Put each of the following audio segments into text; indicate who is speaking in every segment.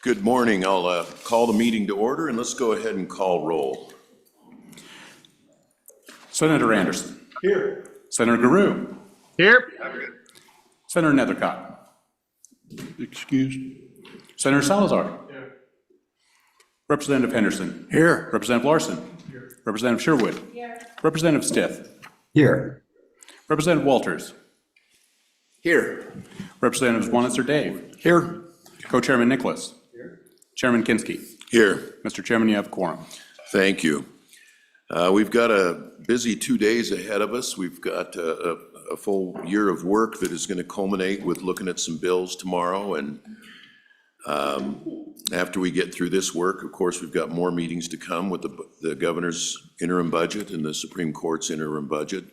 Speaker 1: Good morning. I'll call the meeting to order, and let's go ahead and call roll.
Speaker 2: Senator Anderson.
Speaker 3: Here.
Speaker 2: Senator Garou.
Speaker 3: Here.
Speaker 2: Senator Nethercott.
Speaker 3: Excused.
Speaker 2: Senator Salazar.
Speaker 3: Here.
Speaker 2: Representative Henderson.
Speaker 3: Here.
Speaker 2: Representative Larson.
Speaker 3: Here.
Speaker 2: Representative Sherwood.
Speaker 4: Here.
Speaker 2: Representative Stith.
Speaker 3: Here.
Speaker 2: Representative Walters.
Speaker 3: Here.
Speaker 2: Representatives Wanitzer Dave.
Speaker 3: Here.
Speaker 2: Co-Chairman Nicholas.
Speaker 3: Here.
Speaker 2: Chairman Kinski.
Speaker 1: Here.
Speaker 2: Mr. Chairman, you have a quorum.
Speaker 1: Thank you. We've got a busy 2 days ahead of us. We've got a full year of work that is going to culminate with looking at some bills tomorrow. And after we get through this work, of course, we've got more meetings to come with the governor's interim budget and the Supreme Court's interim budget.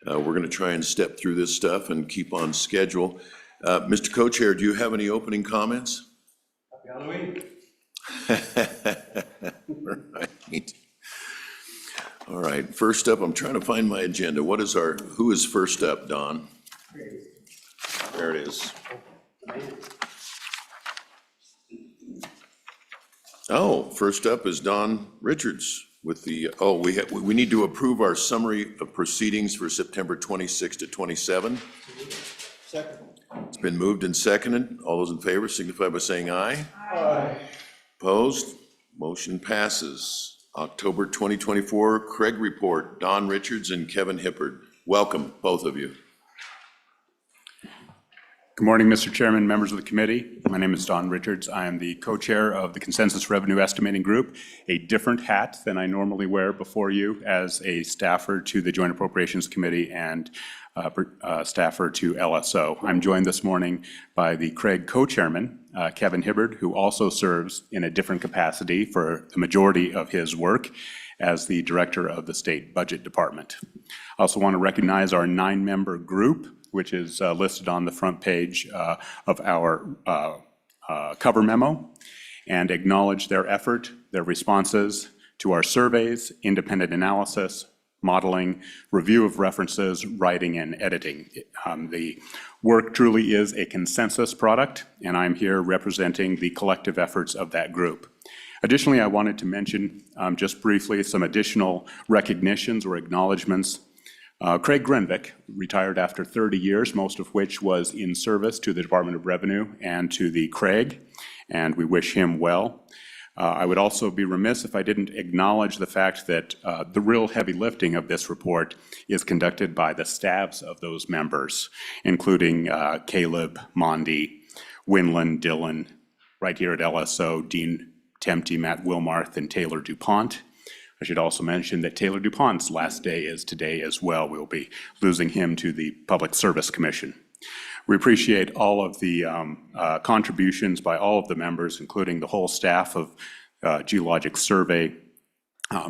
Speaker 1: We're going to try and step through this stuff and keep on schedule. Mr. Co-Chair, do you have any opening comments?
Speaker 3: Happy Halloween.
Speaker 1: Right. All right, first up, I'm trying to find my agenda. Who is first up, Don? There it is. Oh, first up is Don Richards with the, we need to approve our summary of proceedings for September 26 to 27.
Speaker 3: Second.
Speaker 1: It's been moved and seconded. All those in favor signify by saying aye.
Speaker 3: Aye.
Speaker 1: Opposed? Motion passes. October 2024 CREG report, Don Richards and Kevin Hippard. Welcome, both of you.
Speaker 2: Good morning, Mr. Chairman, members of the committee. My name is Don Richards. I am the co-chair of the Consensus Revenue Estimating Group, a different hat than I normally wear before you as a staffer to the Joint Appropriations Committee and staffer to LSO. I'm joined this morning by the CREG co-chairman, Kevin Hibbard, who also serves in a different capacity for the majority of his work as the director of the State Budget Department. I also want to recognize our 9-member group, which is listed on the front page of our cover memo, and acknowledge their effort, their responses to our surveys, independent analysis, modeling, review of references, writing, and editing. The work truly is a consensus product, and I'm here representing the collective efforts of that group. Additionally, I wanted to mention just briefly some additional recognitions or acknowledgements. Craig Grenvik retired after 30 years, most of which was in service to the Department of Revenue and to the CREG, and we wish him well. I would also be remiss if I didn't acknowledge the fact that the real heavy lifting of this report is conducted by the staffs of those members, including Caleb, Mondi, Winland, Dillon, right here at LSO, Dean Temte, Matt Wilmarth, and Taylor DuPont. I should also mention that Taylor DuPont's last day is today as well. We'll be losing him to the Public Service Commission. We appreciate all of the contributions by all of the members, including the whole staff of Geologic Survey,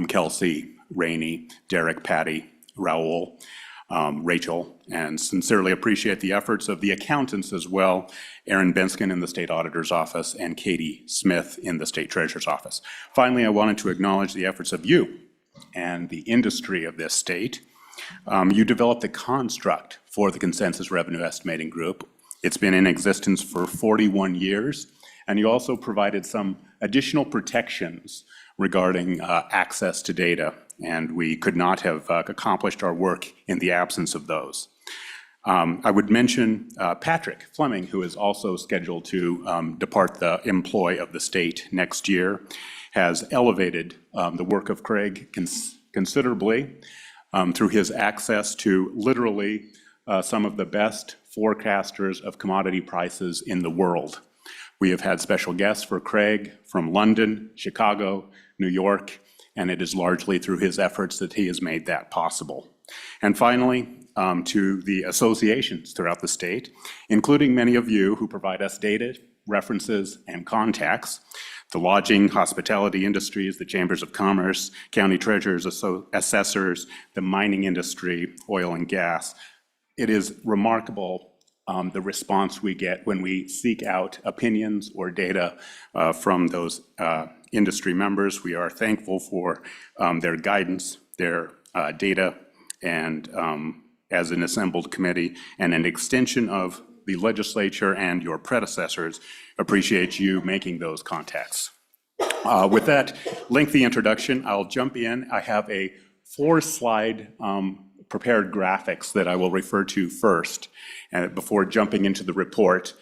Speaker 2: Kelsey, Rainey, Derek, Patty, Raul, Rachel, and sincerely appreciate the efforts of the accountants as well, Aaron Benskin in the State Auditor's Office and Katie Smith in the State Treasurer's Office. Finally, I wanted to acknowledge the efforts of you and the industry of this state. You developed the construct for the Consensus Revenue Estimating Group. It's been in existence for 41 years, and you also provided some additional protections regarding access to data, and we could not have accomplished our work in the absence of those. I would mention Patrick Fleming, who is also scheduled to depart the employ of the state next year, has elevated the work of CREG considerably through his access to literally some of the best forecasters of commodity prices in the world. We have had special guests for CREG from London, Chicago, New York, and it is largely through his efforts that he has made that possible. And finally, to the associations throughout the state, including many of you who provide us data, references, and contacts, the lodging, hospitality industries, the chambers of commerce, county treasurers, assessors, the mining industry, oil and gas. It is remarkable the response we get when we seek out opinions or data from those industry members. We are thankful for their guidance, their data, and as an assembled committee, and an extension of the legislature and your predecessors. Appreciate you making those contacts. With that lengthy introduction, I'll jump in. I have a 4-slide prepared graphics that I will refer to first before jumping into the report.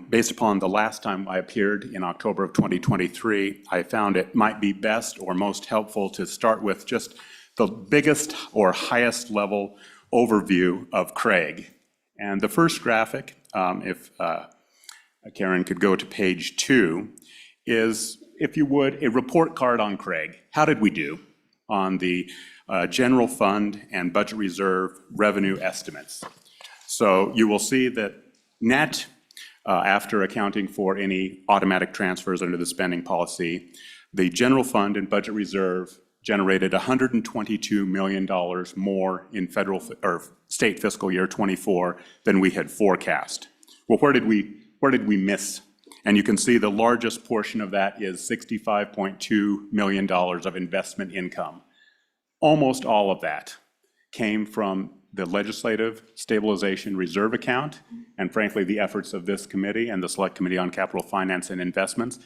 Speaker 2: Based upon the last time I appeared in October of 2023, I found it might be best or most helpful to start with just the biggest or highest level overview of CREG. And the first graphic, if Karen could go to page 2, is, if you would, a report card on CREG. How did we do on the general fund and budget reserve revenue estimates? So you will see that net, after accounting for any automatic transfers under the spending policy, the general fund and budget reserve generated $122 million more in federal or state fiscal year 24 than we had forecast. Well, where did we miss? And you can see the largest portion of that is $65.2 million of investment income. Almost all of that came from the Legislative Stabilization Reserve Account, and frankly, the efforts of this committee and the Select Committee on Capital Finance and Investments.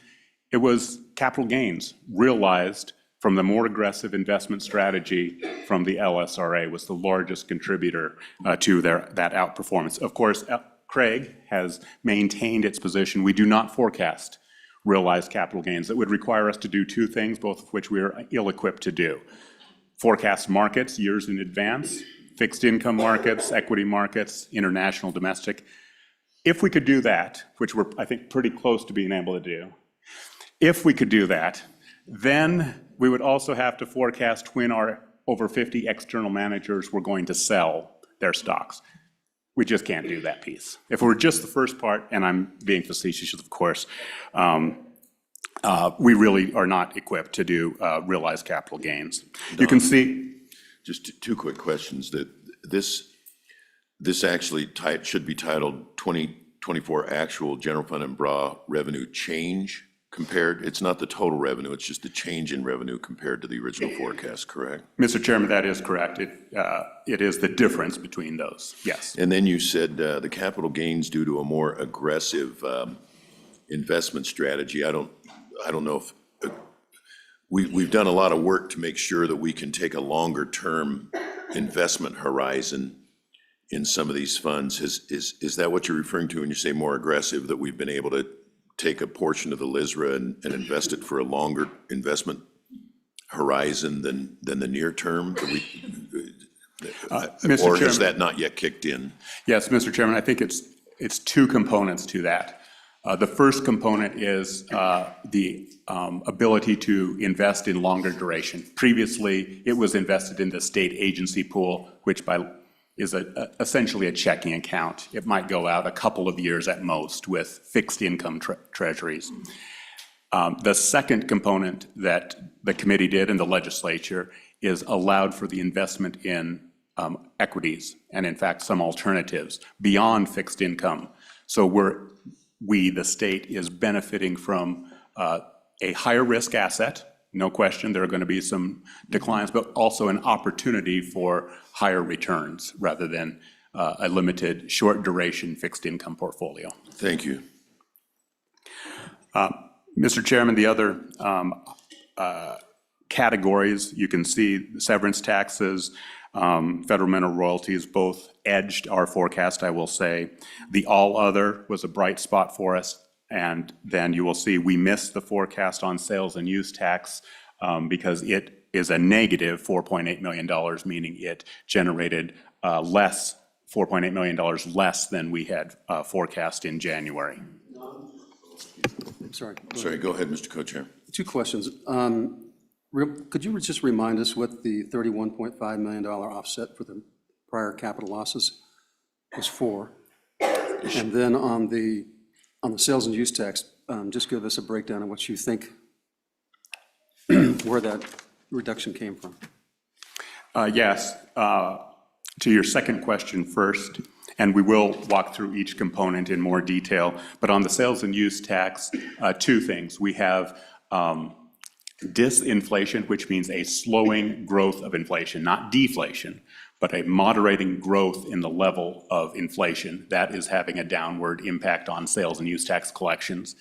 Speaker 2: It was capital gains realized from the more aggressive investment strategy from the LSRA was the largest contributor to that outperformance. Of course, CREG has maintained its position. We do not forecast realized capital gains. That would require us to do 2 things, both of which we are ill-equipped to do. Forecast markets years in advance, fixed income markets, equity markets, international, domestic. If we could do that, which we're, I think, pretty close to being able to do, if we could do that, then we would also have to forecast when our over 50 external managers were going to sell their stocks. We just can't do that piece. If it were just the first part, and I'm being facetious, of course, we really are not equipped to do realized capital gains. You can see.
Speaker 1: Just 2 quick questions. That this actually should be titled 2024 actual general fund and BRA revenue change compared. It's not the total revenue, it's just the change in revenue compared to the original forecast, correct?
Speaker 2: Mr. Chairman, that is correct. It is the difference between those, yes.
Speaker 1: And then you said the capital gains due to a more aggressive investment strategy. I don't know if we've done a lot of work to make sure that we can take a longer term investment horizon in some of these funds. Is that what you're referring to when you say more aggressive, that we've been able to take a portion of the LSRA and invest it for a longer investment horizon than the near term? Or has that not yet kicked in?
Speaker 2: Yes, Mr. Chairman, I think it's 2 components to that. The first component is the ability to invest in longer duration. Previously, it was invested in the state agency pool, which is essentially a checking account. It might go out a couple of years at most with fixed income treasuries. The second component that the committee did and the legislature is allowed for the investment in equities and, in fact, some alternatives beyond fixed income. So the state is benefiting from a higher risk asset. No question, there are going to be some declines, but also an opportunity for higher returns rather than a limited short duration fixed income portfolio.
Speaker 1: Thank you.
Speaker 2: Mr. Chairman, the other categories, you can see severance taxes, federal mineral royalties, both edged our forecast, I will say. The all other was a bright spot for us. And then you will see we missed the forecast on sales and use tax because it is a negative $4.8 million, meaning it generated $4.8 million less than we had forecast in January.
Speaker 3: Sorry.
Speaker 1: Sorry, go ahead, Mr. Co-Chair.
Speaker 3: 2 questions. Could you just remind us what the $31.5 million offset for the prior capital losses was for? And then on the sales and use tax, just give us a breakdown of what you think, where that reduction came from.
Speaker 2: Yes. To your second question first, and we will walk through each component in more detail, but on the sales and use tax, 2 things. We have disinflation, which means a slowing growth of inflation, not deflation. but a moderating growth in the level of inflation. That is having a downward impact on sales and use tax collections.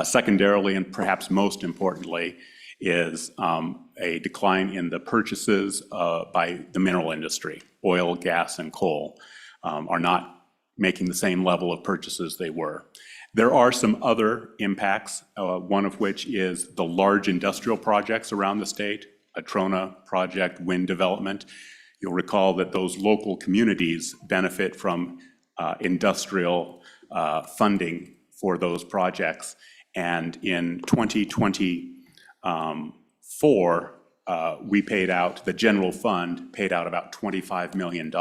Speaker 2: Secondarily, and perhaps most importantly, is a decline in the purchases by the mineral industry. Oil, gas, and coal are not making the same level of purchases they were. There are some other impacts, one of which is the large industrial projects around the state, a Trona project, wind development. You'll recall that those local communities benefit from industrial funding for those projects. And in 2024, we paid out, the general fund paid out about $25 million,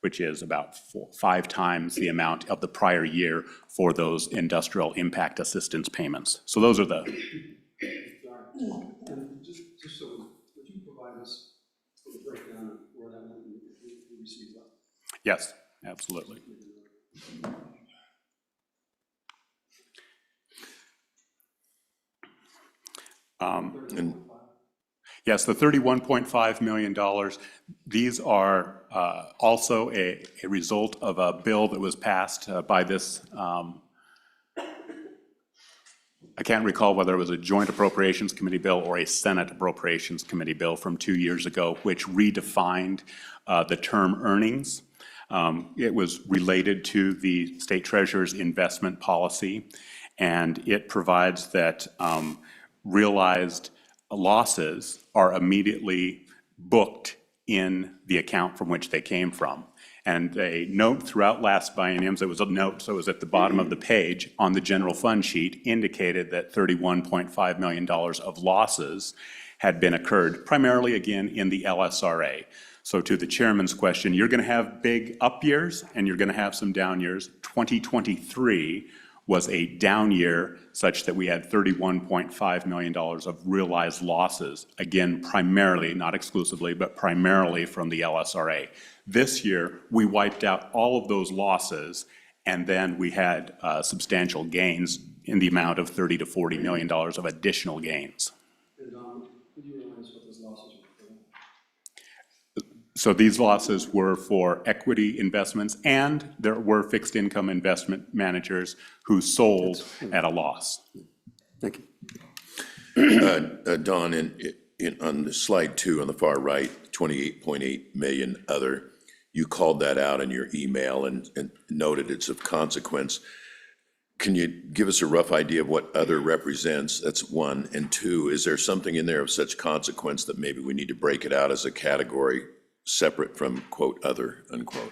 Speaker 2: which is about 5 times the amount of the prior year for those industrial impact assistance payments. So those are the.
Speaker 3: And just so, would you provide us with a breakdown of where that went and who received that?
Speaker 2: Yes, absolutely. Yes, the $31.5 million, these are also a result of a bill that was passed by this, I can't recall whether it was a joint appropriations committee bill or a Senate appropriations committee bill from 2 years ago, which redefined the term earnings. It was related to the state treasurer's investment policy, and it provides that realized losses are immediately booked in the account from which they came from. And a note throughout last bienniums, it was a note, so it was at the bottom of the page on the general fund sheet, indicated that $31.5 million of losses had been occurred, primarily again in the LSRA. So to the chairman's question, you're going to have big up years and you're going to have some down years. 2023 was a down year such that we had $31.5 million of realized losses, again, primarily, not exclusively, but primarily from the LSRA. This year, we wiped out all of those losses, and then we had substantial gains in the amount of $30 to $40 million of additional gains.
Speaker 3: And could you remind us what those losses were for?
Speaker 2: So these losses were for equity investments, and there were fixed income investment managers who sold at a loss.
Speaker 3: Thank you.
Speaker 1: Don, on the slide 2 on the far right, 28.8 million other, you called that out in your email and noted it's of consequence. Can you give us a rough idea of what other represents? That's 1. And 2, is there something in there of such consequence that maybe we need to break it out as a category separate from, quote, other, unquote?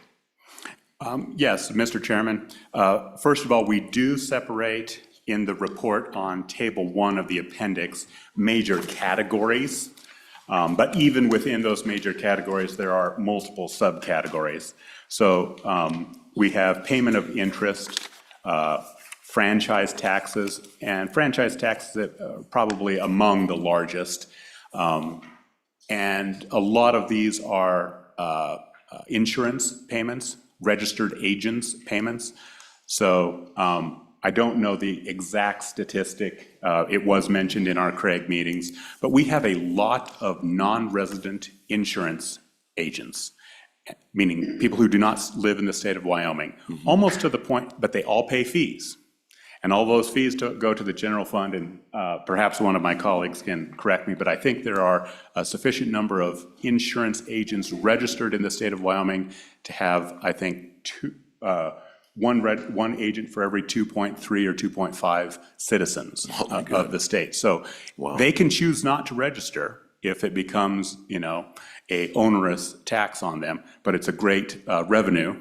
Speaker 2: Yes, Mr. Chairman. First of all, we do separate in the report on table 1 of the appendix major categories. But even within those major categories, there are multiple subcategories. So we have payment of interest, franchise taxes, and franchise taxes are probably among the largest. And a lot of these are insurance payments, registered agents payments. So I don't know the exact statistic. It was mentioned in our CREG meetings, but we have a lot of non-resident insurance agents, meaning people who do not live in the state of Wyoming, almost to the point, but they all pay fees. And all those fees go to the general fund, and perhaps one of my colleagues can correct me, but I think there are a sufficient number of insurance agents registered in the state of Wyoming to have, I think, one agent for every 2.3 or 2.5 citizens of the state. So they can choose not to register if it becomes, a onerous tax on them, but it's a great revenue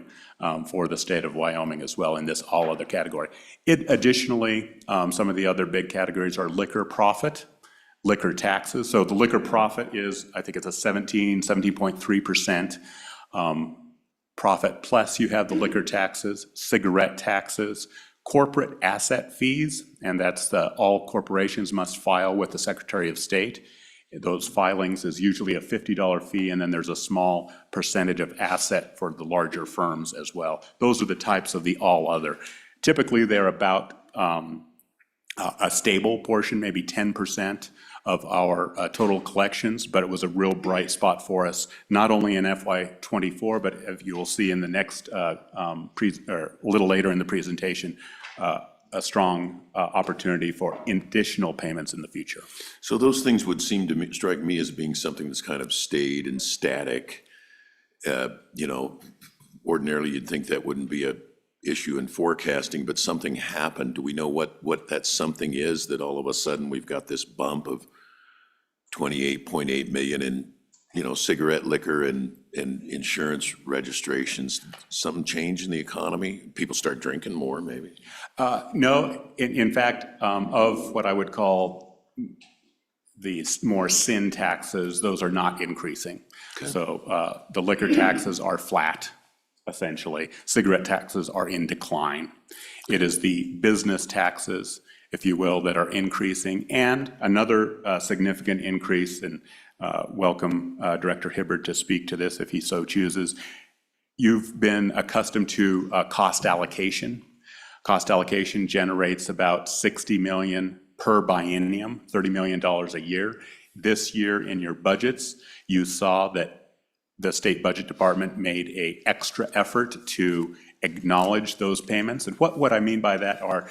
Speaker 2: for the state of Wyoming as well in this all other category. Additionally, some of the other big categories are liquor profit, liquor taxes. So the liquor profit is, I think it's a 17.3% profit, plus you have the liquor taxes, cigarette taxes, corporate asset fees, and that's all corporations must file with the Secretary of State. Those filings is usually a $50 fee, and then there's a small percentage of asset for the larger firms as well. Those are the types of the all other. Typically, they're about a stable portion, maybe 10% of our total collections, but it was a real bright spot for us, not only in FY24, but as you will see in the next, or a little later in the presentation, a strong opportunity for additional payments in the future.
Speaker 1: So those things would seem to strike me as being something that's kind of staid and static. You know, ordinarily you'd think that wouldn't be a issue in forecasting, but something happened. Do we know what that something is that all of a sudden we've got this bump of 28.8 million in, you know, cigarette liquor and insurance registrations? Something change in the economy? People start drinking more, maybe?
Speaker 2: No, in fact, of what I would call the more sin taxes, those are not increasing.
Speaker 1: Okay.
Speaker 2: So the liquor taxes are flat, essentially. Cigarette taxes are in decline. It is the business taxes, if you will, that are increasing. And another significant increase, and welcome Director Hibbard to speak to this if he so chooses. You've been accustomed to cost allocation. Cost allocation generates about 60 million per biennium, $30 million a year. This year in your budgets, you saw that the State Budget Department made an extra effort to acknowledge those payments. And what I mean by that are,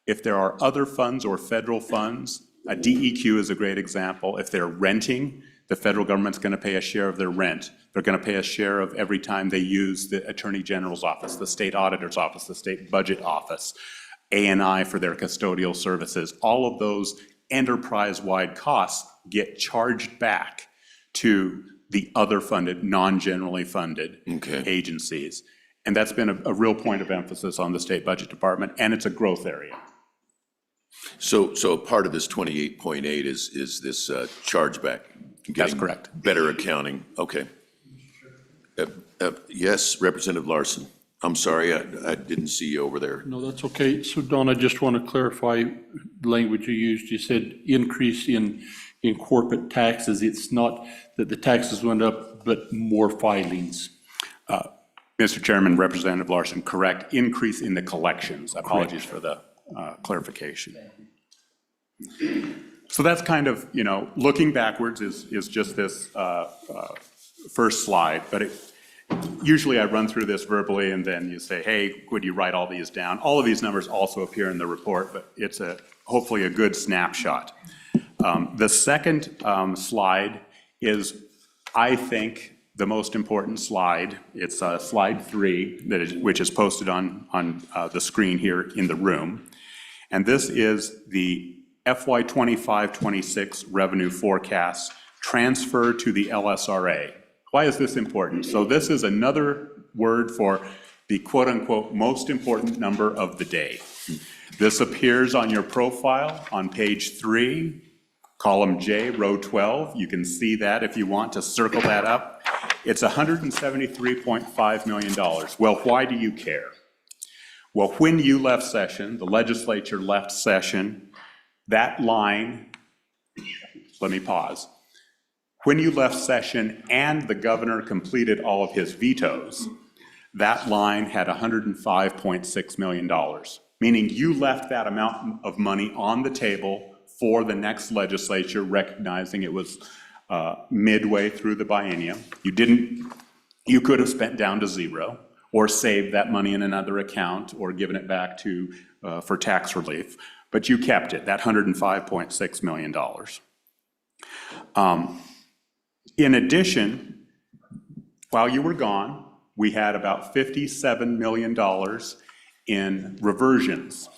Speaker 2: if there are other funds or federal funds, a DEQ is a great example. If they're renting, the federal government's going to pay a share of their rent. They're going to pay a share of every time they use the Attorney General's office, the State Auditor's office, the State Budget Office, A&I for their custodial services. All of those enterprise-wide costs get charged back to the other funded, non-generally funded agencies. And that's been a real point of emphasis on the State Budget Department, and it's a growth area.
Speaker 1: So part of this 28.8 is this chargeback?
Speaker 2: That's correct.
Speaker 1: Better accounting, okay. Yes, Representative Larson. I'm sorry, I didn't see you over there.
Speaker 4: No, that's okay. So Don, I just want to clarify the language you used. You said increase in corporate taxes. It's not that the taxes went up, but more filings.
Speaker 2: Mr. Chairman, Representative Larson, correct. Increase in the collections. Apologies for the clarification. So that's kind of, you know, looking backwards is just this first slide, but usually I run through this verbally and then you say, hey, would you write all these down? All of these numbers also appear in the report, but it's hopefully a good snapshot. The second slide is, I think, the most important slide. It's slide 3, which is posted on the screen here in the room. And this is the FY25-26 revenue forecast transfer to the LSRA. Why is this important? So this is another word for the quote-unquote most important number of the day. This appears on your profile on page 3, column J, row 12. You can see that if you want to circle that up. It's $173.5 million. Well, why do you care? Well, when you left session, the legislature left session, that line, let me pause. When you left session and the governor completed all of his vetoes, that line had $105.6 million, meaning you left that amount of money on the table for the next legislature, recognizing it was midway through the biennium. You could have spent down to zero or saved that money in another account or given it back to for tax relief, but you kept it, that $105.6 million. In addition, while you were gone, we had about $57 million in reversions.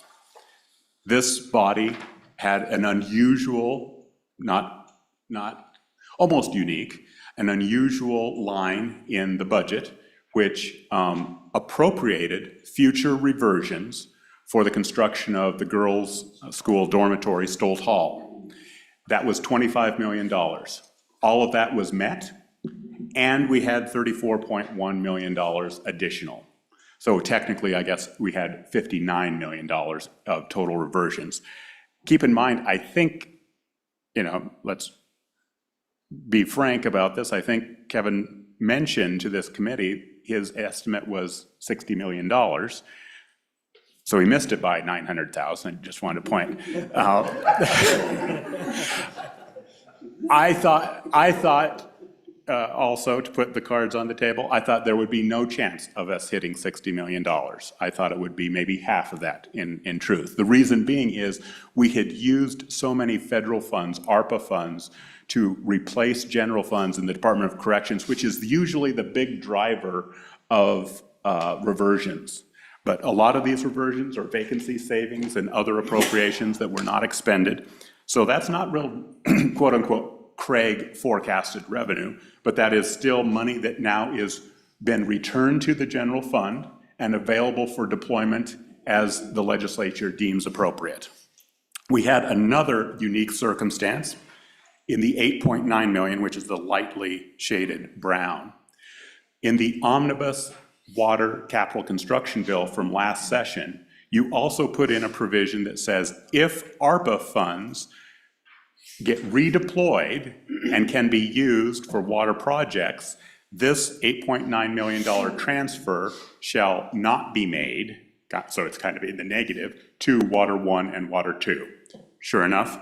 Speaker 2: This body had an unusual, not almost unique, an unusual line in the budget which appropriated future reversions for the construction of the girls' school dormitory, Stolt Hall. That was $25 million. All of that was met, and we had $34.1 million additional. So technically, I guess we had $59 million of total reversions. Keep in mind, I think, let's be frank about this. I think Kevin mentioned to this committee his estimate was $60 million. So he missed it by 900,000. I just wanted to point out. I thought also, to put the cards on the table, I thought there would be no chance of us hitting $60 million. I thought it would be maybe half of that in truth. The reason being is we had used so many federal funds, ARPA funds, to replace general funds in the Department of Corrections, which is usually the big driver of reversions. But a lot of these reversions are vacancy savings and other appropriations that were not expended. So that's not real, quote unquote, CREG forecasted revenue, but that is still money that now is been returned to the general fund and available for deployment as the legislature deems appropriate. We had another unique circumstance in the 8.9 million, which is the lightly shaded brown. In the omnibus water capital construction bill from last session, you also put in a provision that says if ARPA funds get redeployed and can be used for water projects, this $8.9 million transfer shall not be made, so it's kind of in the negative, to Water 1 and Water 2. Sure enough,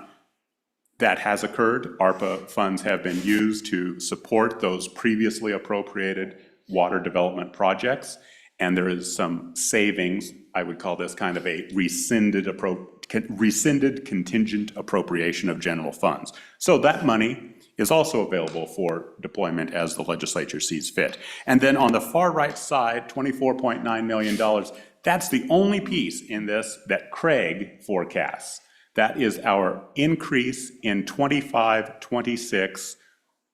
Speaker 2: that has occurred. ARPA funds have been used to support those previously appropriated water development projects, and there is some savings. I would call this kind of a rescinded contingent appropriation of general funds. So that money is also available for deployment as the legislature sees fit. And then on the far right side, $24.9 million, that's the only piece in this that CREG forecasts. That is our increase in 25-26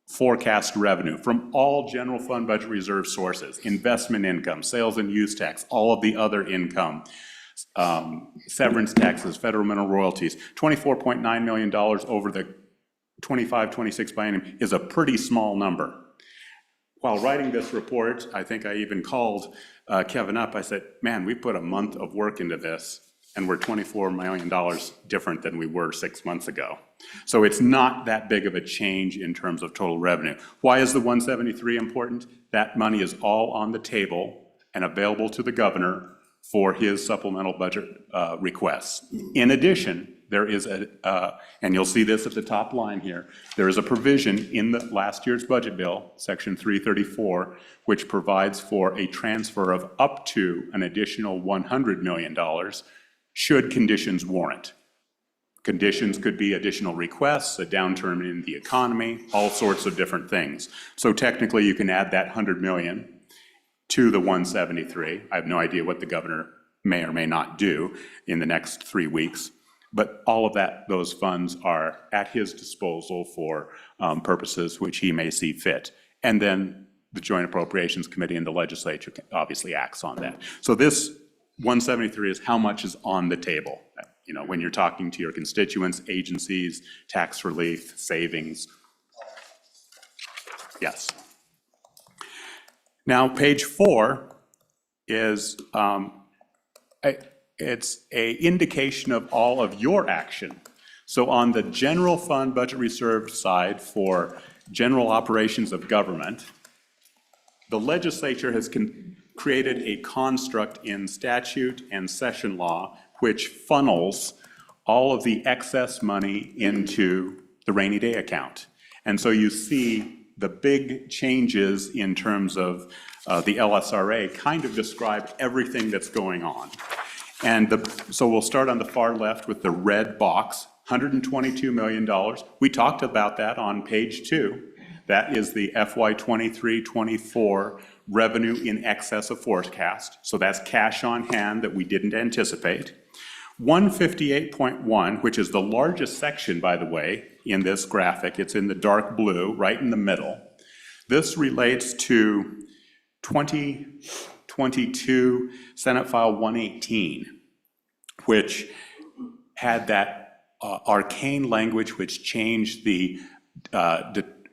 Speaker 2: forecast revenue from all general fund budget reserve sources, investment income, sales and use tax, all of the other income, severance taxes, federal mineral royalties. $24.9 million over the 25-26 biennium is a pretty small number. While writing this report, I think I even called Kevin up. I said, man, we put a month of work into this, and we're $24 million different than we were 6 months ago. So it's not that big of a change in terms of total revenue. Why is the 173 important? That money is all on the table and available to the governor for his supplemental budget requests. In addition, there is and you'll see this at the top line here, there is a provision in the last year's budget bill, section 334, which provides for a transfer of up to an additional $100 million should conditions warrant. Conditions could be additional requests, a downturn in the economy, all sorts of different things. So technically you can add that $100 million to the 173. I have no idea what the governor may or may not do in the next 3 weeks, but all of those funds are at his disposal for purposes which he may see fit. And then the Joint Appropriations Committee and the legislature obviously acts on that. So this 173 is how much is on the table. You know, when you're talking to your constituents, agencies, tax relief, savings. Yes. Now, page 4 is it's an indication of all of your action. So on the general fund budget reserve side for general operations of government, the legislature has created a construct in statute and session law which funnels all of the excess money into the rainy day account. And so you see the big changes in terms of the LSRA kind of describe everything that's going on. And so we'll start on the far left with the red box, $122 million. We talked about that on page 2. That is the FY 23-24 revenue in excess of forecast. So that's cash on hand that we didn't anticipate. 158.1, which is the largest section, by the way, in this graphic. It's in the dark blue, right in the middle. This relates to 2022 Senate File 118, which had that arcane language which changed the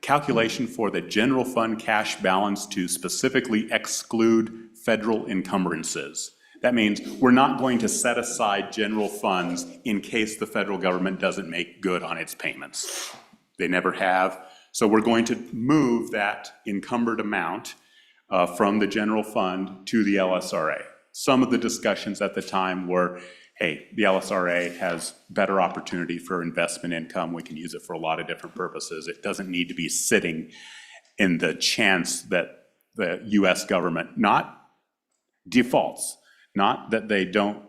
Speaker 2: calculation for the general fund cash balance to specifically exclude federal encumbrances. That means we're not going to set aside general funds in case the federal government doesn't make good on its payments. They never have. So we're going to move that encumbered amount from the general fund to the LSRA. Some of the discussions at the time were, hey, the LSRA has better opportunity for investment income. We can use it for a lot of different purposes. It doesn't need to be sitting in the chance that the US government not defaults, not that they don't,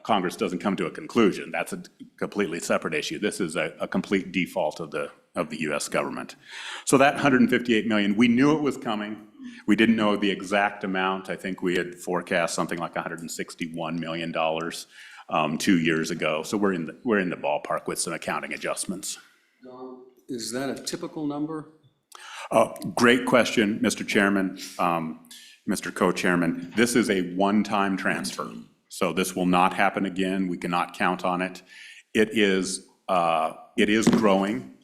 Speaker 2: Congress doesn't come to a conclusion. That's a completely separate issue. This is a complete default of the US government. So that 158 million, we knew it was coming. We didn't know the exact amount. I think we had forecast something like $161 million 2 years ago. So we're in the ballpark with some accounting adjustments.
Speaker 3: Is that a typical number?
Speaker 2: Great question, Mr. Chairman, Mr. Co-Chairman. This is a one-time transfer. So this will not happen again. We cannot count on it. It is growing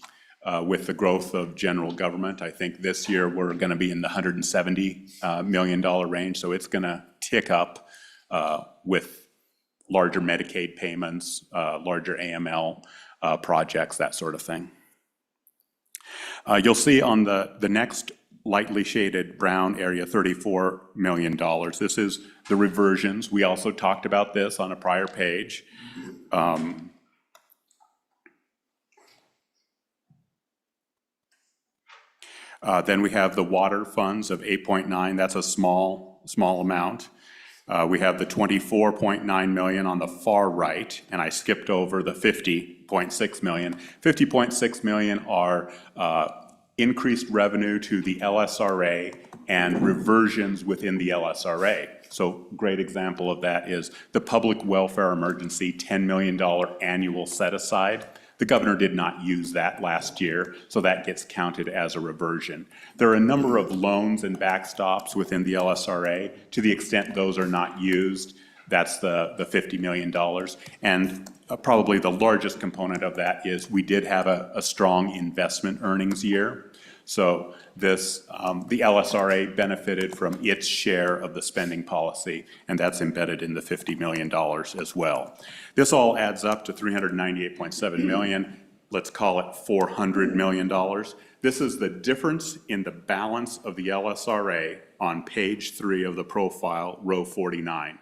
Speaker 2: with the growth of general government. I think this year we're going to be in the $170 million range. So it's going to tick up with larger Medicaid payments, larger AML projects, that sort of thing. You'll see on the next lightly shaded brown area, $34 million. This is the reversions. We also talked about this on a prior page. Then we have the water funds of 8.9. That's a small amount. We have the 24.9 million on the far right, and I skipped over the 50.6 million. 50.6 million are increased revenue to the LSRA and reversions within the LSRA. So great example of that is the public welfare emergency $10 million annual set aside. The governor did not use that last year, so that gets counted as a reversion. There are a number of loans and backstops within the LSRA. To the extent those are not used, that's the $50 million. And probably the largest component of that is we did have a strong investment earnings year. So this, the LSRA benefited from its share of the spending policy, and that's embedded in the $50 million as well. This all adds up to $398.7 million. Let's call it $400 million. This is the difference in the balance of the LSRA on page 3 of the profile, row 49.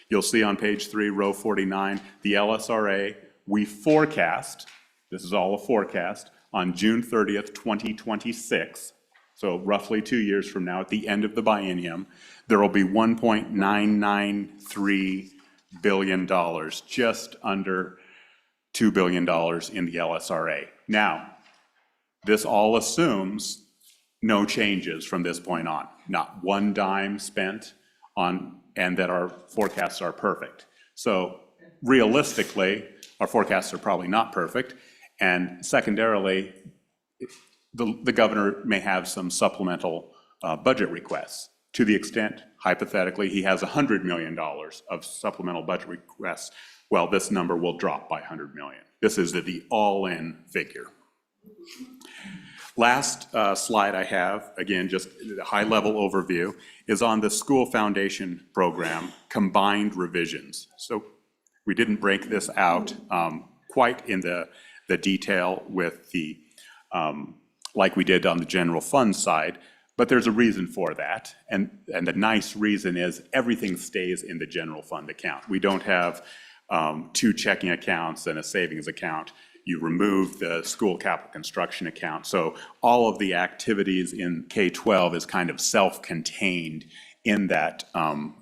Speaker 2: You'll see on page 3, row 49, the LSRA, we forecast, this is all a forecast, on June 30th, 2026, so roughly 2 years from now, at the end of the biennium, there will be $1.993 billion, just under $2 billion in the LSRA. Now, this all assumes no changes from this point on, not one dime spent on, and that our forecasts are perfect. So realistically, our forecasts are probably not perfect. And secondarily, the governor may have some supplemental budget requests. To the extent, hypothetically, he has $100 million of supplemental budget requests, well, this number will drop by $100 million. This is the all-in figure. Last slide I have, again, just the high-level overview, is on the school foundation program, combined revisions. So we didn't break this out quite in the detail with the, like we did on the general fund side, but there's a reason for that. And the nice reason is everything stays in the general fund account. We don't have 2 checking accounts and a savings account. You remove the school capital construction account. So all of the activities in K-12 is kind of self-contained in that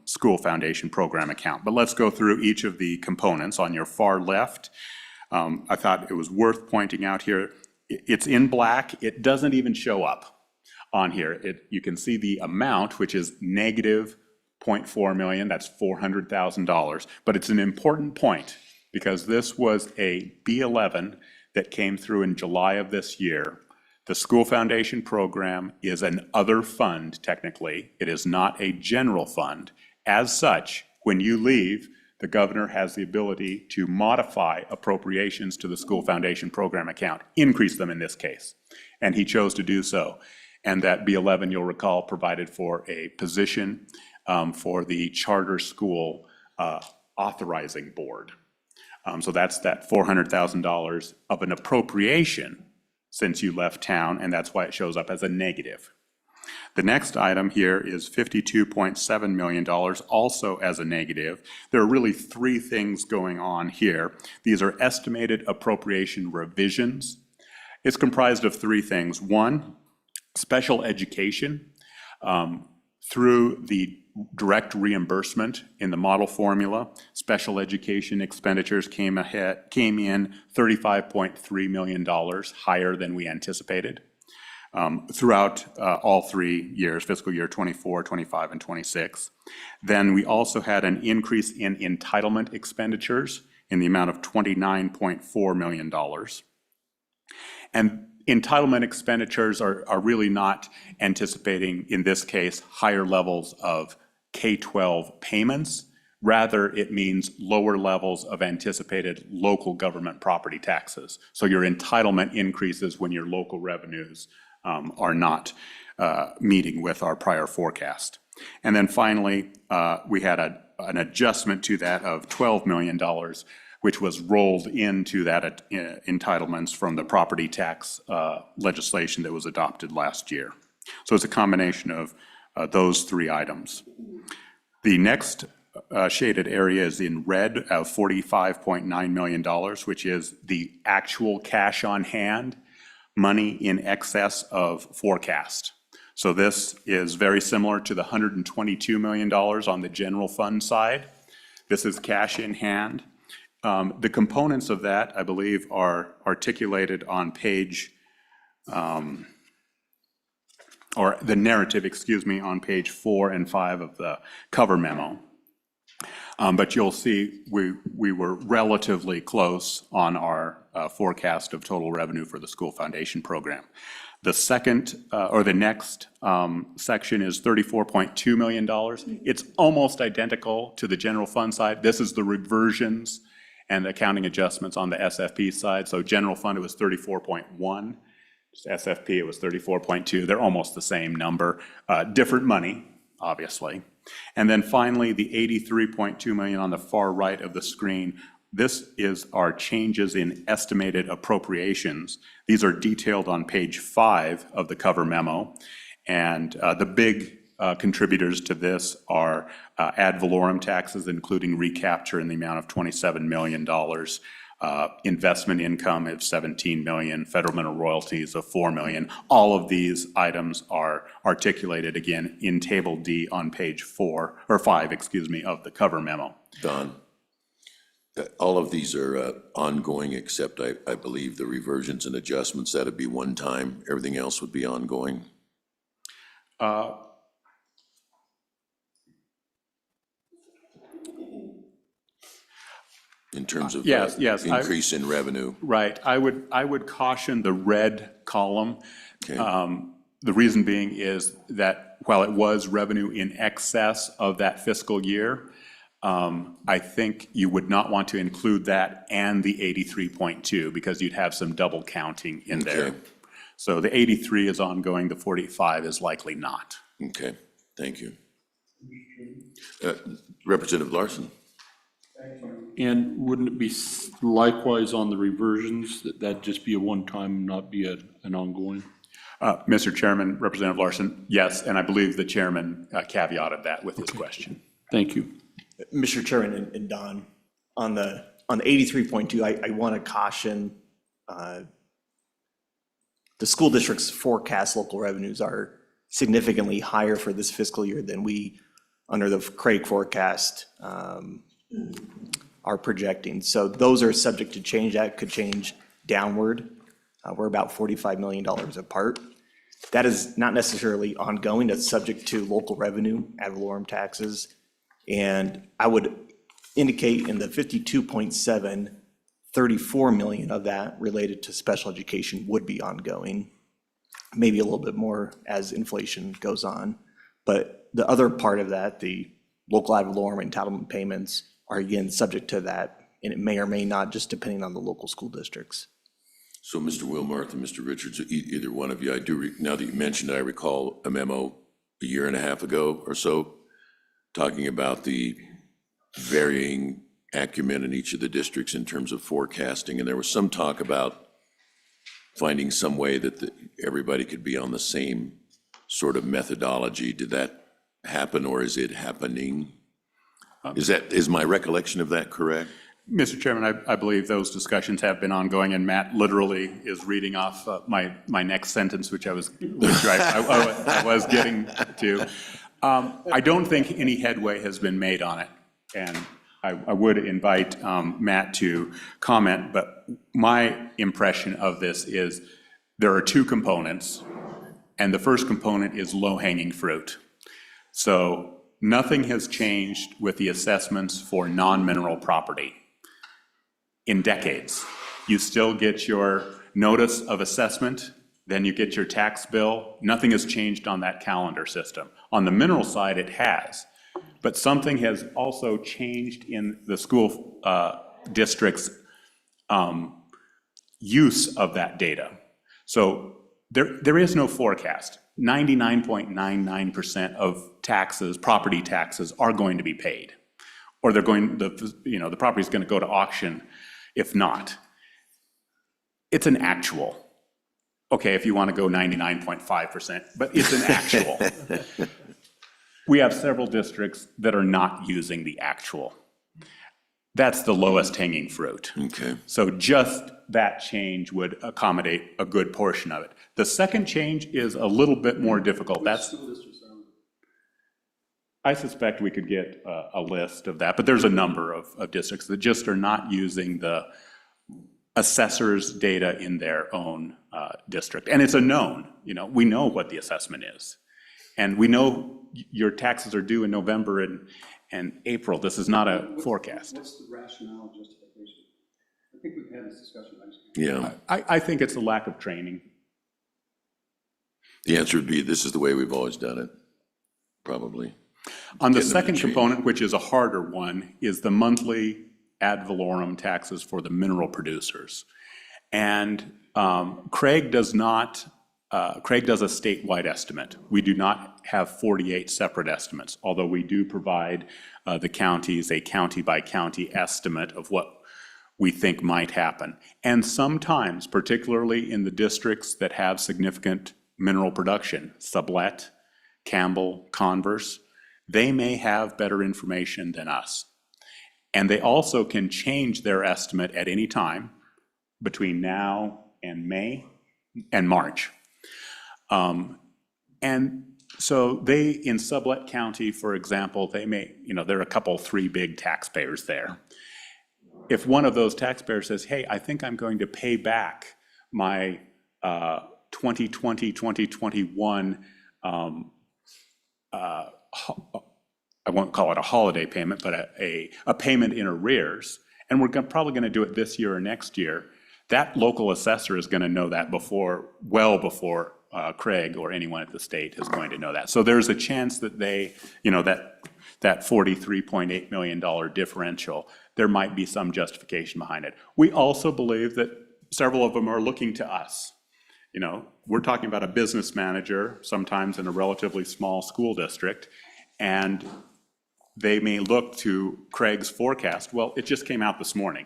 Speaker 2: school foundation program account. But let's go through each of the components. On your far left, I thought it was worth pointing out here, it's in black. It doesn't even show up on here. You can see the amount, which is negative 0.4 million, that's $400,000. But it's an important point because this was a B11 that came through in July of this year. The school foundation program is an other fund, technically. It is not a general fund. As such, when you leave, the governor has the ability to modify appropriations to the school foundation program account, increase them in this case, and he chose to do so. And that B11, you'll recall, provided for a position for the charter school authorizing board. So that's that $400,000 of an appropriation since you left town, and that's why it shows up as a negative. The next item here is $52.7 million, also as a negative. There are really three things going on here. These are estimated appropriation revisions. It's comprised of three things. One, special education. Through the direct reimbursement in the model formula, special education expenditures came in $35.3 million higher than we anticipated throughout all 3 years, fiscal year 24, 25, and 26. Then we also had an increase in entitlement expenditures in the amount of $29.4 million. And entitlement expenditures are really not anticipating, in this case, higher levels of K-12 payments. Rather, it means lower levels of anticipated local government property taxes. So your entitlement increases when your local revenues are not meeting with our prior forecast. And then finally, we had an adjustment to that of $12 million, which was rolled into that entitlements from the property tax legislation that was adopted last year. So it's a combination of those three items. The next shaded area is in red of $45.9 million, which is the actual cash on hand, money in excess of forecast. So this is very similar to the $122 million on the general fund side. This is cash in hand. The components of that, I believe, are articulated on page, or the narrative, excuse me, on page 4 and 5 of the cover memo. But you'll see we were relatively close on our forecast of total revenue for the school foundation program. The second, or the next section is $34.2 million. It's almost identical to the general fund side. This is the reversions and accounting adjustments on the SFP side. So general fund, it was 34.1. SFP, it was 34.2. They're almost the same number. Different money, obviously. And then finally, the $83.2 million on the far right of the screen. This is our changes in estimated appropriations. These are detailed on page 5 of the cover memo. And the big contributors to this are ad valorem taxes, including recapture in the amount of $27 million, investment income of $17 million, federal mineral royalties of $4 million. All of these items are articulated again in Table D on page 4, or 5, excuse me, of the cover memo.
Speaker 1: Don, all of these are ongoing, except I believe the reversions and adjustments, that'd be one time. Everything else would be ongoing. In terms of
Speaker 2: Yes,
Speaker 1: increase in revenue.
Speaker 2: Right. I would caution the red column.
Speaker 1: Okay.
Speaker 2: The reason being is that while it was revenue in excess of that fiscal year, I think you would not want to include that and the 83.2 because you'd have some double counting in there.
Speaker 1: Okay.
Speaker 2: So the 83 is ongoing, the 45 is likely not.
Speaker 1: Okay, thank you. Representative Larson.
Speaker 4: And wouldn't it be likewise on the reversions, that'd just be a one-time, not be an ongoing?
Speaker 2: Mr. Chairman, Representative Larson, yes, and I believe the chairman caveated that with his question.
Speaker 4: Thank you.
Speaker 5: Mr. Chairman and Don, on the 83.2, I want to caution the school district's forecast local revenues are significantly higher for this fiscal year than we, under the CREG forecast, are projecting. So those are subject to change. That could change downward. We're about $45 million apart. That is not necessarily ongoing. That's subject to local revenue, ad valorem taxes. And I would indicate in the 52.7, 34 million of that related to special education would be ongoing. Maybe a little bit more as inflation goes on. But the other part of that, the local ad valorem entitlement payments, are again subject to that, and it may or may not, just depending on the local school districts.
Speaker 1: So Mr. Wilmarth and Mr. Richards, either one of you, now that you mentioned it, I recall a memo a year and a half ago or so talking about the varying acumen in each of the districts in terms of forecasting, and there was some talk about finding some way that everybody could be on the same sort of methodology. Did that happen, or is it happening? Is my recollection of that correct?
Speaker 2: Mr. Chairman, I believe those discussions have been ongoing, and Matt literally is reading off my next sentence, which I was getting to. I don't think any headway has been made on it, and I would invite Matt to comment, but my impression of this is there are two components, and the first component is low-hanging fruit. So nothing has changed with the assessments for non-mineral property in decades. You still get your notice of assessment, then you get your tax bill. Nothing has changed on that calendar system. On the mineral side, it has. But something has also changed in the school district's use of that data. So there is no forecast. 99.99% of taxes, property taxes, are going to be paid, or they're going. The property is going to go to auction. If not, it's an actual. Okay, if you want to go 99.5%, but it's an actual. We have several districts that are not using the actual. That's the lowest hanging fruit.
Speaker 1: Okay.
Speaker 2: So just that change would accommodate a good portion of it. The second change is a little bit more difficult. I suspect we could get a list of that, but there's a number of districts that just are not using the assessor's data in their own district. And it's a known, we know what the assessment is. And we know your taxes are due in November and April. This is not a forecast.
Speaker 3: What's the rationale justification? I think we've had this discussion.
Speaker 1: Yeah.
Speaker 2: I think it's a lack of training.
Speaker 1: The answer would be, this is the way we've always done it, probably.
Speaker 2: On the
Speaker 1: Getting them to
Speaker 2: second
Speaker 1: change.
Speaker 2: component, which is a harder one, is the monthly ad valorem taxes for the mineral producers. And CREG does not, CREG does a statewide estimate. We do not have 48 separate estimates, although we do provide the counties a county-by-county estimate of what we think might happen. And sometimes, particularly in the districts that have significant mineral production, Sublette, Campbell, Converse, they may have better information than us. And they also can change their estimate at any time between now and May and March. And so they, in Sublette County, for example, they may, there are a couple, three big taxpayers there. If one of those taxpayers says, hey, I think I'm going to pay back my 2020, 2021, I won't call it a holiday payment, but a payment in arrears, and we're probably going to do it this year or next year, that local assessor is going to know that well before CREG or anyone at the state is going to know that. So there's a chance that they, that $43.8 million differential, there might be some justification behind it. We also believe that several of them are looking to us. We're talking about a business manager, sometimes in a relatively small school district, and they may look to CREG's forecast. Well, it just came out this morning.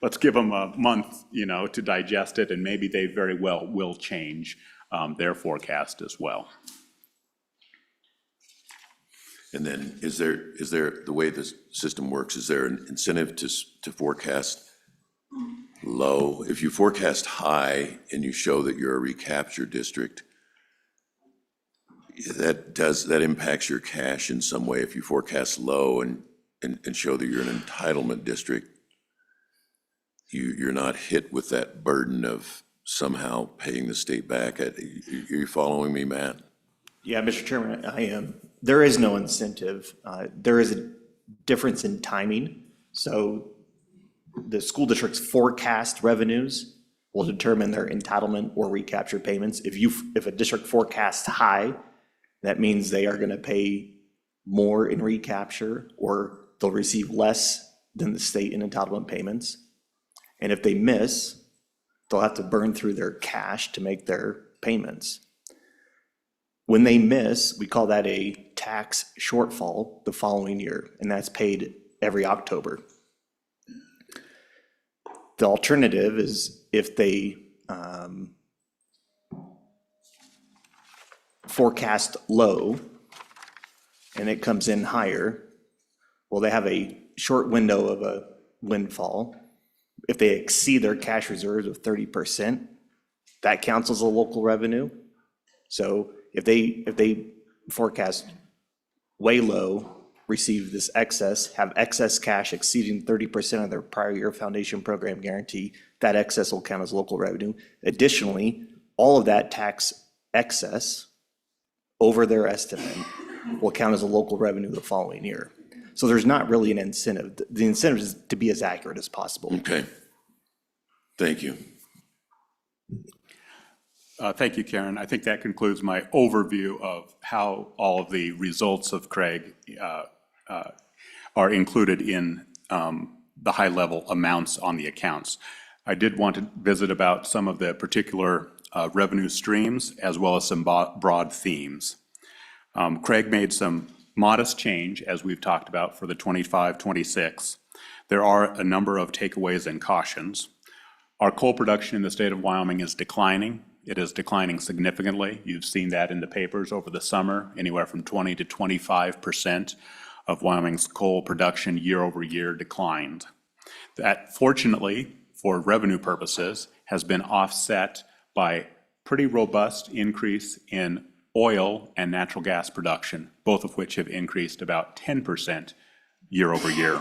Speaker 2: Let's give them a month, to digest it, and maybe they very well will change their forecast as well.
Speaker 1: And then is there, the way the system works, is there an incentive to forecast low? If you forecast high and you show that you're a recapture district, that impacts your cash in some way. If you forecast low and show that you're an entitlement district, you're not hit with that burden of somehow paying the state back. Are you following me, Matt?
Speaker 5: Yeah, Mr. Chairman, I am. There is no incentive. There is a difference in timing. So the school district's forecast revenues will determine their entitlement or recapture payments. If a district forecasts high, that means they are going to pay more in recapture, or they'll receive less than the state in entitlement payments. And if they miss, they'll have to burn through their cash to make their payments. When they miss, we call that a tax shortfall the following year, and that's paid every October. The alternative is if they forecast low and it comes in higher, well, they have a short window of a windfall. If they exceed their cash reserves of 30%, that counts as a local revenue. So if they forecast way low, receive this excess, have excess cash exceeding 30% of their prior year foundation program guarantee, that excess will count as local revenue. Additionally, all of that tax excess over their estimate will count as a local revenue the following year. So there's not really an incentive. The incentive is to be as accurate as possible.
Speaker 1: Okay. Thank you.
Speaker 2: Thank you, Karen. I think that concludes my overview of how all of the results of CREG are included in the high-level amounts on the accounts. I did want to visit about some of the particular revenue streams as well as some broad themes. CREG made some modest change, as we've talked about, for the 25-26. There are a number of takeaways and cautions. Our coal production in the state of Wyoming is declining. It is declining significantly. You've seen that in the papers over the summer. Anywhere from 20 to 25% of Wyoming's coal production year over year declined. That, fortunately, for revenue purposes, has been offset by pretty robust increase in oil and natural gas production, both of which have increased about 10% year over year.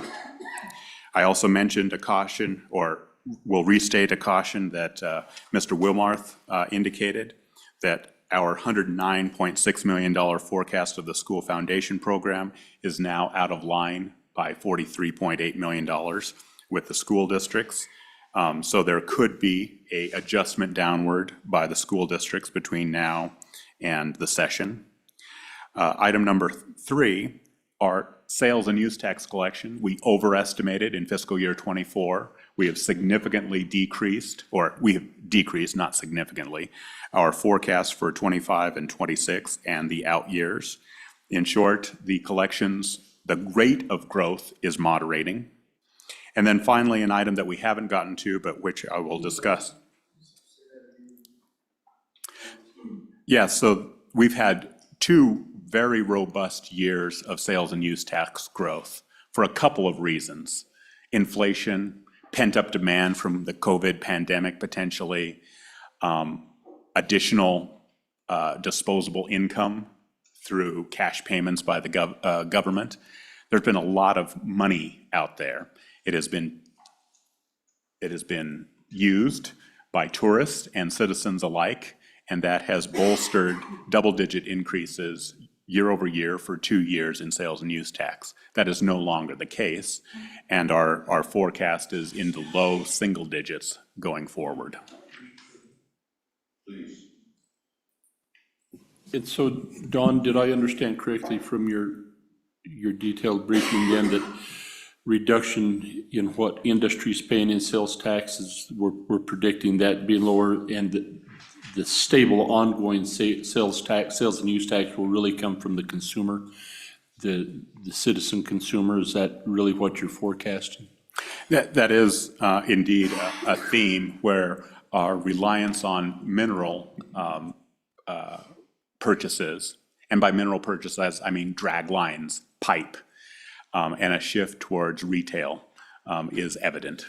Speaker 2: I also mentioned a caution, or will restate a caution that Mr. Wilmarth indicated, that our $109.6 million forecast of the school foundation program is now out of line by $43.8 million with the school districts. So there could be an adjustment downward by the school districts between now and the session. Item number 3, our sales and use tax collection. We overestimated in fiscal year 24. We have significantly decreased, or we have decreased, not significantly, our forecast for 25 and 26 and the out years. In short, the collections, the rate of growth is moderating. And then finally, an item that we haven't gotten to, but which I will discuss. Yeah, so we've had 2 very robust years of sales and use tax growth for a couple of reasons. Inflation, pent-up demand from the COVID pandemic potentially, additional disposable income through cash payments by the government. There's been a lot of money out there. It has been used by tourists and citizens alike, and that has bolstered double-digit increases year over year for 2 years in sales and use tax. That is no longer the case, and our forecast is in the low single digits going forward.
Speaker 4: And so, Don, did I understand correctly from your detailed briefing then that reduction in what industry's paying in sales taxes, we're predicting that being lower, and the stable ongoing sales and use tax will really come from the consumer, the citizen consumer? Is that really what you're forecasting?
Speaker 2: That is indeed a theme where our reliance on mineral purchases, and by mineral purchases, I mean drag lines, pipe, and a shift towards retail is evident.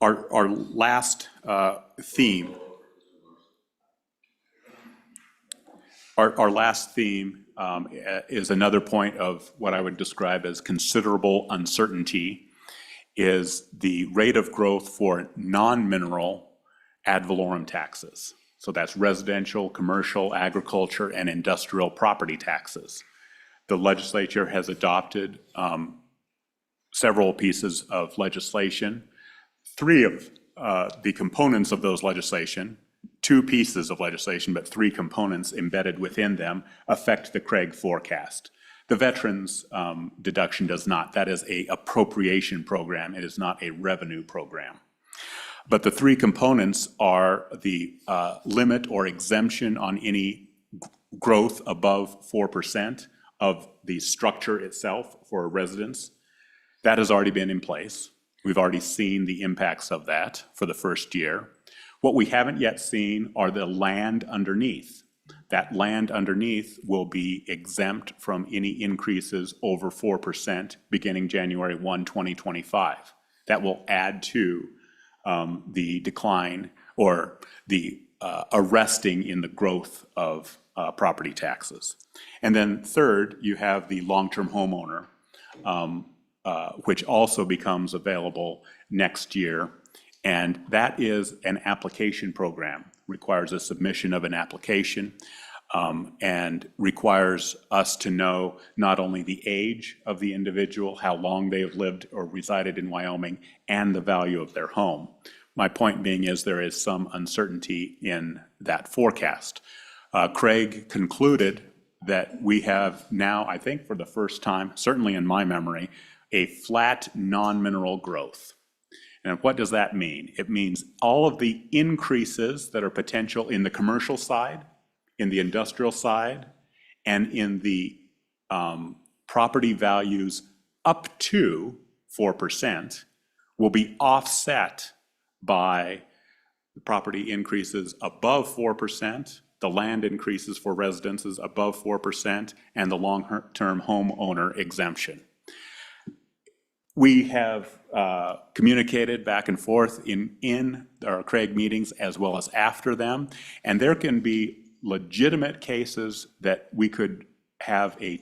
Speaker 2: Our last theme, is another point of what I would describe as considerable uncertainty, is the rate of growth for non-mineral ad valorem taxes. So that's residential, commercial, agriculture, and industrial property taxes. The legislature has adopted several pieces of legislation. 3 of the components of those legislation, 2 pieces of legislation, but 3 components embedded within them affect the CREG forecast. The veterans deduction does not. That is an appropriation program. It is not a revenue program. But the 3 components are the limit or exemption on any growth above 4% of the structure itself for residents. That has already been in place. We've already seen the impacts of that for the first year. What we haven't yet seen are the land underneath. That land underneath will be exempt from any increases over 4% beginning January 1, 2025. That will add to the decline or the arresting in the growth of property taxes. And then third, you have the long-term homeowner, which also becomes available next year. And that is an application program, requires a submission of an application, and requires us to know not only the age of the individual, how long they have lived or resided in Wyoming, and the value of their home. My point being is there is some uncertainty in that forecast. CREG concluded that we have now, I think for the first time, certainly in my memory, a flat non-mineral growth. And what does that mean? It means all of the increases that are potential in the commercial side, in the industrial side, and in the property values up to 4% will be offset by the property increases above 4%, the land increases for residences above 4%, and the long-term homeowner exemption. We have communicated back and forth in our CREG meetings as well as after them, and there can be legitimate cases that we could have a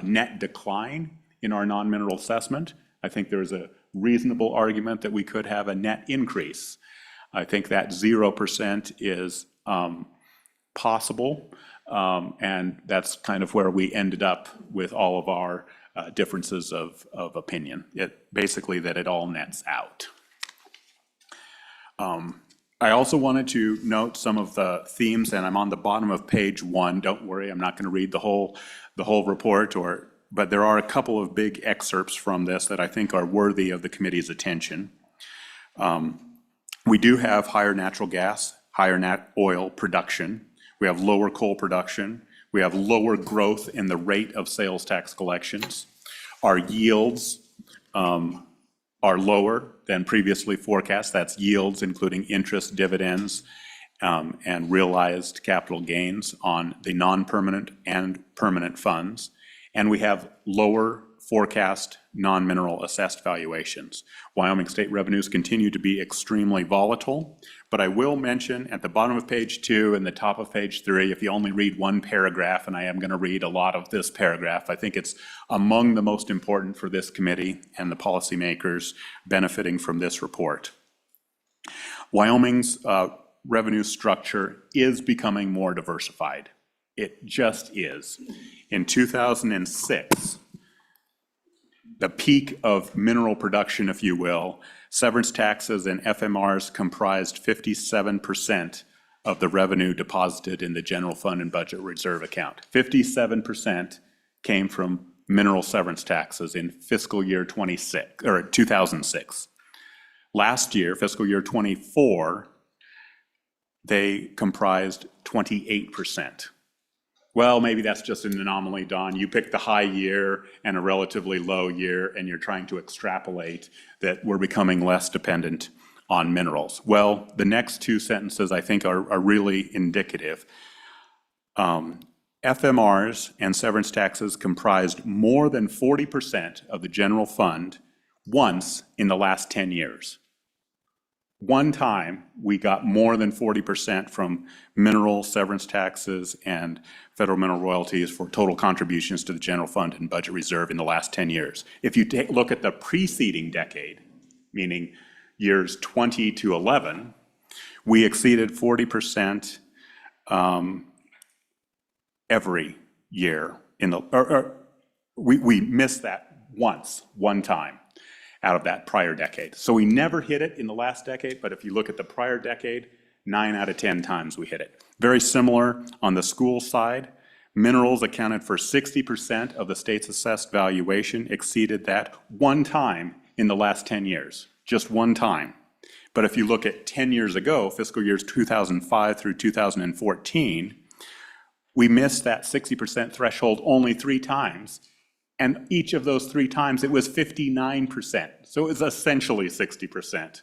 Speaker 2: net decline in our non-mineral assessment. I think there's a reasonable argument that we could have a net increase. I think that 0% is possible, and that's kind of where we ended up with all of our differences of opinion. Basically that it all nets out. I also wanted to note some of the themes, and I'm on the bottom of page 1. Don't worry, I'm not going to read the whole report, but there are a couple of big excerpts from this that I think are worthy of the committee's attention. We do have higher natural gas, higher oil production. We have lower coal production. We have lower growth in the rate of sales tax collections. Our yields are lower than previously forecast. That's yields including interest, dividends, and realized capital gains on the non-permanent and permanent funds. And we have lower forecast non-mineral assessed valuations. Wyoming state revenues continue to be extremely volatile, but I will mention at the bottom of page 2 and the top of page 3, if you only read one paragraph, and I am going to read a lot of this paragraph, I think it's among the most important for this committee and the policymakers benefiting from this report. Wyoming's revenue structure is becoming more diversified. It just is. In 2006, the peak of mineral production, if you will, severance taxes and FMRs comprised 57% of the revenue deposited in the general fund and budget reserve account. 57% came from mineral severance taxes in fiscal year 2006. Last year, fiscal year 24, they comprised 28%. Well, maybe that's just an anomaly, Don. You picked the high year and a relatively low year, and you're trying to extrapolate that we're becoming less dependent on minerals. Well, the next two sentences I think are really indicative. FMRs and severance taxes comprised more than 40% of the general fund once in the last 10 years. One time, we got more than 40% from mineral severance taxes and federal mineral royalties for total contributions to the general fund and budget reserve in the last 10 years. If you look at the preceding decade, meaning years 20 to 11, we exceeded 40% every year. We missed that one time out of that prior decade. So we never hit it in the last decade, but if you look at the prior decade, 9 out of 10 times we hit it. Very similar on the school side. Minerals accounted for 60% of the state's assessed valuation, exceeded that one time in the last 10 years, just one time. But if you look at 10 years ago, fiscal years 2005 through 2014, we missed that 60% threshold only 3 times. And each of those 3 times, it was 59%. So it was essentially 60%.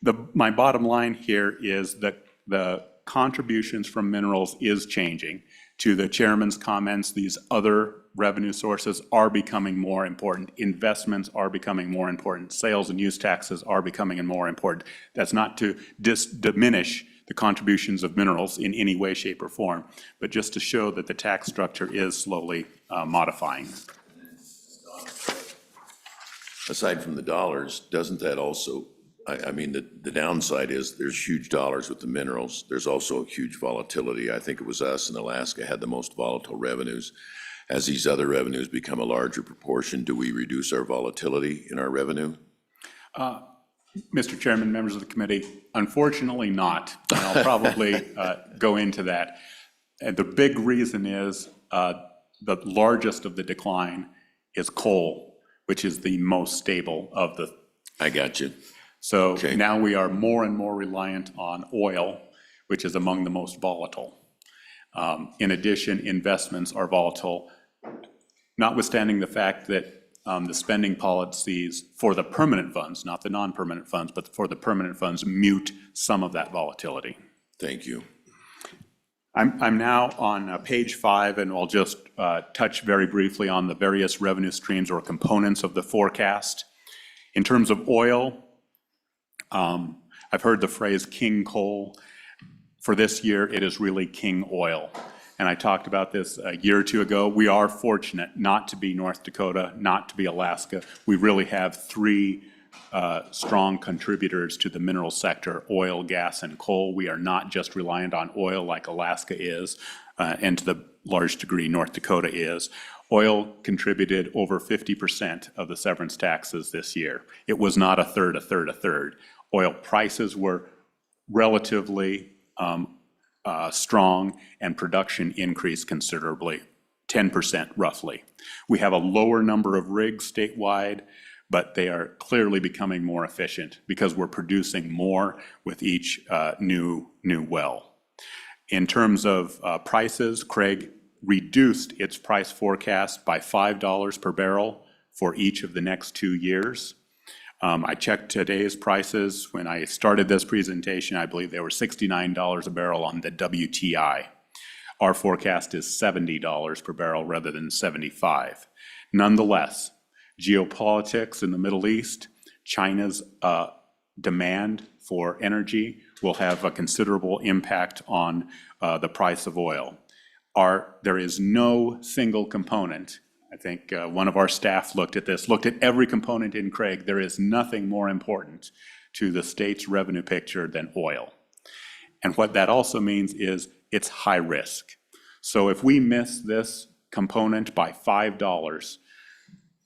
Speaker 2: My bottom line here is that the contributions from minerals is changing. To the chairman's comments, these other revenue sources are becoming more important. Investments are becoming more important. Sales and use taxes are becoming more important. That's not to diminish the contributions of minerals in any way, shape, or form, but just to show that the tax structure is slowly modifying.
Speaker 1: Aside from the dollars, doesn't that also, I mean, the downside is there's huge dollars with the minerals. There's also huge volatility. I think it was us in Alaska had the most volatile revenues. As these other revenues become a larger proportion, do we reduce our volatility in our revenue?
Speaker 2: Mr. Chairman, members of the committee, unfortunately not. And I'll probably go into that. And the big reason is the largest of the decline is coal, which is the most stable of the.
Speaker 1: I got you.
Speaker 2: So
Speaker 1: Okay.
Speaker 2: now we are more and more reliant on oil, which is among the most volatile. In addition, investments are volatile, notwithstanding the fact that the spending policies for the permanent funds, not the non-permanent funds, but for the permanent funds, mute some of that volatility.
Speaker 1: Thank you.
Speaker 2: I'm now on page 5, and I'll just touch very briefly on the various revenue streams or components of the forecast. In terms of oil, I've heard the phrase king coal. For this year, it is really king oil. And I talked about this a year or two ago. We are fortunate not to be North Dakota, not to be Alaska. We really have 3 strong contributors to the mineral sector: oil, gas, and coal. We are not just reliant on oil like Alaska is, and to the large degree North Dakota is. Oil contributed over 50% of the severance taxes this year. It was not a third, a third, a third. Oil prices were relatively strong, and production increased considerably, 10% roughly. We have a lower number of rigs statewide, but they are clearly becoming more efficient because we're producing more with each new well. In terms of prices, CREG reduced its price forecast by $5 per barrel for each of the next 2 years. I checked today's prices. When I started this presentation, I believe they were $69 a barrel on the WTI. Our forecast is $70 per barrel rather than $75. Nonetheless, geopolitics in the Middle East, China's demand for energy will have a considerable impact on the price of oil. There is no single component. I think one of our staff looked at this, looked at every component in CREG. There is nothing more important to the state's revenue picture than oil. And what that also means is it's high risk. So if we miss this component by $5,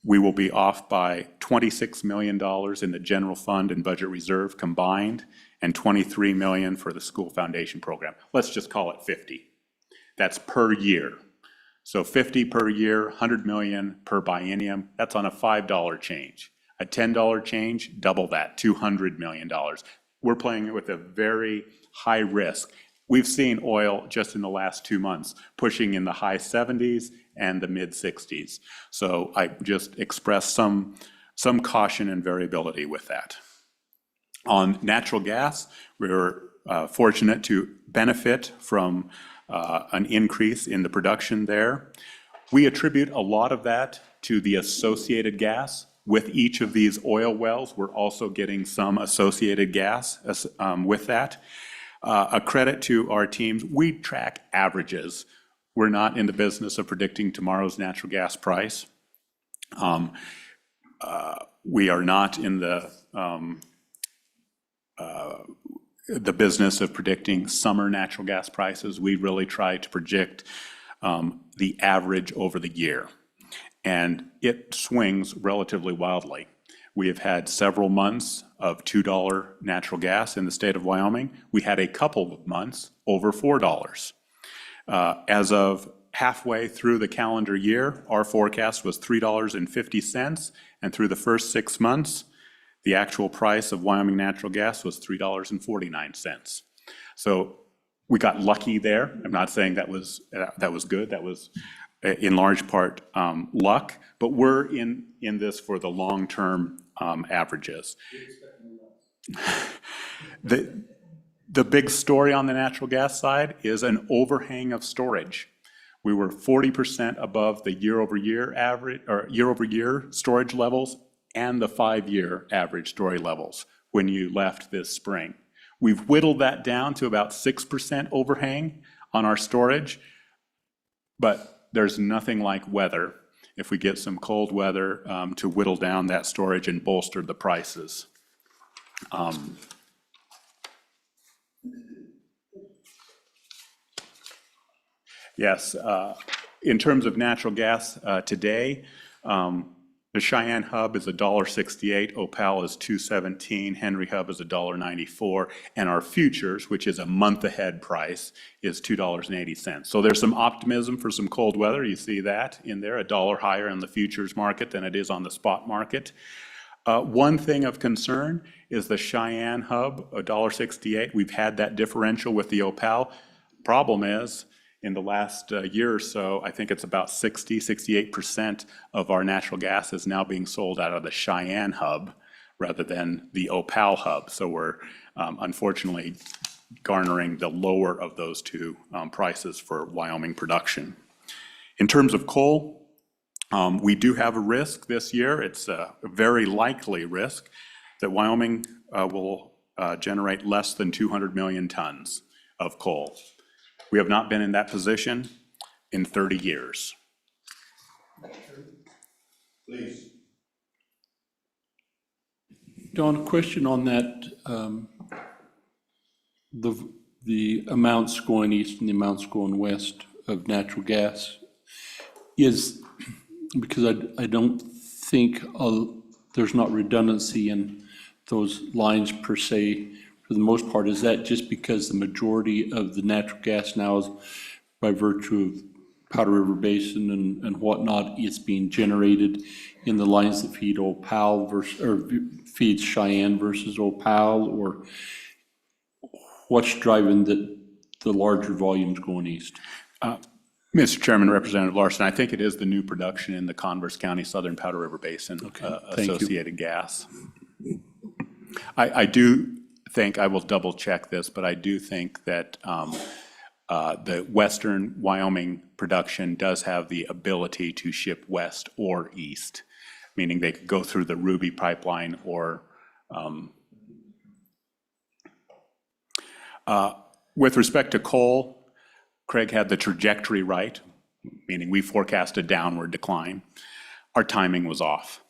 Speaker 2: we will be off by $26 million in the general fund and budget reserve combined, and $23 million for the school foundation program. Let's just call it 50. That's per year. So 50 per year, 100 million per biennium, that's on a $5 change. A $10 change, double that, $200 million. We're playing with a very high risk. We've seen oil just in the last 2 months pushing in the high 70s and the mid 60s. So I just express some caution and variability with that. On natural gas, we're fortunate to benefit from an increase in the production there. We attribute a lot of that to the associated gas. With each of these oil wells, we're also getting some associated gas with that. A credit to our teams, we track averages. We're not in the business of predicting tomorrow's natural gas price. We are not in the business of predicting summer natural gas prices. We really try to predict the average over the year. And it swings relatively wildly. We have had several months of $2 natural gas in the state of Wyoming. We had a couple of months over $4. As of halfway through the calendar year, our forecast was $3.50, and through the first 6 months, the actual price of Wyoming natural gas was $3.49. So we got lucky there. I'm not saying that was good. That was in large part luck, but we're in this for the long-term averages. The big story on the natural gas side is an overhang of storage. We were 40% above the year-over-year average, or year-over-year storage levels and the 5-year average storage levels when you left this spring. We've whittled that down to about 6% overhang on our storage, but there's nothing like weather, if we get some cold weather, to whittle down that storage and bolster the prices. Yes, in terms of natural gas today, the Cheyenne Hub is $1.68, Opal is $2.17, Henry Hub is $1.94, and our futures, which is a month-ahead price, is $2.80. So there's some optimism for some cold weather. You see that in there, $1 higher in the futures market than it is on the spot market. One thing of concern is the Cheyenne Hub, $1.68. We've had that differential with the Opal. Problem is, in the last year or so, I think it's about 68% of our natural gas is now being sold out of the Cheyenne Hub rather than the Opal Hub. So we're unfortunately garnering the lower of those two prices for Wyoming production. In terms of coal, we do have a risk this year. It's a very likely risk that Wyoming will generate less than 200 million tons of coal. We have not been in that position in 30 years.
Speaker 1: Please.
Speaker 4: Don, a question on that, the amounts going east and the amounts going west of natural gas is, because I don't think there's not redundancy in those lines per se. For the most part, is that just because the majority of the natural gas now is by virtue of Powder River Basin and whatnot, it's being generated in the lines that feed Opal versus, or feeds Cheyenne versus Opal, or what's driving the larger volumes going east?
Speaker 2: Mr. Chairman, Representative Larson, I think it is the new production in the Converse County Southern Powder River Basin associated gas. I do think, I will double check this, but I do think that the western Wyoming production does have the ability to ship west or east, meaning they could go through the Ruby pipeline or with respect to coal, CREG had the trajectory right, meaning we forecast a downward decline. Our timing was off.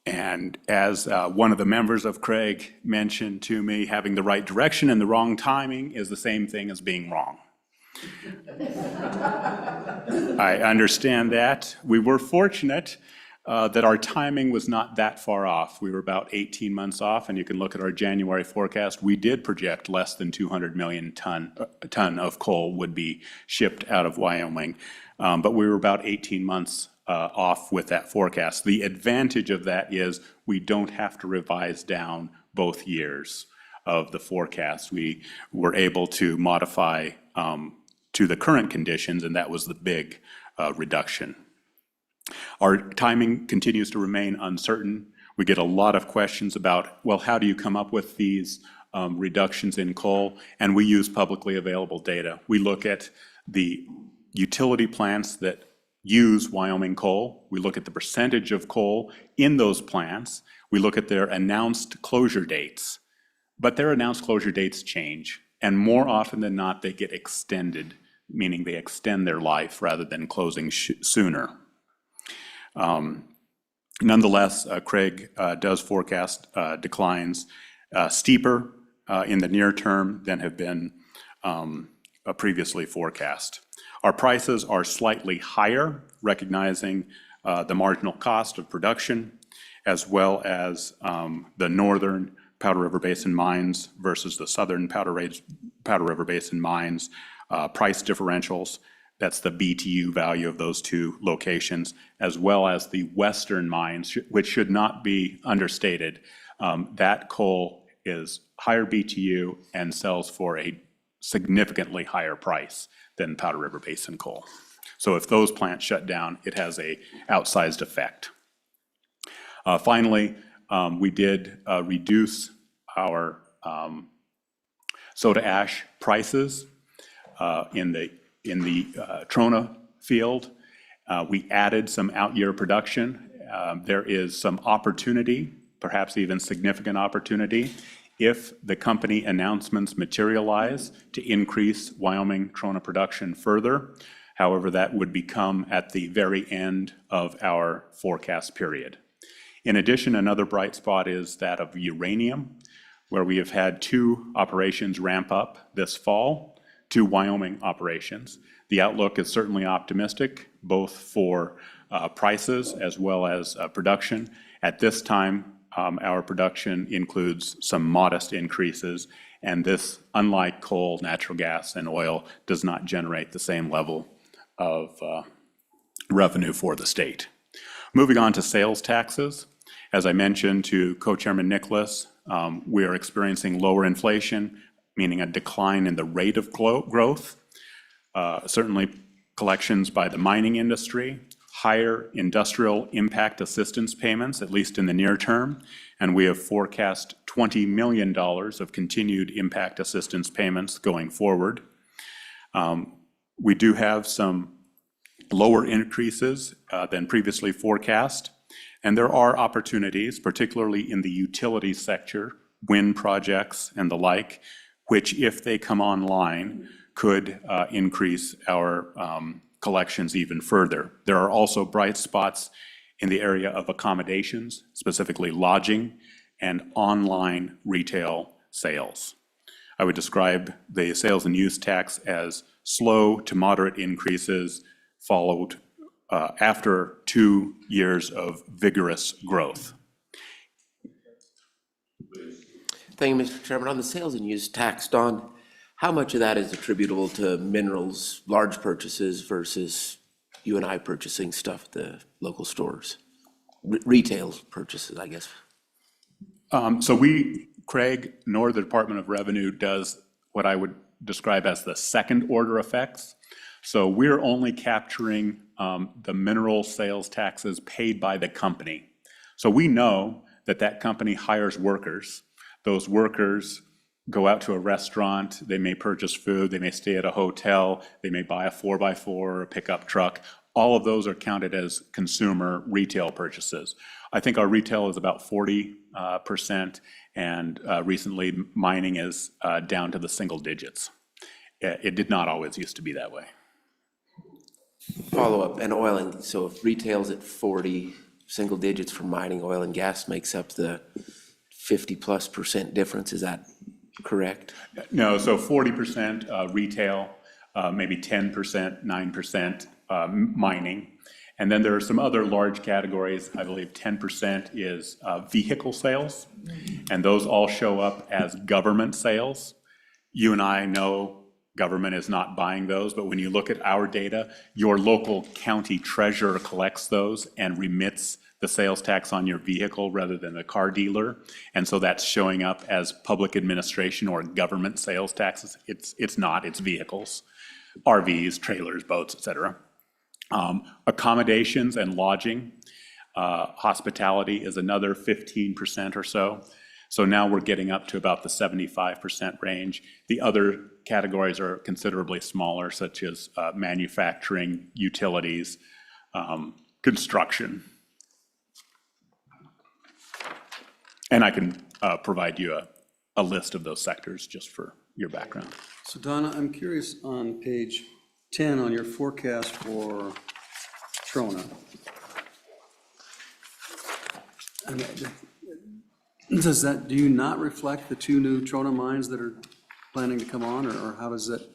Speaker 2: And as one of the members of CREG mentioned to me, having the right direction and the wrong timing is the same thing as being wrong. I understand that. We were fortunate that our timing was not that far off. We were about 18 months off, and you can look at our January forecast. We did project less than 200 million ton of coal would be shipped out of Wyoming, but we were about 18 months off with that forecast. The advantage of that is we don't have to revise down both years of the forecast. We were able to modify to the current conditions, and that was the big reduction. Our timing continues to remain uncertain. We get a lot of questions about, well, how do you come up with these reductions in coal? And we use publicly available data. We look at the utility plants that use Wyoming coal. We look at the percentage of coal in those plants. We look at their announced closure dates. But their announced closure dates change. And more often than not, they get extended, meaning they extend their life rather than closing sooner. Nonetheless, CREG does forecast declines steeper in the near term than have been previously forecast. Our prices are slightly higher, recognizing the marginal cost of production, as well as the northern Powder River Basin mines versus the southern Powder River Basin mines, price differentials. That's the BTU value of those two locations, as well as the western mines, which should not be understated. That coal is higher BTU and sells for a significantly higher price than Powder River Basin coal. So if those plants shut down, it has an outsized effect. Finally, we did reduce our Soda ash prices in the trona field. We added some out-year production. There is some opportunity, perhaps even significant opportunity, if the company announcements materialize to increase Wyoming trona production further. However, that would become at the very end of our forecast period. In addition, another bright spot is that of uranium, where we have had 2 operations ramp up this fall, 2 Wyoming operations. The outlook is certainly optimistic, both for prices as well as production. At this time, our production includes some modest increases, and this, unlike coal, natural gas, and oil, does not generate the same level of revenue for the state. Moving on to sales taxes. As I mentioned to Co-Chairman Nicholas, we are experiencing lower inflation, meaning a decline in the rate of growth. Certainly collections by the mining industry, higher industrial impact assistance payments, at least in the near term, and we have forecast $20 million of continued impact assistance payments going forward. We do have some lower increases than previously forecast, and there are opportunities, particularly in the utility sector, wind projects and the like, which, if they come online, could increase our collections even further. There are also bright spots in the area of accommodations, specifically lodging and online retail sales. I would describe the sales and use tax as slow to moderate increases followed after 2 years of vigorous growth.
Speaker 6: Thank you, Mr. Chairman. On the sales and use tax, Don, how much of that is attributable to minerals, large purchases versus you and I purchasing stuff at the local stores? Retail purchases, I guess.
Speaker 2: So we, CREG, nor the Department of Revenue does what I would describe as the second order effects. So we're only capturing the mineral sales taxes paid by the company. So we know that that company hires workers. Those workers go out to a restaurant, they may purchase food, they may stay at a hotel, they may buy a 4x4 or a pickup truck. All of those are counted as consumer retail purchases. I think our retail is about 40%, and recently mining is down to the single digits. It did not always used to be that way.
Speaker 6: Follow up, and oil, and so if retail's at 40, single digits for mining, oil and gas makes up the 50+% difference, is that correct?
Speaker 2: No, so 40% retail, maybe 10%, 9% mining. And then there are some other large categories. I believe 10% is vehicle sales, and those all show up as government sales. You and I know government is not buying those, but when you look at our data, your local county treasurer collects those and remits the sales tax on your vehicle rather than the car dealer. And so that's showing up as public administration or government sales taxes. It's not, it's vehicles, RVs, trailers, boats, et cetera. Accommodations and lodging, hospitality is another 15% or so. So now we're getting up to about the 75% range. The other categories are considerably smaller, such as manufacturing, utilities, construction. And I can provide you a list of those sectors just for your background.
Speaker 3: So Donna, I'm curious on page 10 on your forecast for Trona. Do you not reflect the 2 new Trona mines that are planning to come on, or how does that,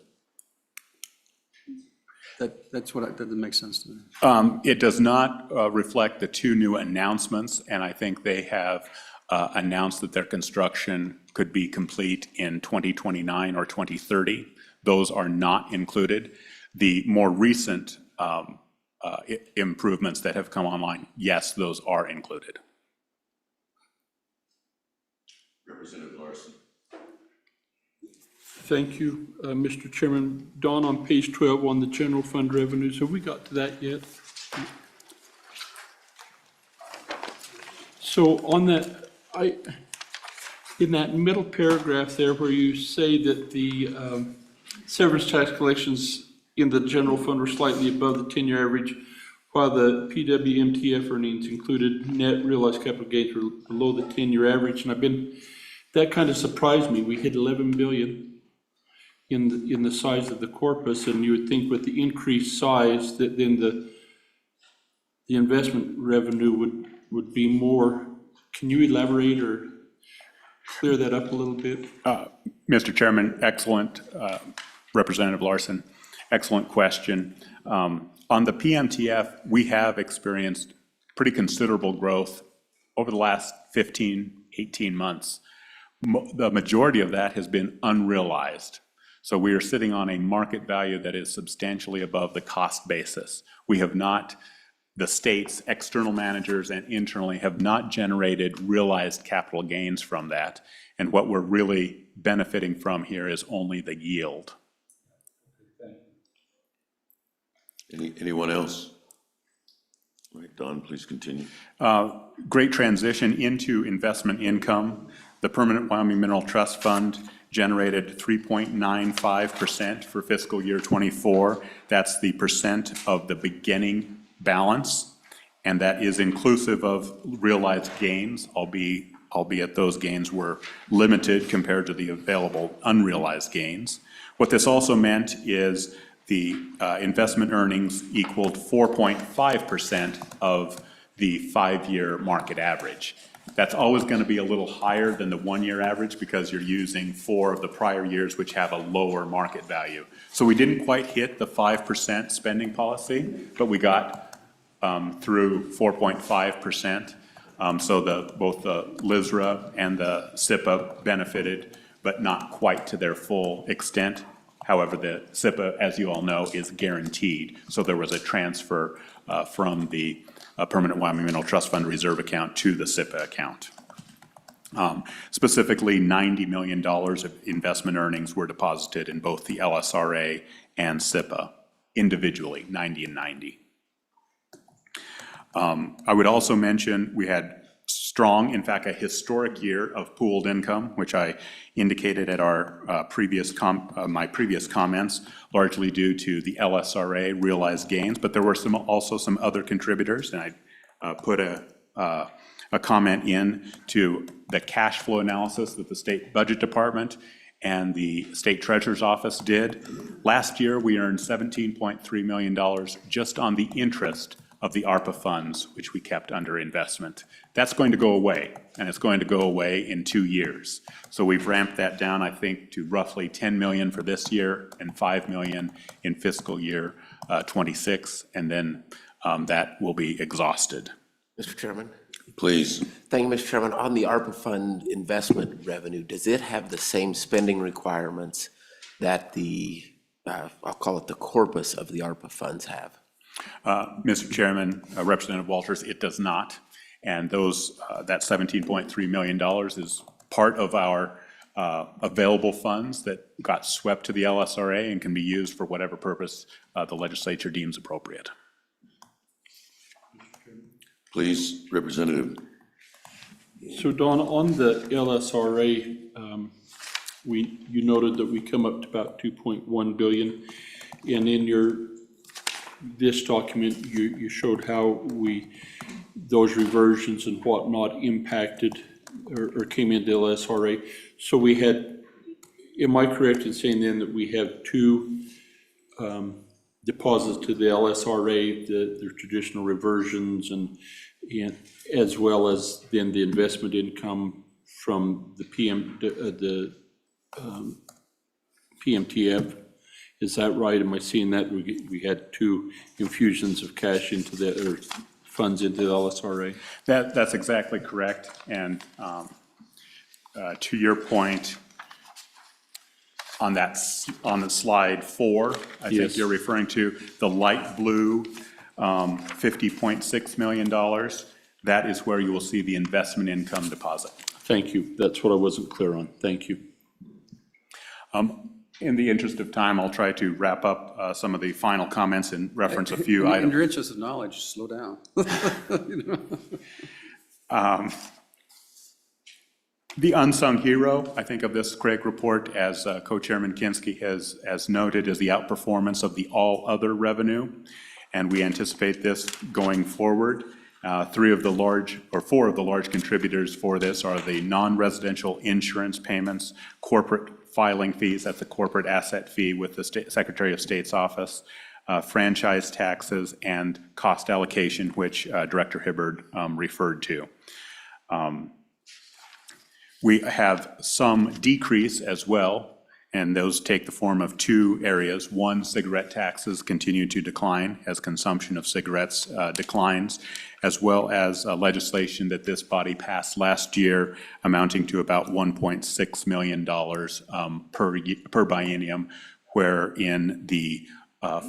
Speaker 3: that doesn't make sense to me.
Speaker 2: It does not reflect the 2 new announcements, and I think they have announced that their construction could be complete in 2029 or 2030. Those are not included. The more recent improvements that have come online, yes, those are included.
Speaker 1: Representative Larson.
Speaker 4: Thank you, Mr. Chairman. Don, on page 12 on the general fund revenues, have we got to that yet? So on that, in that middle paragraph there where you say that the severance tax collections in the general fund were slightly above the 10-year average, while the PWMTF earnings included net realized capital gains were below the 10-year average. And that kind of surprised me. We hit 11 billion in the size of the corpus, and you would think with the increased size that then the investment revenue would be more. Can you elaborate or clear that up a little bit?
Speaker 2: Mr. Chairman, excellent, Representative Larson, excellent question. On the PMTF, we have experienced pretty considerable growth over the last 15, 18 months. The majority of that has been unrealized. So we are sitting on a market value that is substantially above the cost basis. We have not, the state's external managers and internally have not generated realized capital gains from that. And what we're really benefiting from here is only the yield.
Speaker 1: Anyone else? All right, Don, please continue.
Speaker 2: Great transition into investment income. The Permanent Wyoming Mineral Trust Fund generated 3.95% for fiscal year 24. That's the percent of the beginning balance, and that is inclusive of realized gains, albeit those gains were limited compared to the available unrealized gains. What this also meant is the investment earnings equaled 4.5% of the 5-year market average. That's always going to be a little higher than the 1-year average because you're using 4 of the prior years, which have a lower market value. So we didn't quite hit the 5% spending policy, but we got through 4.5%. So both the LSRA and the SIPA benefited, but not quite to their full extent. However, the SIPA, as you all know, is guaranteed. So there was a transfer from the Permanent Wyoming Mineral Trust Fund reserve account to the SIPA account. Specifically, $90 million of investment earnings were deposited in both the LSRA and SIPA individually, 90 and 90. I would also mention we had strong, in fact, a historic year of pooled income, which I indicated at our my previous comments, largely due to the LSRA realized gains, but there were also some other contributors, and I put a comment in to the cash flow analysis that the State Budget Department and the State Treasurer's Office did. Last year, we earned $17.3 million just on the interest of the ARPA funds, which we kept under investment. That's going to go away, and it's going to go away in 2 years. So we've ramped that down, I think, to roughly $10 million for this year and $5 million in fiscal year 26, and then that will be exhausted.
Speaker 6: Mr. Chairman?
Speaker 1: Please.
Speaker 6: Thank you, Mr. Chairman. On the ARPA fund investment revenue, does it have the same spending requirements that the, I'll call it the corpus of the ARPA funds have?
Speaker 2: Mr. Chairman, Representative Walters, it does not. And that $17.3 million is part of our available funds that got swept to the LSRA and can be used for whatever purpose the legislature deems appropriate.
Speaker 1: Please, Representative.
Speaker 4: So Don, on the LSRA, you noted that we come up to about 2.1 billion. And in this document, you showed how those reversions and whatnot impacted or came into LSRA. So we had, am I correct in saying then that we have 2 deposits to the LSRA, the traditional reversions and as well as then the investment income from the PMTF? Is that right? Am I seeing that? We had 2 infusions of cash into or funds into the LSRA?
Speaker 2: That's exactly correct. And to your point, on the slide 4, I
Speaker 4: Yes.
Speaker 2: think you're referring to the light blue $50.6 million. That is where you will see the investment income deposit.
Speaker 4: Thank you. That's what I wasn't clear on. Thank you.
Speaker 2: In the interest of time, I'll try to wrap up some of the final comments and reference a few items.
Speaker 3: In your interest of knowledge, slow down.
Speaker 2: The unsung hero, I think, of this CREG report, as Co-Chairman Kinski has noted, is the outperformance of the all other revenue, and we anticipate this going forward. Four of the large contributors for this are the non-residential insurance payments, corporate filing fees, that's the corporate asset fee with the Secretary of State's office, franchise taxes, and cost allocation, which Director Hibbard referred to. We have some decrease as well, and those take the form of two areas. One, cigarette taxes continue to decline as consumption of cigarettes declines, as well as legislation that this body passed last year amounting to about $1.6 million per biennium, wherein the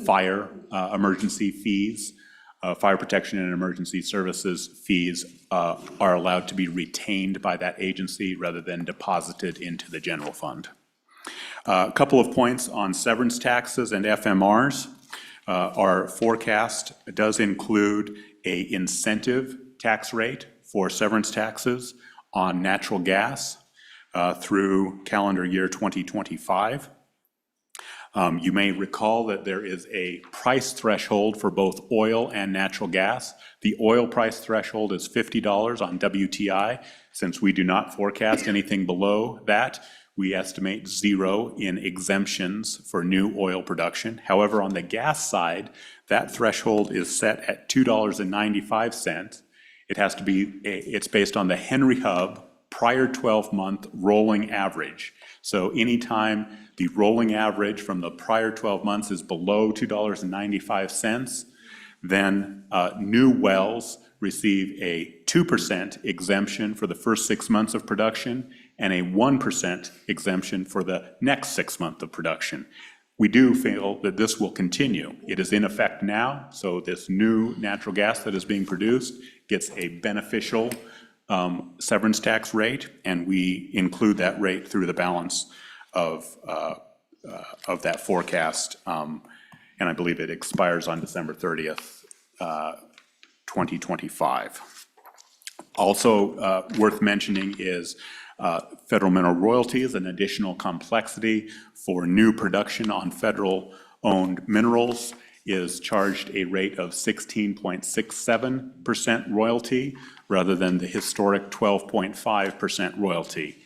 Speaker 2: fire emergency fees, fire protection and emergency services fees are allowed to be retained by that agency rather than deposited into the general fund. A couple of points on severance taxes and FMRs. Our forecast does include an incentive tax rate for severance taxes on natural gas through calendar year 2025. You may recall that there is a price threshold for both oil and natural gas. The oil price threshold is $50 on WTI. Since we do not forecast anything below that, we estimate 0 in exemptions for new oil production. However, on the gas side, that threshold is set at $2.95. It's based on the Henry Hub prior 12-month rolling average. So anytime the rolling average from the prior 12 months is below $2.95, then new wells receive a 2% exemption for the first 6 months of production and a 1% exemption for the next 6 months of production. We do feel that this will continue. It is in effect now, so this new natural gas that is being produced gets a beneficial severance tax rate, and we include that rate through the balance of that forecast, and I believe it expires on December 30th, 2025. Also worth mentioning is federal mineral royalties, an additional complexity for new production on federal-owned minerals is charged a rate of 16.67% royalty rather than the historic 12.5% royalty.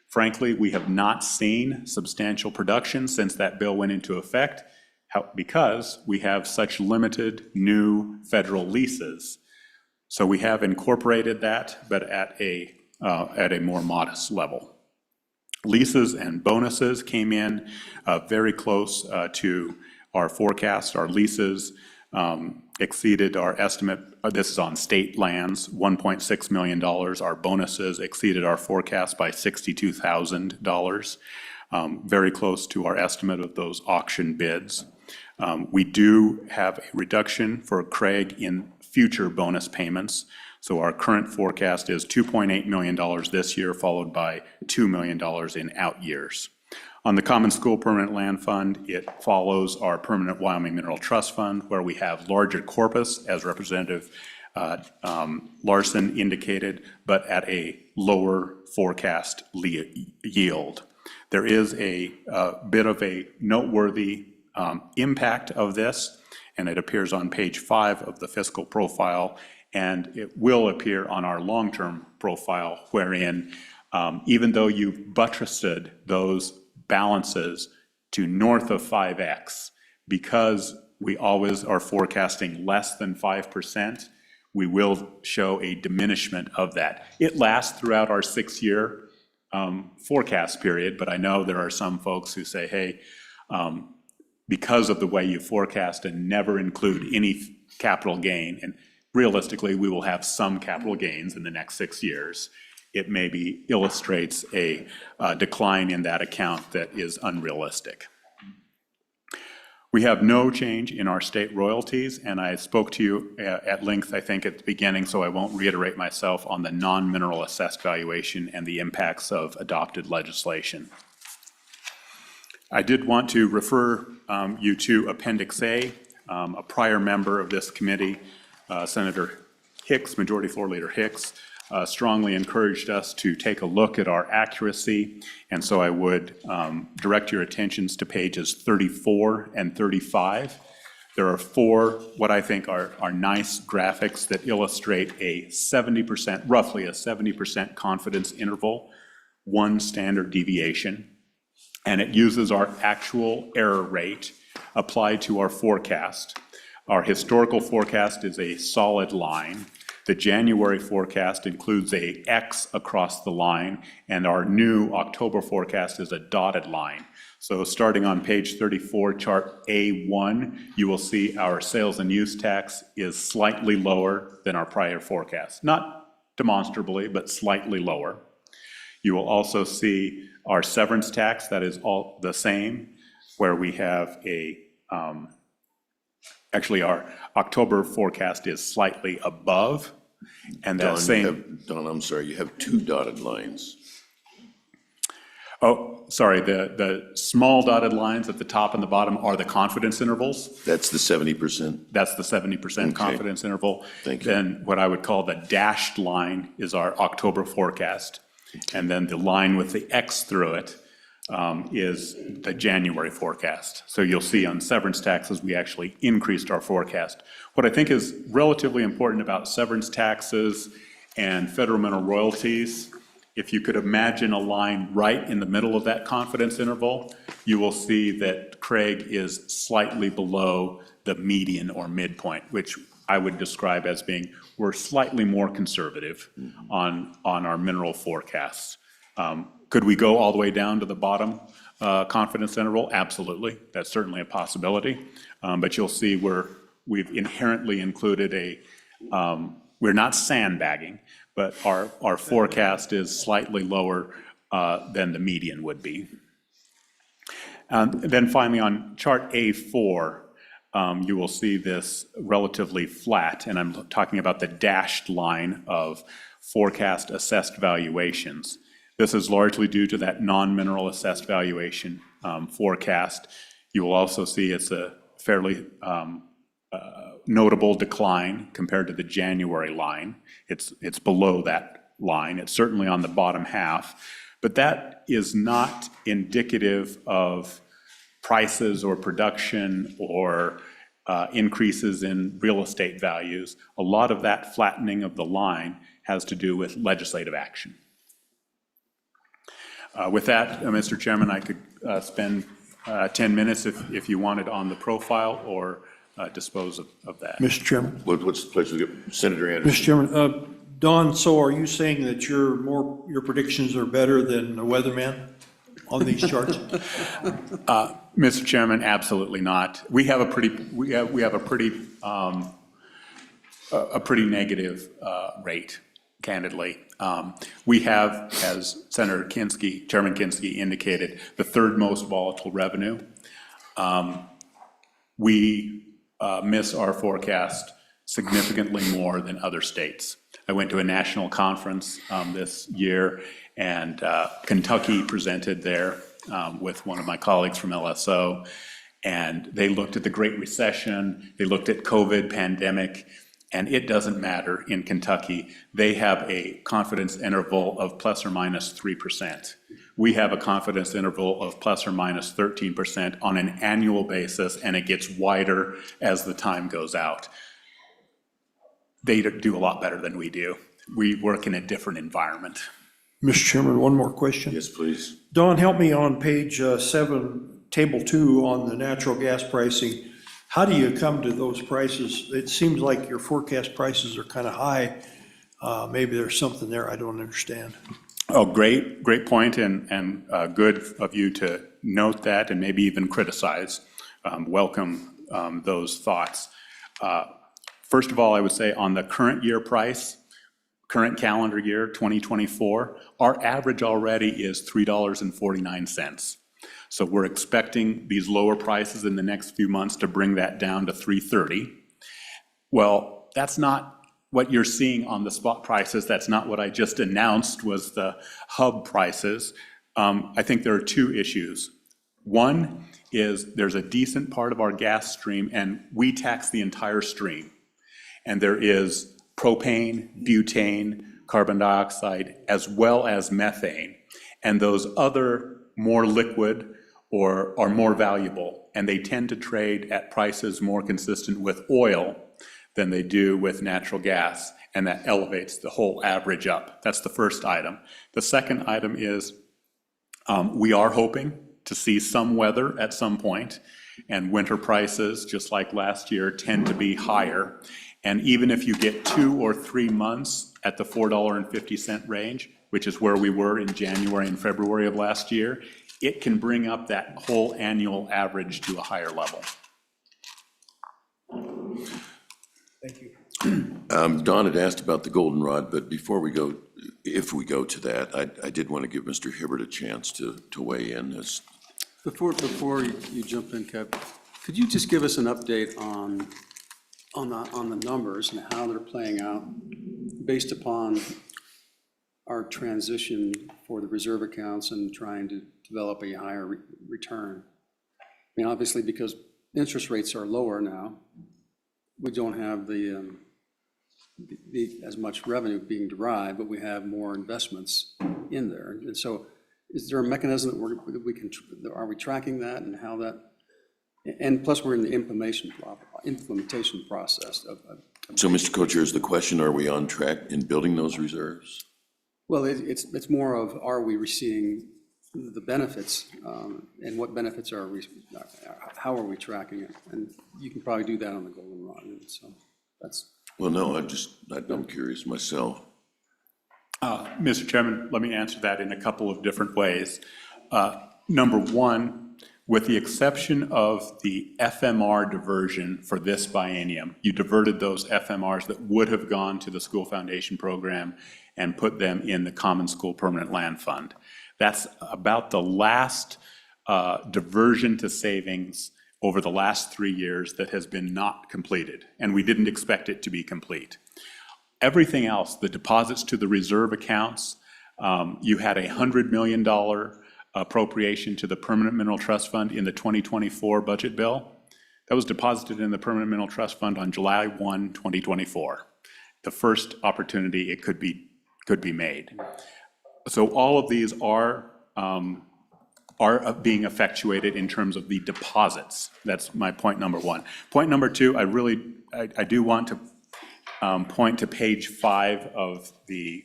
Speaker 2: Frankly, we have not seen substantial production since that bill went into effect because we have such limited new federal leases. So we have incorporated that, but at a more modest level. Leases and bonuses came in very close to our forecast. Our leases exceeded our estimate. This is on state lands, $1.6 million. Our bonuses exceeded our forecast by $62,000, very close to our estimate of those auction bids. We do have a reduction for CREG in future bonus payments. So our current forecast is $2.8 million this year, followed by $2 million in out years. On the Common School Permanent Land Fund, it follows our Permanent Wyoming Mineral Trust Fund, where we have larger corpus, as Representative Larson indicated, but at a lower forecast yield. There is a bit of a noteworthy impact of this, and it appears on page 5 of the fiscal profile, and it will appear on our long-term profile, wherein even though you've buttressed those balances to north of 5x, because we always are forecasting less than 5%, we will show a diminishment of that. It lasts throughout our 6-year forecast period, but I know there are some folks who say, hey, because of the way you forecast and never include any capital gain, and realistically, we will have some capital gains in the next 6 years. It maybe illustrates a decline in that account that is unrealistic. We have no change in our state royalties, and I spoke to you at length, I think, at the beginning, so I won't reiterate myself on the non-mineral assessed valuation and the impacts of adopted legislation. I did want to refer you to Appendix A. A prior member of this committee, Senator Hicks, Majority Floor Leader Hicks, strongly encouraged us to take a look at our accuracy, and so I would direct your attentions to pages 34 and 35. There are four, what I think are nice graphics that illustrate a 70%, roughly a 70% confidence interval, one standard deviation, and it uses our actual error rate applied to our forecast. Our historical forecast is a solid line. The January forecast includes a X across the line, and our new October forecast is a dotted line. So starting on page 34, chart A1, you will see our sales and use tax is slightly lower than our prior forecast. Not demonstrably, but slightly lower. You will also see our severance tax, that is all the same, where we have a, actually our October forecast is slightly above, and that same.
Speaker 1: Don, I'm sorry, you have two dotted lines.
Speaker 2: Oh, sorry, the small dotted lines at the top and the bottom are the confidence intervals.
Speaker 1: That's the 70%.
Speaker 2: That's the 70% confidence interval.
Speaker 1: Thank you.
Speaker 2: Then what I would call the dashed line is our October forecast. And then the line with the X through it is the January forecast. So you'll see on severance taxes, we actually increased our forecast. What I think is relatively important about severance taxes and federal mineral royalties, if you could imagine a line right in the middle of that confidence interval, you will see that CREG is slightly below the median or midpoint, which I would describe as being, we're slightly more conservative on our mineral forecasts. Could we go all the way down to the bottom confidence interval? Absolutely. That's certainly a possibility. But you'll see we've inherently included we're not sandbagging, but our forecast is slightly lower than the median would be. Then finally on chart A4, you will see this relatively flat, and I'm talking about the dashed line of forecast assessed valuations. This is largely due to that non-mineral assessed valuation forecast. You will also see it's a fairly notable decline compared to the January line. It's below that line. It's certainly on the bottom half, but that is not indicative of prices or production or increases in real estate values. A lot of that flattening of the line has to do with legislative action. With that, Mr. Chairman, I could spend 10 minutes if you wanted on the profile or dispose of that.
Speaker 7: Mr. Chairman.
Speaker 1: What's the pleasure? Senator Anderson.
Speaker 7: Mr. Chairman, Don, so are you saying that your predictions are better than the weatherman on these charts?
Speaker 2: Mr. Chairman, absolutely not. We have a pretty negative rate, candidly. We have, as Chairman Kinski indicated, the third most volatile revenue. We miss our forecast significantly more than other states. I went to a national conference this year, and Kentucky presented there with one of my colleagues from LSO, and they looked at the Great Recession, they looked at COVID pandemic, and it doesn't matter in Kentucky. They have a confidence interval of plus or minus 3%. We have a confidence interval of plus or minus 13% on an annual basis, and it gets wider as the time goes out. They do a lot better than we do. We work in a different environment.
Speaker 7: Mr. Chairman, one more question.
Speaker 1: Yes, please.
Speaker 7: Don, help me on page 7, table 2 on the natural gas pricing. How do you come to those prices? It seems like your forecast prices are kind of high. Maybe there's something there I don't understand.
Speaker 2: Oh, great point, and good of you to note that and maybe even criticize. Welcome those thoughts. First of all, I would say on the current year price, current calendar year, 2024, our average already is $3.49. So we're expecting these lower prices in the next few months to bring that down to $3.30. Well, that's not what you're seeing on the spot prices. That's not what I just announced was the hub prices. I think there are two issues. One is there's a decent part of our gas stream, and we tax the entire stream. And there is propane, butane, carbon dioxide, as well as methane. And those other more liquid or are more valuable, and they tend to trade at prices more consistent with oil than they do with natural gas, and that elevates the whole average up. That's the first item. The second item is we are hoping to see some weather at some point, and winter prices, just like last year, tend to be higher. And even if you get 2 or 3 months at the $4.50 range, which is where we were in January and February of last year, it can bring up that whole annual average to a higher level.
Speaker 7: Thank you.
Speaker 1: Don had asked about the goldenrod, but before we go, if we go to that, I did want to give Mr. Hibbert a chance to weigh in as.
Speaker 3: Before you jump in, Kev, could you just give us an update on the numbers and how they're playing out based upon our transition for the reserve accounts and trying to develop a higher return? I mean, obviously, because interest rates are lower now, we don't have as much revenue being derived, but we have more investments in there. And so is there a mechanism that we can, are we tracking that and how that, and plus we're in the implementation process of.
Speaker 1: So, Mr. Co-Chair, is the question, are we on track in building those reserves?
Speaker 3: Well, it's more of, are we receiving the benefits, and what benefits are we, how are we tracking it? And you can probably do that on the goldenrod, and so that's.
Speaker 1: Well, no, I'm curious myself.
Speaker 2: Mr. Chairman, let me answer that in a couple of different ways. Number one, with the exception of the FMR diversion for this biennium, you diverted those FMRs that would have gone to the school foundation program and put them in the Common School Permanent Land Fund. That's about the last diversion to savings over the last 3 years that has been not completed, and we didn't expect it to be complete. Everything else, the deposits to the reserve accounts, you had a $100 million appropriation to the Permanent Mineral Trust Fund in the 2024 budget bill. That was deposited in the Permanent Mineral Trust Fund on July 1, 2024. The first opportunity it could be made. So all of these are being effectuated in terms of the deposits. That's my point number one. Point number two, I do want to point to page 5 of the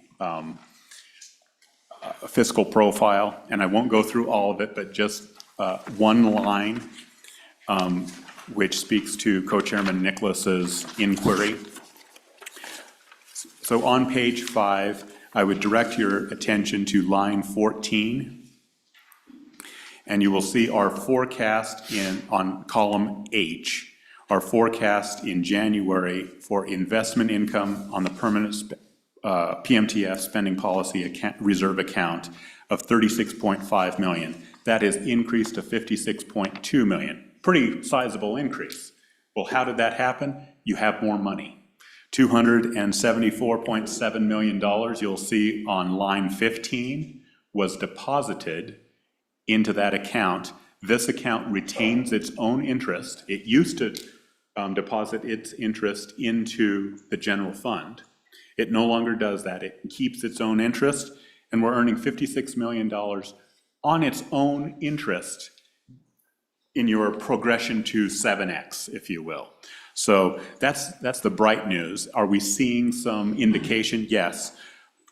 Speaker 2: fiscal profile, and I won't go through all of it, but just one line which speaks to Co-Chairman Nicholas's inquiry. So on page 5, I would direct your attention to line 14, and you will see our forecast on column H, our forecast in January for investment income on the permanent PMTF spending policy reserve account of $36.5 million. That is increased to $56.2 million. Pretty sizable increase. Well, how did that happen? You have more money. $274.7 million, you'll see on line 15, was deposited into that account. This account retains its own interest. It used to deposit its interest into the general fund. It no longer does that. It keeps its own interest, and we're earning $56 million on its own interest in your progression to 7X, if you will. So that's the bright news. Are we seeing some indication? Yes.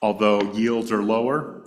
Speaker 2: Although yields are lower,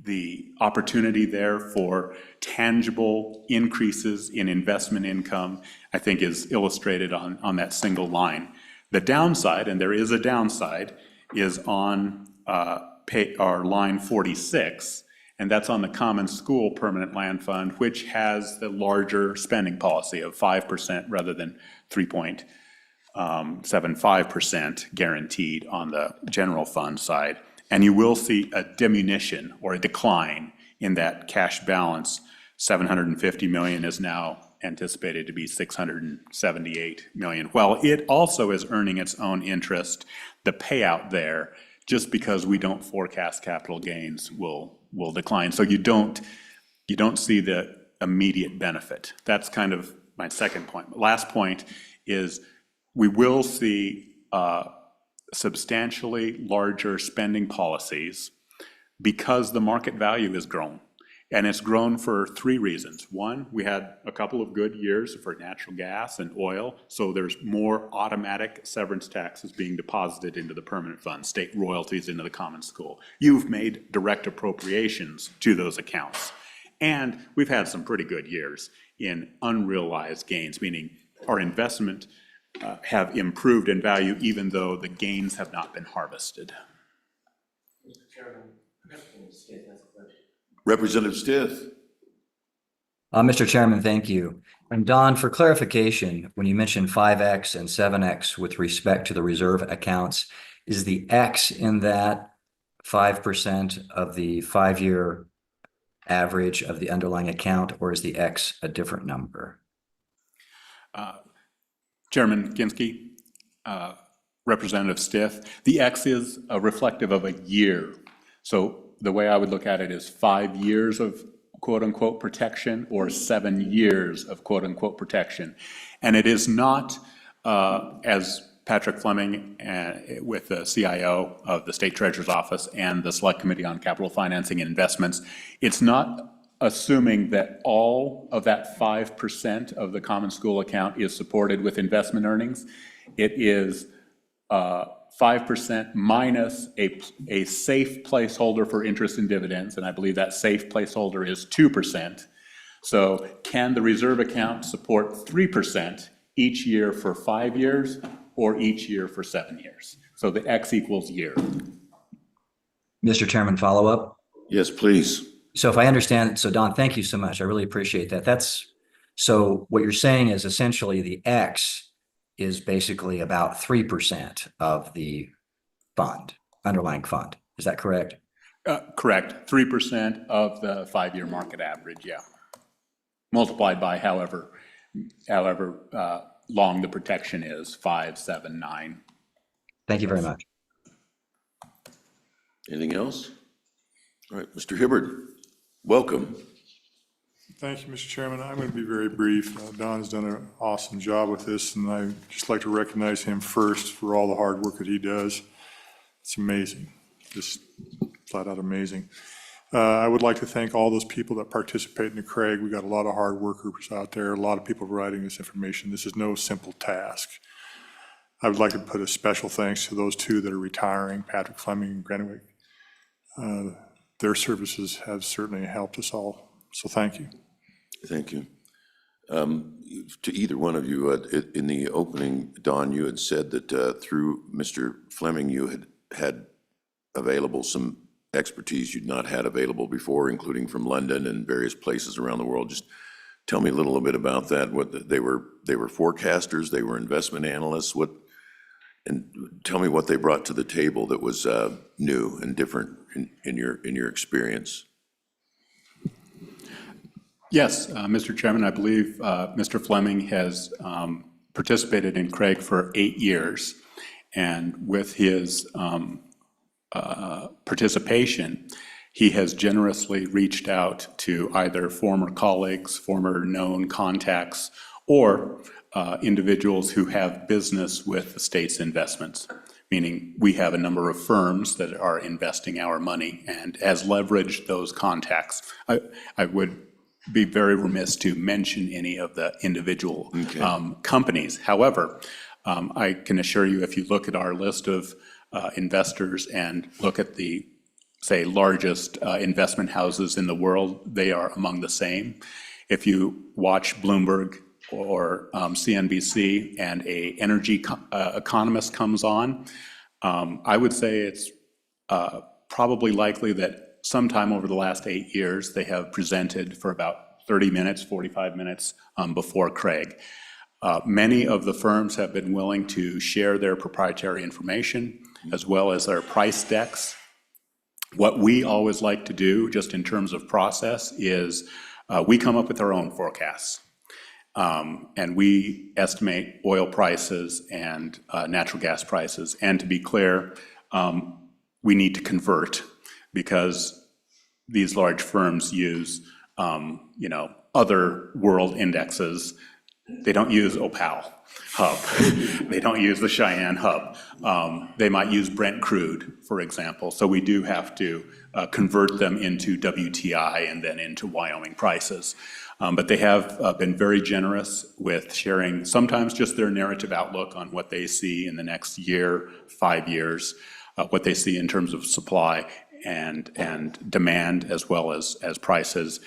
Speaker 2: the opportunity there for tangible increases in investment income, I think, is illustrated on that single line. The downside, and there is a downside, is on our line 46, and that's on the Common School Permanent Land Fund, which has the larger spending policy of 5% rather than 3.75% guaranteed on the general fund side. And you will see a diminution or a decline in that cash balance. $750 million is now anticipated to be $678 million. While it also is earning its own interest, the payout there, just because we don't forecast capital gains, will decline. So you don't see the immediate benefit. That's kind of my second point. Last point is we will see substantially larger spending policies because the market value has grown. And it's grown for three reasons. One, we had a couple of good years for natural gas and oil, so there's more automatic severance taxes being deposited into the permanent fund, state royalties into the common school. You've made direct appropriations to those accounts. And we've had some pretty good years in unrealized gains, meaning our investment have improved in value even though the gains have not been harvested.
Speaker 1: Representative Stith.
Speaker 8: Mr. Chairman, thank you. And Don, for clarification, when you mentioned 5X and 7X with respect to the reserve accounts, is the X in that 5% of the 5-year average of the underlying account, or is the X a different number?
Speaker 2: Chairman Ginsky, Representative Stith, the X is reflective of a year. So the way I would look at it is 5 years of quote-unquote protection or 7 years of quote-unquote protection. And it is not, as Patrick Fleming with the CIO of the State Treasurer's Office and the Select Committee on Capital Financing and Investments, it's not assuming that all of that 5% of the common school account is supported with investment earnings. It is 5% minus a safe placeholder for interest and dividends, and I believe that safe placeholder is 2%. So can the reserve account support 3% each year for 5 years or each year for 7 years? So the X equals year.
Speaker 8: Mr. Chairman, follow up?
Speaker 1: Yes, please.
Speaker 8: So if I understand, so Don, thank you so much. I really appreciate that. So what you're saying is essentially the X is basically about 3% of the fund, underlying fund. Is that correct?
Speaker 2: Correct. 3% of the 5-year market average, yeah. Multiplied by however long the protection is, 5, 7, 9.
Speaker 8: Thank you very much.
Speaker 1: Anything else? All right, Mr. Hibbard, welcome.
Speaker 9: Thank you, Mr. Chairman. I'm going to be very brief. Don's done an awesome job with this, and I'd just like to recognize him first for all the hard work that he does. It's amazing, just flat out amazing. I would like to thank all those people that participate in the CREG. We got a lot of hard workers out there, a lot of people providing this information. This is no simple task. I would like to put a special thanks to those two that are retiring, Patrick Fleming and Greenwick. Their services have certainly helped us all, so thank you.
Speaker 1: Thank you. To either one of you, in the opening, Don, you had said that through Mr. Fleming, you had available some expertise you'd not had available before, including from London and various places around the world. Just tell me a little bit about that. What they were forecasters, they were investment analysts. And tell me what they brought to the table that was new and different in your experience.
Speaker 2: Yes, Mr. Chairman, I believe Mr. Fleming has participated in CREG for 8 years. And with his participation, he has generously reached out to either former colleagues, former known contacts, or individuals who have business with the state's investments, meaning we have a number of firms that are investing our money and has leveraged those contacts. I would be very remiss to mention any of the individual companies. However, I can assure you, if you look at our list of investors and look at the, say, largest investment houses in the world, they are among the same. If you watch Bloomberg or CNBC and a energy economist comes on, I would say it's probably likely that sometime over the last 8 years, they have presented for about 30 minutes, 45 minutes before CREG. Many of the firms have been willing to share their proprietary information as well as their price decks. What we always like to do, just in terms of process, is we come up with our own forecasts. And we estimate oil prices and natural gas prices. And to be clear, we need to convert because these large firms use, other world indexes They don't use Opal hub. They don't use the Cheyenne hub. They might use Brent crude, for example. So we do have to convert them into WTI and then into Wyoming prices. But they have been very generous with sharing sometimes just their narrative outlook on what they see in the next year, 5 years, what they see in terms of supply and demand as well as prices.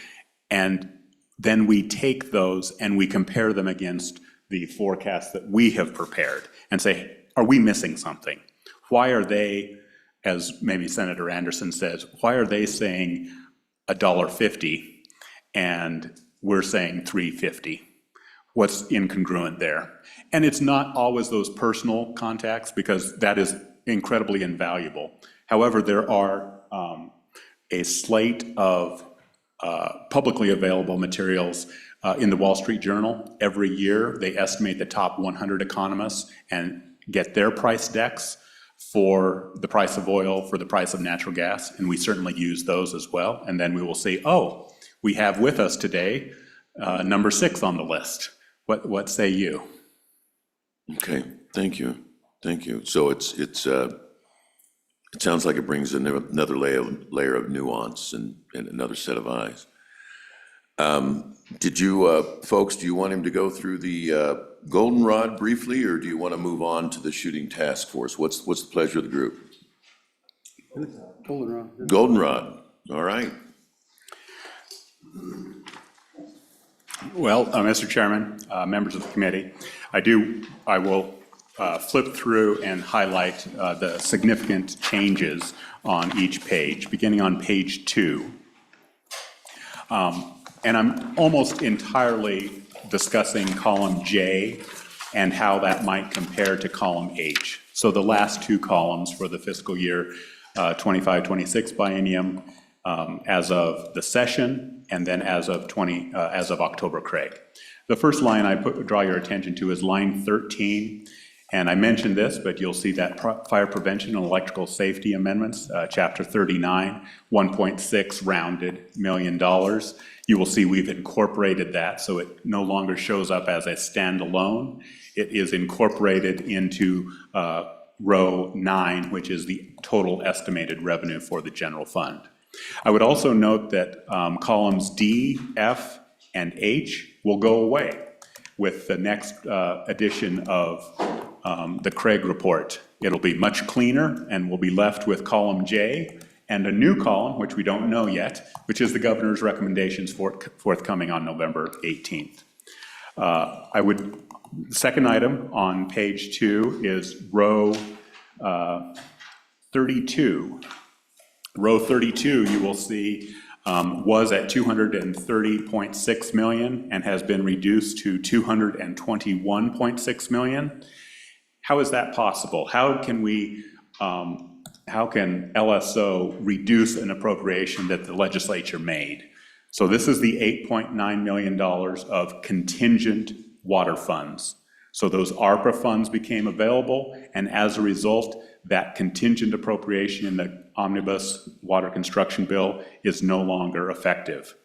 Speaker 2: And then we take those and we compare them against the forecasts that we have prepared and say, are we missing something? Why are they, as maybe Senator Anderson says, why are they saying $1.50 and we're saying $3.50? What's incongruent there? And it's not always those personal contacts, because that is incredibly invaluable. However, there are a slate of publicly available materials in the Wall Street Journal. Every year, they estimate the top 100 economists and get their price decks for the price of oil, for the price of natural gas, and we certainly use those as well. And then we will say, oh, we have with us today number 6 on the list. What say you?
Speaker 1: Okay, thank you. So it sounds like it brings another layer of nuance and another set of eyes. Did you, folks, do you want him to go through the goldenrod briefly, or do you want to move on to the shooting task force? What's the pleasure of the group?
Speaker 3: Goldenrod.
Speaker 1: Goldenrod, all right.
Speaker 2: Well, Mr. Chairman, members of the committee, I will flip through and highlight the significant changes on each page, beginning on page 2. And I'm almost entirely discussing column J and how that might compare to column H. So the last 2 columns for the fiscal year 25-26 biennium as of the session, and then as of October CREG. The first line I draw your attention to is line 13. And I mentioned this, but you'll see that fire prevention and electrical safety amendments, chapter 39, $1.6 rounded million. You will see we've incorporated that, so it no longer shows up as a standalone. It is incorporated into row 9, which is the total estimated revenue for the general fund. I would also note that columns D, F, and H will go away with the next edition of the CREG report. It'll be much cleaner, and we'll be left with column J and a new column, which we don't know yet, which is the governor's recommendations forthcoming on November 18th. The second item on page 2 is row 32. Row 32, you will see, was at $230.6 million and has been reduced to $221.6 million. How is that possible? How can LSO reduce an appropriation that the legislature made? So this is the $8.9 million of contingent water funds. So those ARPA funds became available, and as a result, that contingent appropriation in the omnibus water construction bill is no longer effective.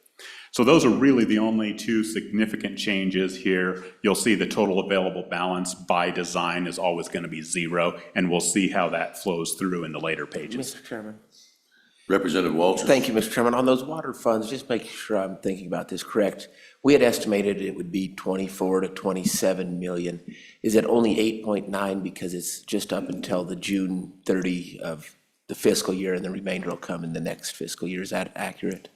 Speaker 2: So those are really the only 2 significant changes here. You'll see the total available balance by design is always going to be 0, and we'll see how that flows through in the later pages.
Speaker 6: Mr. Chairman.
Speaker 1: Representative Walters.
Speaker 6: Thank you, Mr. Chairman. On those water funds, just making sure I'm thinking about this correct. We had estimated it would be 24 to 27 million. Is it only 8.9 because it's just up until the June 30 of the fiscal year, and the remainder will come in the next fiscal year? Is that accurate?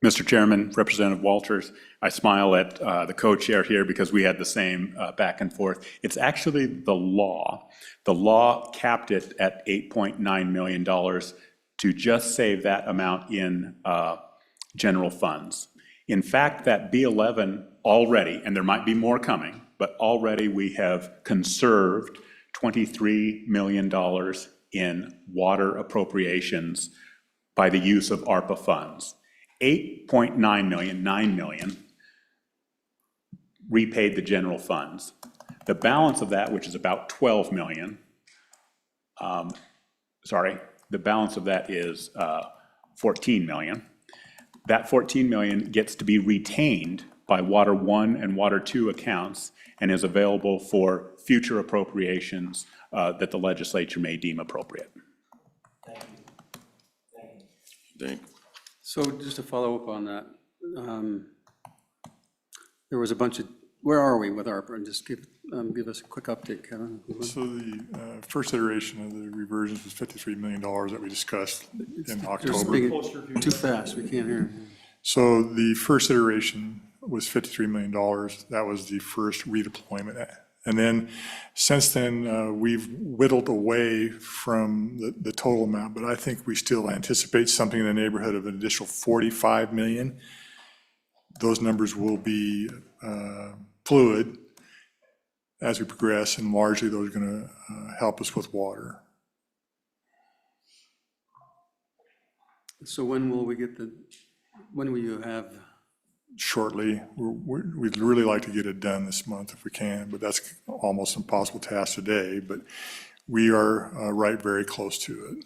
Speaker 2: Mr. Chairman, Representative Walters, I smile at the co-chair here because we had the same back and forth. It's actually the law. The law capped it at $8.9 million to just save that amount in general funds. In fact, that B11 already, and there might be more coming, but already we have conserved $23 million in water appropriations by the use of ARPA funds. 8.9 million, 9 million, repaid the general funds. The balance of that, which is about 12 million, the balance of that is 14 million. That 14 million gets to be retained by Water 1 and Water 2 accounts and is available for future appropriations that the legislature may deem appropriate.
Speaker 1: Thank-
Speaker 3: So just to follow up on that, there was a bunch of, where are we with ARPA? And just give us a quick update, Kevin.
Speaker 9: So the first iteration of the reversions was $53 million that we discussed in
Speaker 3: You're
Speaker 9: October.
Speaker 3: speaking too fast, we can't hear.
Speaker 9: So the first iteration was $53 million. That was the first redeployment. And then, since then, we've whittled away from the total amount, but I think we still anticipate something in the neighborhood of an additional $45 million. Those numbers will be fluid as we progress, and largely those are going to help us with water.
Speaker 3: So when will we get when will you have?
Speaker 9: Shortly. We'd really like to get it done this month if we can, but that's almost impossible task today. But we are right very close to it.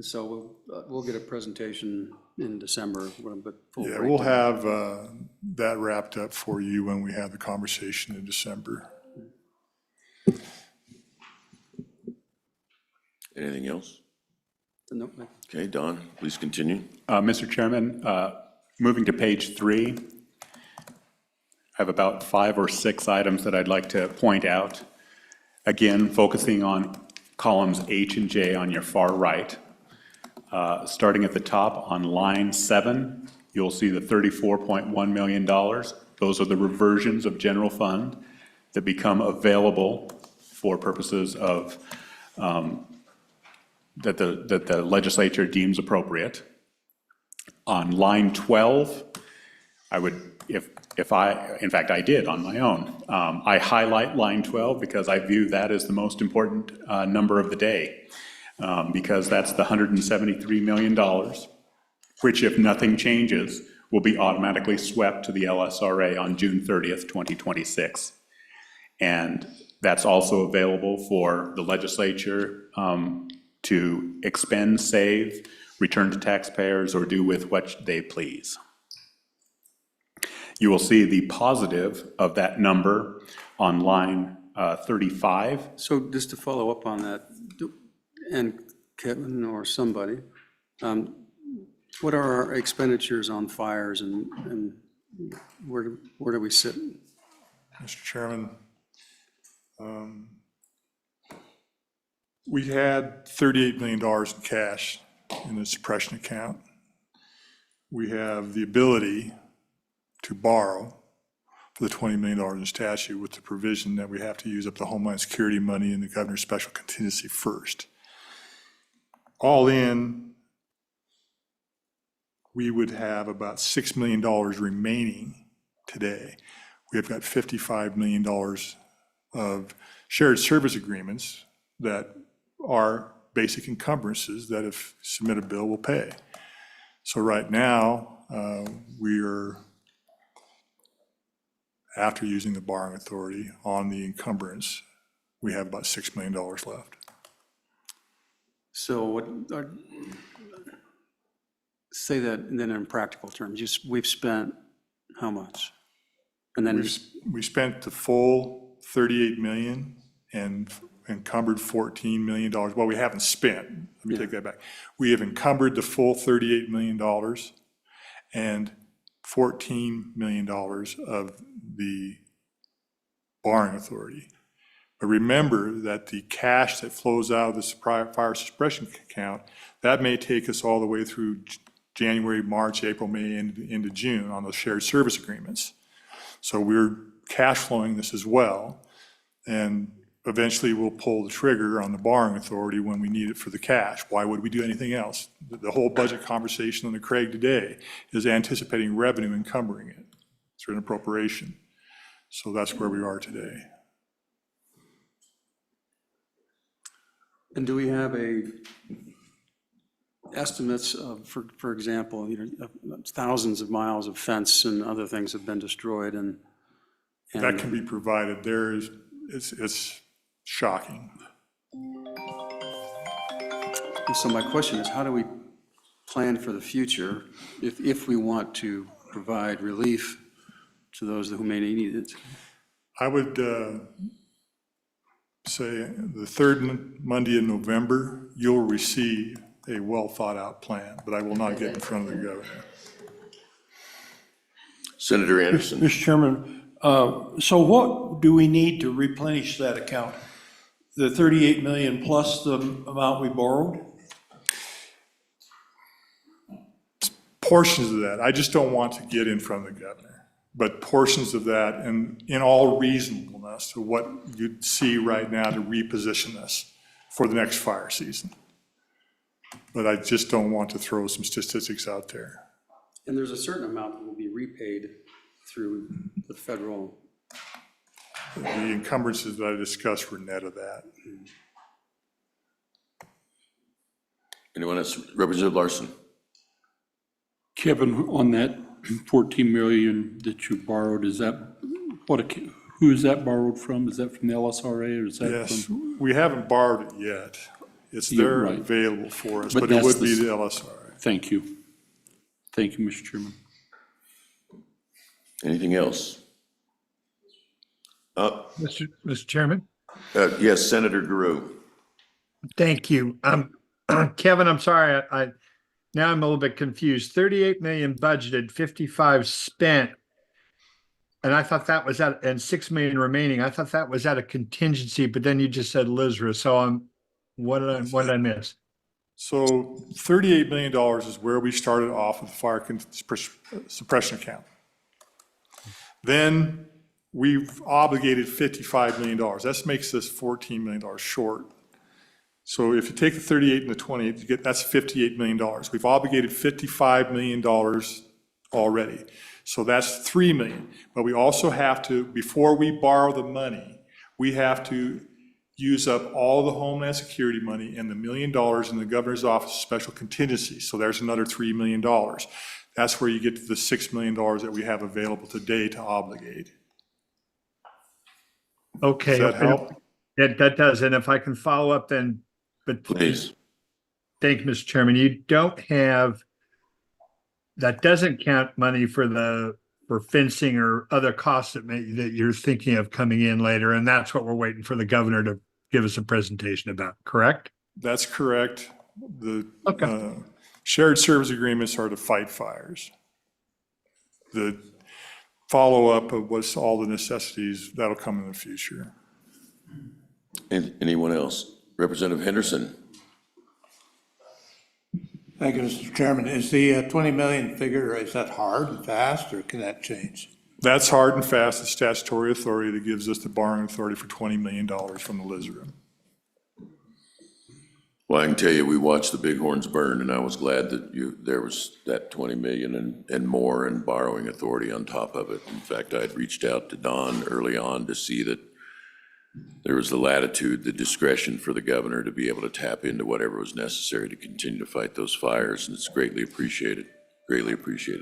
Speaker 3: So we'll get a presentation in December, but full
Speaker 9: Yeah,
Speaker 3: breakdown.
Speaker 9: we'll have that wrapped up for you when we have the conversation in December.
Speaker 1: Anything else?
Speaker 3: No,
Speaker 1: Okay, Don, please continue.
Speaker 2: Mr. Chairman, moving to page 3, I have about 5 or 6 items that I'd like to point out. Again, focusing on columns H and J on your far right. Starting at the top on line 7, you'll see the $34.1 million. Those are the reversions of general fund that become available for purposes of that the legislature deems appropriate. On line 12, I would, in fact, I did on my own. I highlight line 12 because I view that as the most important number of the day, because that's the $173 million, which, if nothing changes, will be automatically swept to the LSRA on June 30th, 2026. And that's also available for the legislature to expend, save, return to taxpayers, or do with what they please. You will see the positive of that number on line 35.
Speaker 3: so just to follow up on that, and Kevin or somebody, what are our expenditures on fires and where do we sit?
Speaker 9: Mr. Chairman, we had $38 million in cash in the suppression account. We have the ability to borrow for the $20 million in statute with the provision that we have to use up the Homeland Security money and the governor's special contingency first. All in, we would have about $6 million remaining today. We have got $55 million of shared service agreements that are basic encumbrances that if submit a bill, will pay. So right now, we are, after using the borrowing authority on the encumbrance, we have about $6 million left.
Speaker 3: So say that, and then in practical terms, we've spent how much? And then,
Speaker 9: We spent the full 38 million and encumbered $14 million. Well, we haven't spent, let me take that back. We have encumbered the full $38 million and $14 million of the borrowing authority. But remember that the cash that flows out of this fire suppression account, that may take us all the way through January, March, April, May, and into June on those shared service agreements. So we're cash flowing this as well. And eventually we'll pull the trigger on the borrowing authority when we need it for the cash. Why would we do anything else? The whole budget conversation on the CREG today is anticipating revenue encumbering it through an appropriation. So that's where we are today.
Speaker 3: and do we have estimates of, for example, thousands of miles of fence and other things have been destroyed and
Speaker 9: That can be provided. There is, it's shocking.
Speaker 3: so my question is, how do we plan for the future if we want to provide relief to those who may need it.
Speaker 9: I would say the third Monday in November, you'll receive a well-thought-out plan, but I will not get in front of the governor.
Speaker 1: Senator Anderson.
Speaker 7: Mr. Chairman, so what do we need to replenish that account? The 38 million plus the amount we borrowed?
Speaker 9: Portions of that, I just don't want to get in front of the governor, but portions of that, and in all reasonableness to what you'd see right now to reposition us for the next fire season. But I just don't want to throw some statistics out there.
Speaker 3: And there's a certain amount that will be repaid through the federal.
Speaker 9: The encumbrances that I discussed were net of that.
Speaker 1: Anyone else? Representative Larson.
Speaker 4: Kevin, on that 14 million that you borrowed, is that, who is that borrowed from? Is that from the LSRA or is that
Speaker 9: Yes,
Speaker 4: from?
Speaker 9: we haven't borrowed it yet. It's
Speaker 4: You're
Speaker 9: there
Speaker 4: right.
Speaker 9: available for us,
Speaker 4: But
Speaker 9: but it
Speaker 4: that's
Speaker 9: would be
Speaker 4: the-
Speaker 9: the LSRA.
Speaker 4: Thank you. Thank you, Mr. Chairman.
Speaker 1: Anything else?
Speaker 10: Mr. Chairman,
Speaker 1: Yes, Senator Guru.
Speaker 10: thank you. Kevin, I'm sorry, now I'm a little bit confused. 38 million budgeted, 55 spent. And I thought that was and 6 million remaining. I thought that was out of contingency, but then you just said LSRA. So what did I miss?
Speaker 9: So $38 million is where we started off with the fire suppression account. Then we've obligated $55 million. That makes us $14 million short. So if you take the 38 and the 28, that's $58 million. We've obligated $55 million already. So that's $3 million. But we also have to, before we borrow the money, we have to use up all the Homeland Security money and the $1 million in the governor's office special contingency. So there's another $3 million. That's where you get to the $6 million that we have available today to obligate.
Speaker 10: Okay.
Speaker 9: Does that help?
Speaker 10: That does. And if I can follow up then, but
Speaker 1: Please.
Speaker 10: thank you, Mr. Chairman. You don't have, that doesn't count money for fencing or other costs that you're thinking of coming in later. And that's what we're waiting for the governor to give us a presentation about, correct?
Speaker 9: That's correct. The
Speaker 10: Okay.
Speaker 9: shared service agreements are to fight fires. The follow-up of what's all the necessities, that'll come in the future.
Speaker 1: Anyone else? Representative Henderson.
Speaker 11: Thank you, Mr. Chairman. Is the 20 million figure, is that hard and fast, or can that change?
Speaker 9: That's hard and fast, the statutory authority that gives us the borrowing authority for $20 million from the LSRA.
Speaker 1: Well, I can tell you, we watched the bighorns burn, and I was glad that there was that 20 million and more in borrowing authority on top of it. In fact, I'd reached out to Don early on to see that there was the latitude, the discretion for the governor to be able to tap into whatever was necessary to continue to fight those fires, and it's greatly appreciated,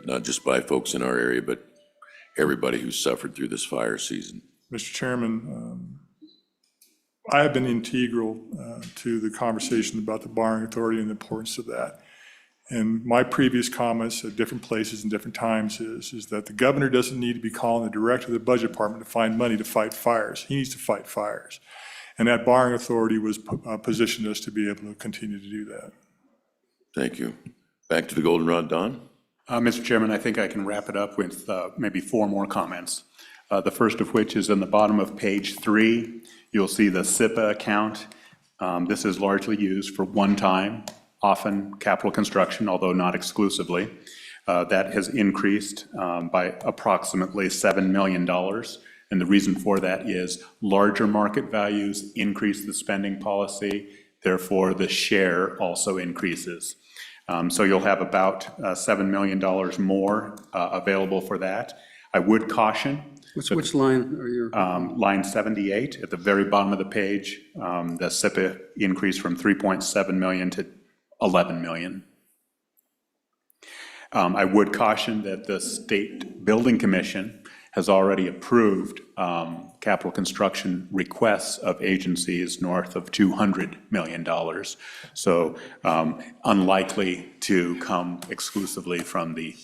Speaker 1: not just by folks in our area, but everybody who's suffered through this fire season.
Speaker 9: Mr. Chairman, I have been integral to the conversation about the borrowing authority and the importance of that. And my previous comments at different places and different times is that the governor doesn't need to be calling the director of the budget department to find money to fight fires. He needs to fight fires. And that borrowing authority was positioned us to be able to continue to do that.
Speaker 1: Thank you. Back to the goldenrod, Don.
Speaker 2: Mr. Chairman, I think I can wrap it up with maybe 4 more comments. The first of which is in the bottom of page 3. You'll see the SIPA account. This is largely used for one-time, often capital construction, although not exclusively. That has increased by approximately $7 million. And the reason for that is larger market values increase the spending policy, therefore the share also increases. So you'll have about $7 million more available for that. I would caution.
Speaker 3: Which line are you?
Speaker 2: Line 78, at the very bottom of the page, the SIPA increased from 3.7 million to 11 million. I would caution that the State Building Commission has already approved capital construction requests of agencies north of $200 million. So unlikely to come exclusively from the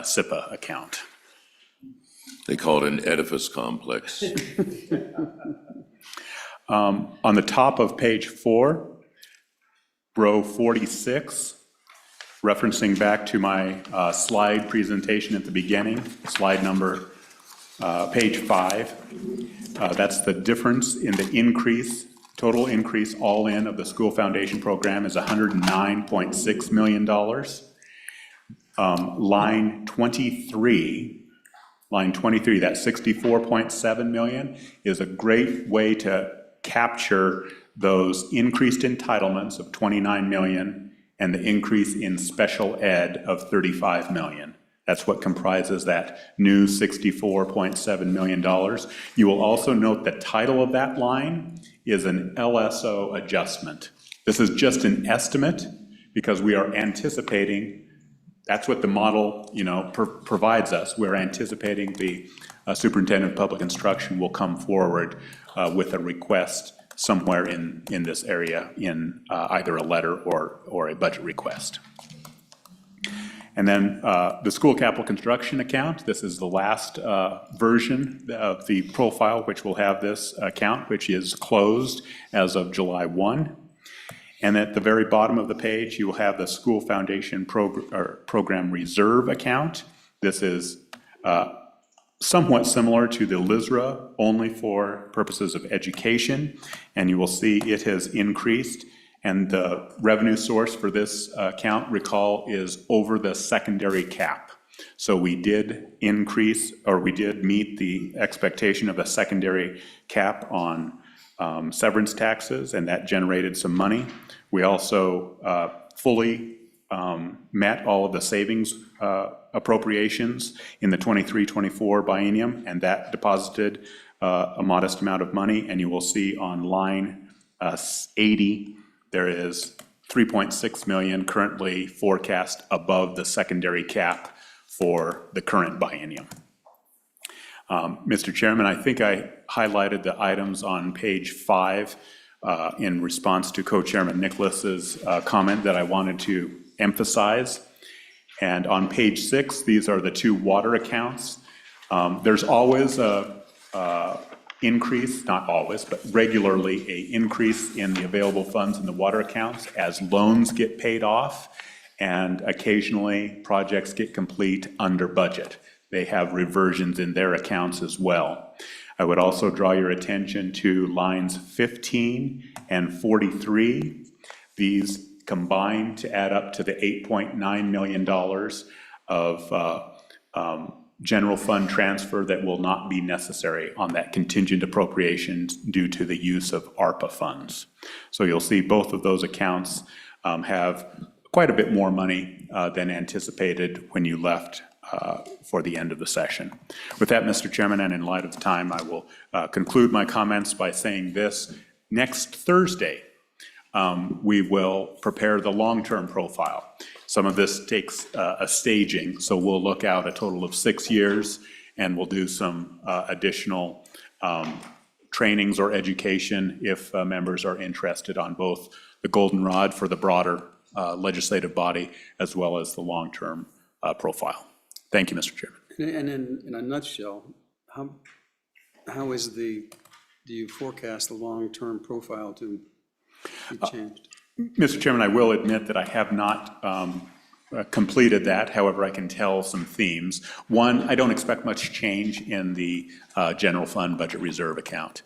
Speaker 2: SIPA account.
Speaker 1: They call it an edifice complex.
Speaker 2: On the top of page 4, row 46, referencing back to my slide presentation at the beginning, slide number, page 5, that's the difference in the increase, total increase all in of the school foundation program is $109.6 million. Line 23, that 64.7 million is a great way to capture those increased entitlements of 29 million and the increase in special ed of 35 million. That's what comprises that new $64.7 million. You will also note the title of that line is an LSO adjustment. This is just an estimate because we are anticipating, that's what the model, provides us. We're anticipating the superintendent of public instruction will come forward with a request somewhere in this area in either a letter or a budget request. And then the school capital construction account, this is the last version of the profile which will have this account, which is closed as of July 1. And at the very bottom of the page, you will have the school foundation program reserve account. This is somewhat similar to the LSRA, only for purposes of education. And you will see it has increased. And the revenue source for this account, recall, is over the secondary cap. So we did increase, or we did meet the expectation of a secondary cap on severance taxes, and that generated some money. We also fully met all of the savings appropriations in the 23-24 biennium, and that deposited a modest amount of money. And you will see on line 80, there is 3.6 million currently forecast above the secondary cap for the current biennium. Mr. Chairman, I think I highlighted the items on page 5 in response to Co-Chairman Nicholas's comment that I wanted to emphasize. And on page 6, these are the two water accounts. There's always a increase, not always, but regularly a increase in the available funds in the water accounts as loans get paid off and occasionally projects get complete under budget. They have reversions in their accounts as well. I would also draw your attention to lines 15 and 43. These combine to add up to the $8.9 million of general fund transfer that will not be necessary on that contingent appropriations due to the use of ARPA funds. So you'll see both of those accounts have quite a bit more money than anticipated when you left for the end of the session. With that, Mr. Chairman, and in light of the time, I will conclude my comments by saying this. Next Thursday, we will prepare the long-term profile. Some of this takes a staging, so we'll look out a total of 6 years, and we'll do some additional trainings or education if members are interested on both the goldenrod for the broader legislative body as well as the long-term profile. Thank you, Mr. Chairman.
Speaker 3: And in a nutshell, how do you forecast the long-term profile to be changed?
Speaker 2: Mr. Chairman, I will admit that I have not completed that. However, I can tell some themes. One, I don't expect much change in the general fund budget reserve account.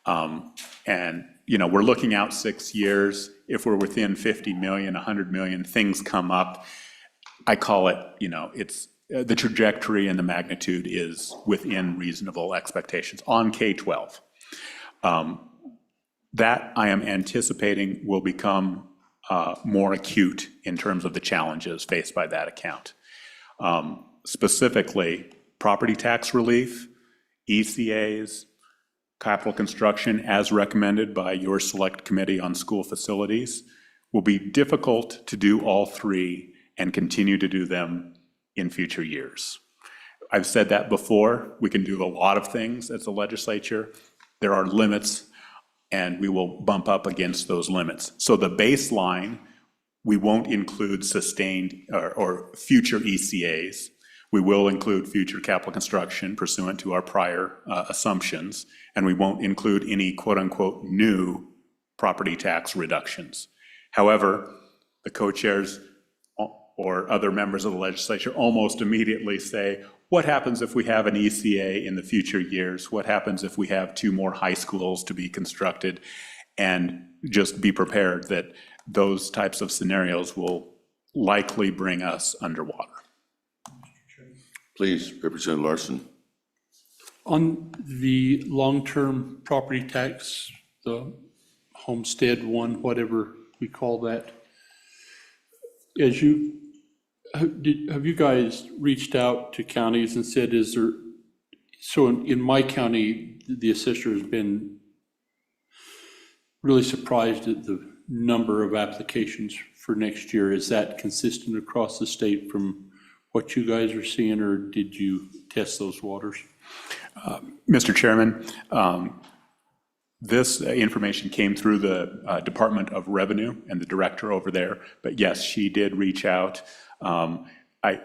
Speaker 2: And, we're looking out 6 years. If we're within 50 million, 100 million, things come up. I call it, it's the trajectory and the magnitude is within reasonable expectations on K-12. That I am anticipating will become more acute in terms of the challenges faced by that account. Specifically, property tax relief, ECAs, capital construction as recommended by your select committee on school facilities will be difficult to do all three and continue to do them in future years. I've said that before. We can do a lot of things as a legislature. There are limits, and we will bump up against those limits. So the baseline, we won't include sustained or future ECAs. We will include future capital construction pursuant to our prior assumptions, and we won't include any quote-unquote new property tax reductions. However, the co-chairs or other members of the legislature almost immediately say, what happens if we have an ECA in the future years? What happens if we have 2 more high schools to be constructed? And just be prepared that those types of scenarios will likely bring us underwater.
Speaker 1: Please, Representative Larson.
Speaker 4: On the long-term property tax, the homestead one, whatever we call that, have you guys reached out to counties and said, is there, so in my county, the assessor has been really surprised at the number of applications for next year. Is that consistent across the state from what you guys are seeing, or did you test those waters?
Speaker 2: Mr. Chairman, this information came through the Department of Revenue and the director over there, but yes, she did reach out. I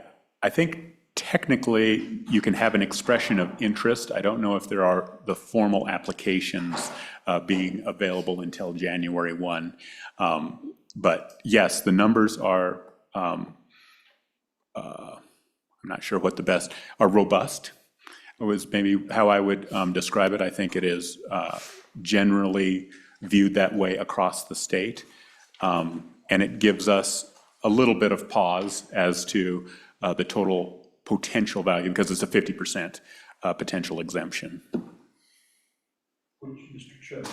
Speaker 2: think technically you can have an expression of interest. I don't know if there are the formal applications being available until January 1. But yes, the numbers are, I'm not sure what the best, are robust. Was maybe how I would describe it. I think it is generally viewed that way across the state. And it gives us a little bit of pause as to the total potential value, because it's a 50% potential exemption.
Speaker 4: Which, Mr. Chairman,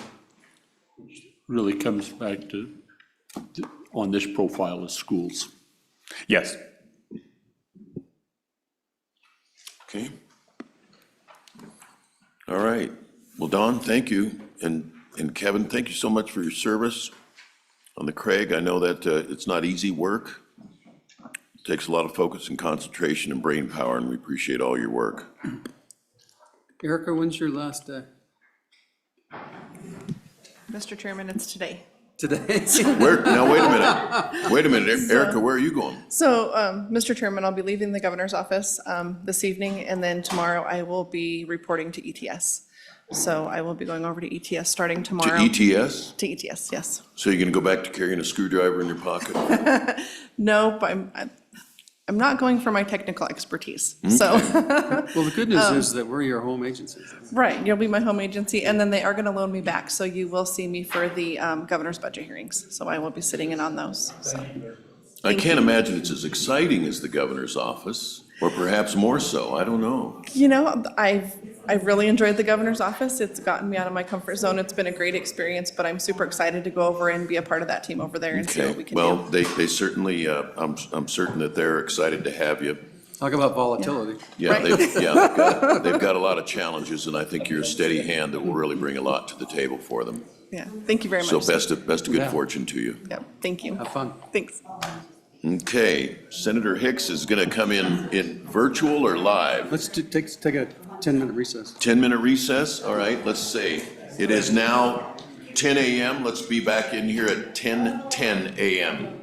Speaker 4: which really comes back to, on this profile of schools.
Speaker 2: Yes.
Speaker 1: Okay. All right. Well, Don, thank you. And Kevin, thank you so much for your service on the CREG. I know that it's not easy work. It takes a lot of focus and concentration and brain power, and we appreciate all your work.
Speaker 3: Erica, when's your last day?
Speaker 12: Mr. Chairman, it's today.
Speaker 3: Today?
Speaker 1: Now, wait a minute, Erica, where are you going?
Speaker 12: So, Mr. Chairman, I'll be leaving the governor's office this evening, and then tomorrow I will be reporting to ETS. So I will be going over to ETS starting
Speaker 1: To
Speaker 12: tomorrow.
Speaker 1: ETS?
Speaker 12: To ETS, yes.
Speaker 1: So you're gonna go back to carrying a screwdriver in your pocket?
Speaker 12: No, but I'm not going for my technical expertise, so.
Speaker 3: Well, the good news is that we're your home agency.
Speaker 12: Right, you'll be my home agency, and then they are gonna loan me back, so you will see me for the governor's budget hearings. So I will be sitting in on those, so.
Speaker 1: I can't imagine it's as exciting as the governor's office, or perhaps more so, I don't know.
Speaker 12: You know, I've really enjoyed the governor's office. It's gotten me out of my comfort zone. It's been a great experience, but I'm super excited to go over and be a part of that team over there and see what we
Speaker 1: Okay,
Speaker 12: can
Speaker 1: well,
Speaker 12: do.
Speaker 1: they certainly, I'm certain that they're excited to have you.
Speaker 3: Talk about volatility.
Speaker 1: Yeah,
Speaker 12: Right.
Speaker 1: they've got a lot of challenges, and I think you're a steady hand that will really bring a lot to the table for them.
Speaker 12: Yeah, thank you very much.
Speaker 1: So
Speaker 12: sir.
Speaker 1: best of good
Speaker 3: Yeah.
Speaker 1: fortune to you.
Speaker 12: Yeah, thank you.
Speaker 3: Have fun.
Speaker 12: Thanks.
Speaker 1: Okay, Senator Hicks is gonna come in virtual or live?
Speaker 3: Let's take a 10-minute recess.
Speaker 1: 10-minute recess, all right, let's see. It is now 10 a.m., let's be back in here at 10:10 a.m.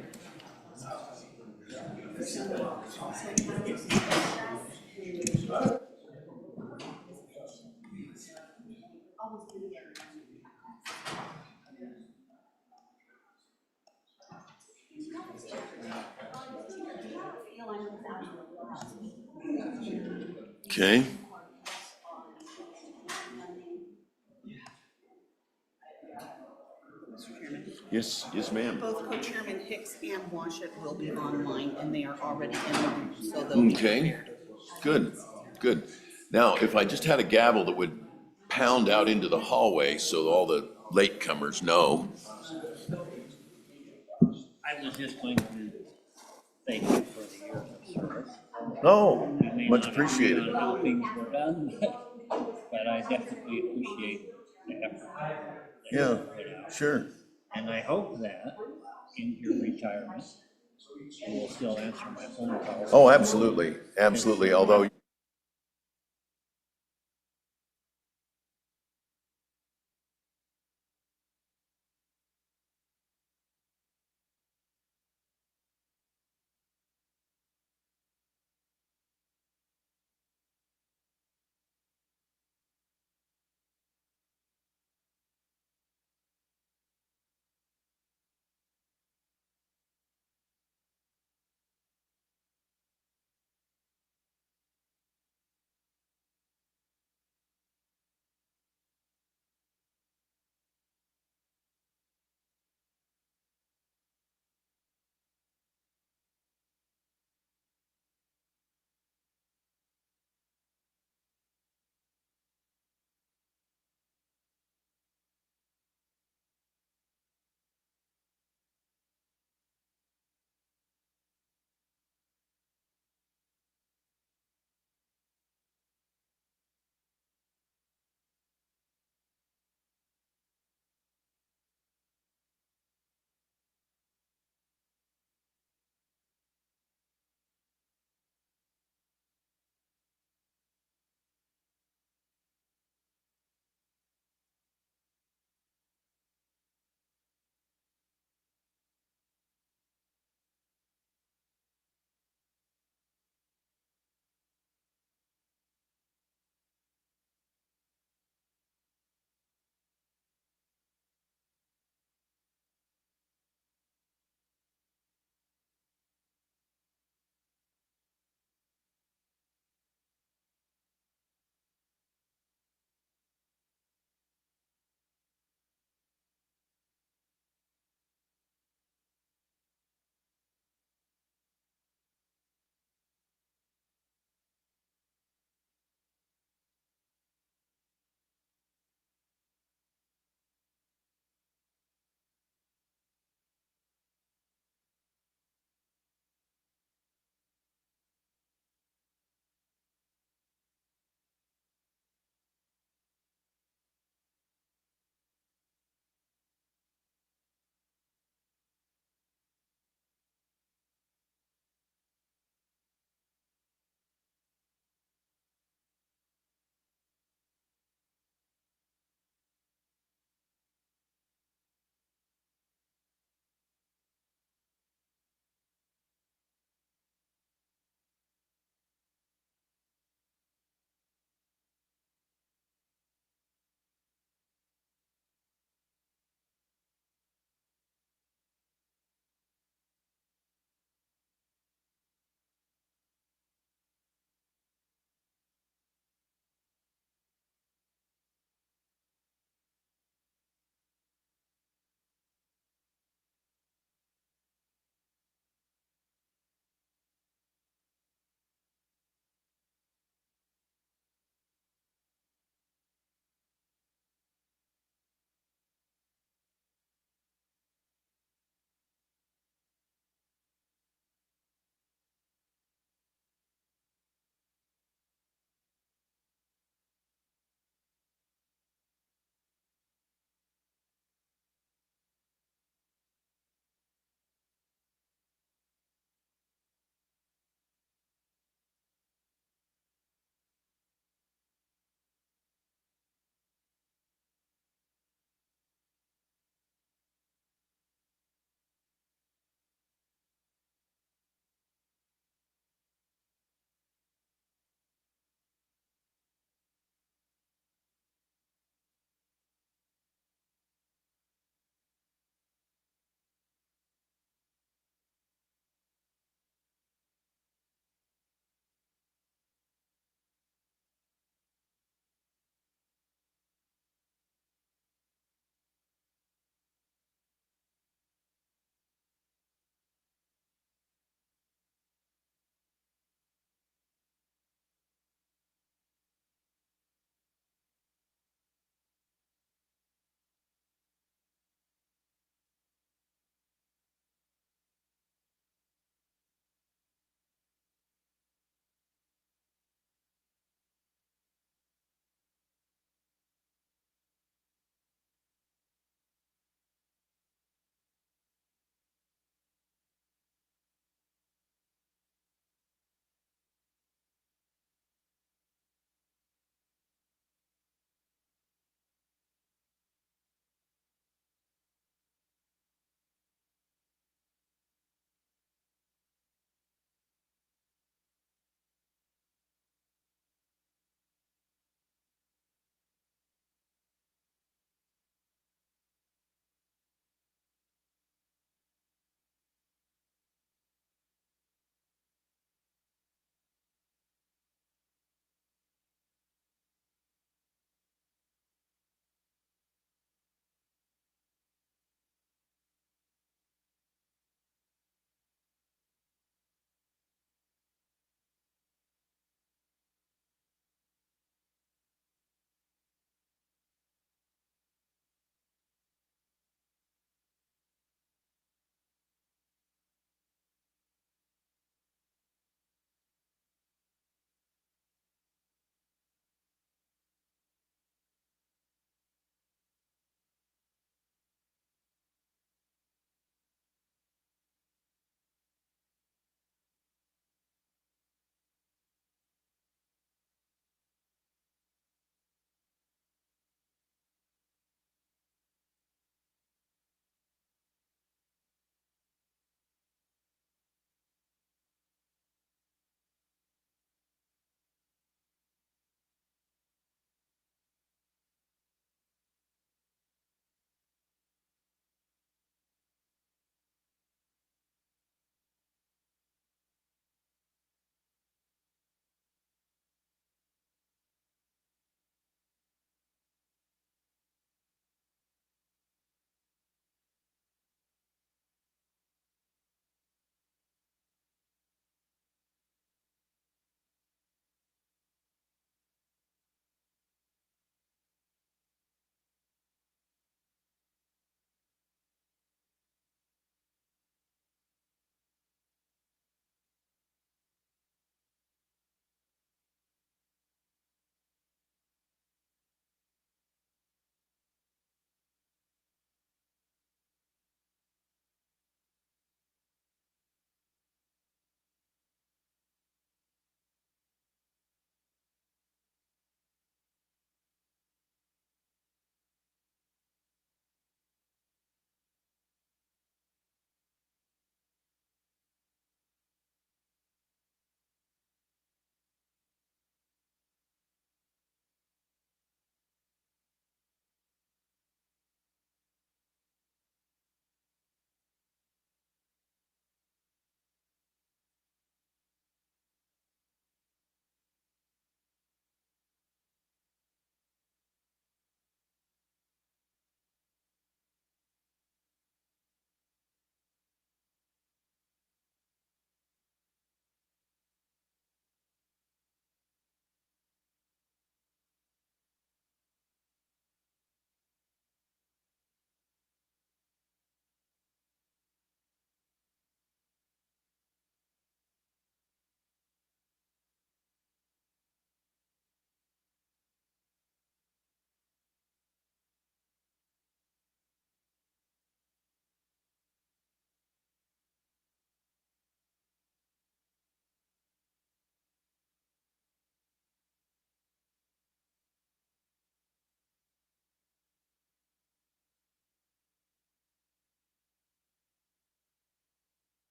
Speaker 1: Okay. Yes, ma'am.
Speaker 13: Both Co-Chairman Hicks and Washit will be online, and they are already in the room, so they'll be
Speaker 1: Okay,
Speaker 13: prepared.
Speaker 1: good. Now, if I just had a gavel that would pound out into the hallway so all the latecomers know.
Speaker 14: I was just going to thank you for the years of service.
Speaker 1: Oh,
Speaker 14: You may
Speaker 1: much
Speaker 14: not
Speaker 1: appreciated.
Speaker 14: agree on how things were done, but I definitely appreciate the effort that
Speaker 1: Yeah,
Speaker 14: you put out.
Speaker 1: sure.
Speaker 14: And I hope that in your retirement, you will still answer my phone calls.
Speaker 1: Oh, absolutely, although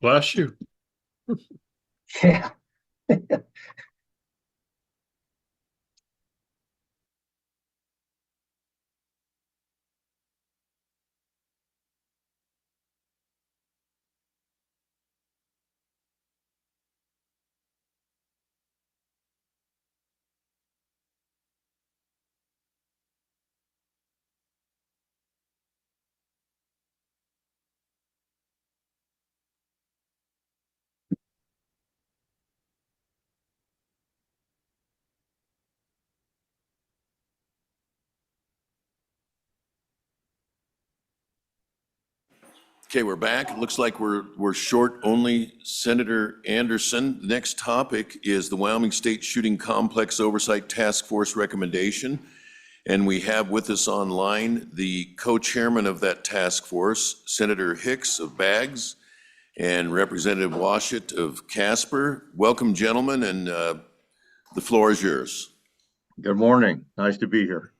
Speaker 10: Bless you.
Speaker 1: Okay, we're back. It looks like we're short only Senator Anderson. The next topic is the Wyoming State Shooting Complex Oversight Task Force recommendation. And we have with us online the co-chairman of that task force, Senator Hicks of Baggs and Representative Washut of Casper. Welcome, gentlemen, and the floor is yours.
Speaker 15: Good morning. Nice to be here.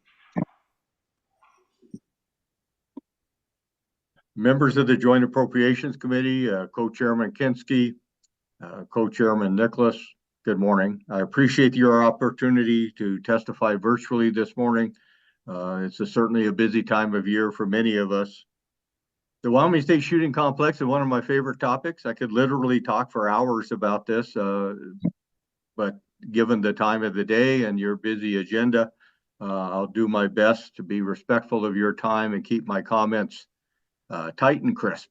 Speaker 15: Members of the Joint Appropriations Committee, Co-Chairman Kinski, Co-Chairman Nicholas, good morning. I appreciate your opportunity to testify virtually this morning. It's certainly a busy time of year for many of us. The Wyoming State Shooting Complex is one of my favorite topics. I could literally talk for hours about this, but given the time of the day and your busy agenda, I'll do my best to be respectful of your time and keep my comments tight and crisp.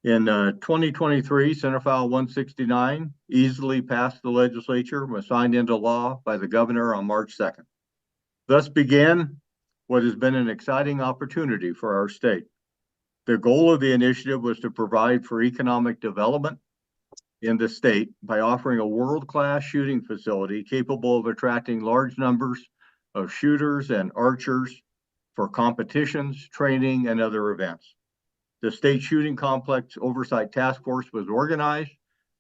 Speaker 15: In 2023, Senate File 169 easily passed the legislature and was signed into law by the governor on March 2nd. Thus began what has been an exciting opportunity for our state. The goal of the initiative was to provide for economic development in the state by offering a world-class shooting facility capable of attracting large numbers of shooters and archers for competitions, training, and other events. The State Shooting Complex Oversight Task Force was organized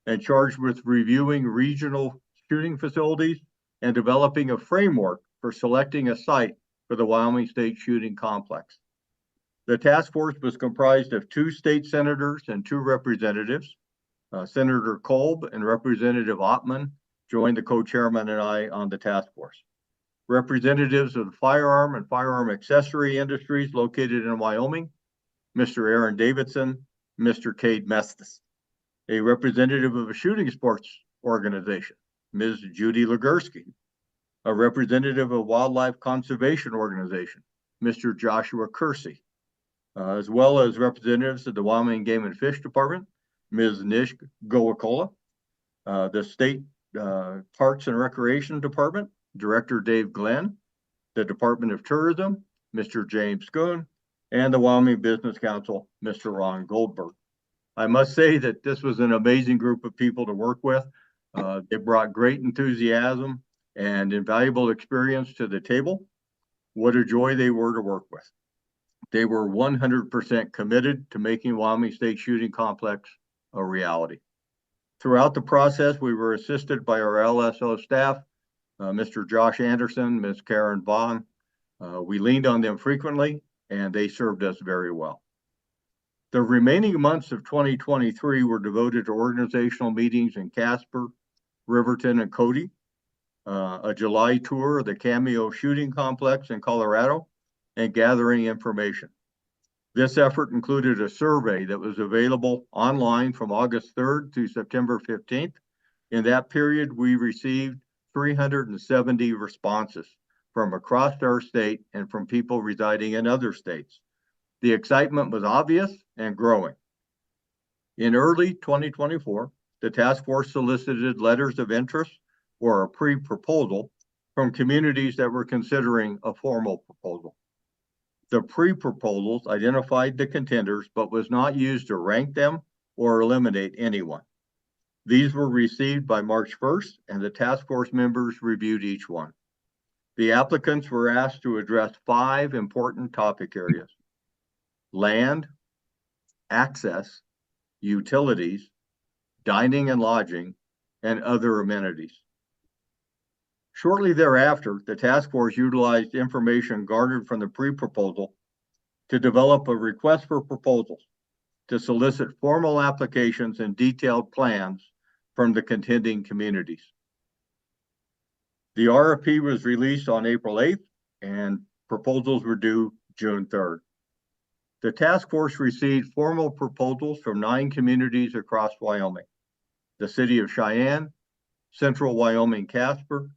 Speaker 15: and charged with reviewing regional shooting facilities and developing a framework for selecting a site for the Wyoming State Shooting Complex. The task force was comprised of 2 state senators and 2 representatives. Senator Kolb and Representative Ottman joined the co-chairman and I on the task force. Representatives of the firearm and firearm accessory industries located in Wyoming, Mr. Aaron Davidson, Mr. Cade Mestis. A representative of a shooting sports organization, Ms. Judy Legursky. A representative of a wildlife conservation organization, Mr. Joshua Kersey. As well as representatives of the Wyoming Game and Fish Department, Ms. Nish Goakola. The State Parks and Recreation Department, Director Dave Glenn, the Department of Tourism, Mr. James Schoon, and the Wyoming Business Council, Mr. Ron Goldberg. I must say that this was an amazing group of people to work with. They brought great enthusiasm and invaluable experience to the table. What a joy they were to work with. They were 100% committed to making Wyoming State Shooting Complex a reality. Throughout the process, we were assisted by our LSO staff, Mr. Josh Anderson, Ms. Karen Vaughn. We leaned on them frequently, and they served us very well. The remaining months of 2023 were devoted to organizational meetings in Casper, Riverton, and Cody, a July tour of the Cameo Shooting Complex in Colorado, and gathering information. This effort included a survey that was available online from August 3rd to September 15th. In that period, we received 370 responses from across our state and from people residing in other states. The excitement was obvious and growing. In early 2024, the task force solicited letters of interest or a pre-proposal from communities that were considering a formal proposal. The pre-proposals identified the contenders, but was not used to rank them or eliminate anyone. These were received by March 1st, and the task force members reviewed each one. The applicants were asked to address 5 important topic areas: land, access, utilities, dining and lodging, and other amenities. Shortly thereafter, the task force utilized information garnered from the pre-proposal to develop a request for proposals to solicit formal applications and detailed plans from the contending communities. The RFP was released on April 8th and proposals were due June 3rd. The task force received formal proposals from 9 communities across Wyoming: the city of Cheyenne, Central Wyoming Casper,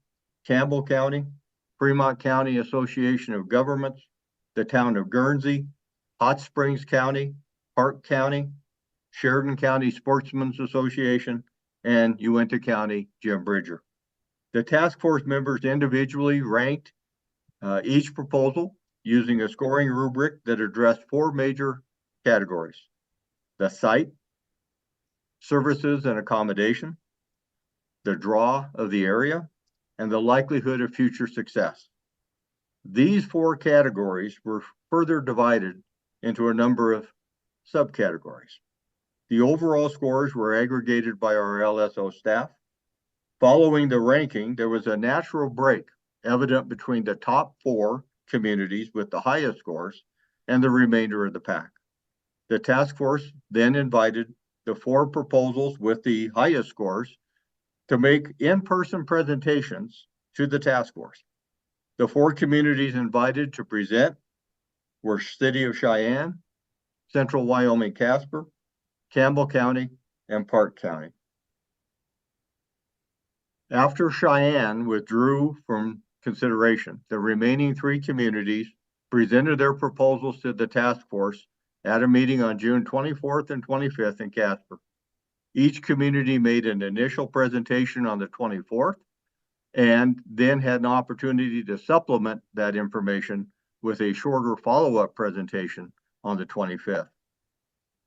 Speaker 15: Campbell County, Fremont County Association of Governments, the town of Guernsey, Hot Springs County, Park County, Sheridan County Sportsmen's Association, and Uinta County Jim Bridger. The task force members individually ranked each proposal using a scoring rubric that addressed 4 major categories: the site, services and accommodation, the draw of the area, and the likelihood of future success. These 4 categories were further divided into a number of subcategories. The overall scores were aggregated by our LSO staff. Following the ranking, there was a natural break evident between the top 4 communities with the highest scores and the remainder of the pack. The task force then invited the 4 proposals with the highest scores to make in-person presentations to the task force. The 4 communities invited to present were City of Cheyenne, Central Wyoming Casper, Campbell County, and Park County. After Cheyenne withdrew from consideration, the remaining 3 communities presented their proposals to the task force at a meeting on June 24th and 25th in Casper. Each community made an initial presentation on the 24th and then had an opportunity to supplement that information with a shorter follow-up presentation on the 25th.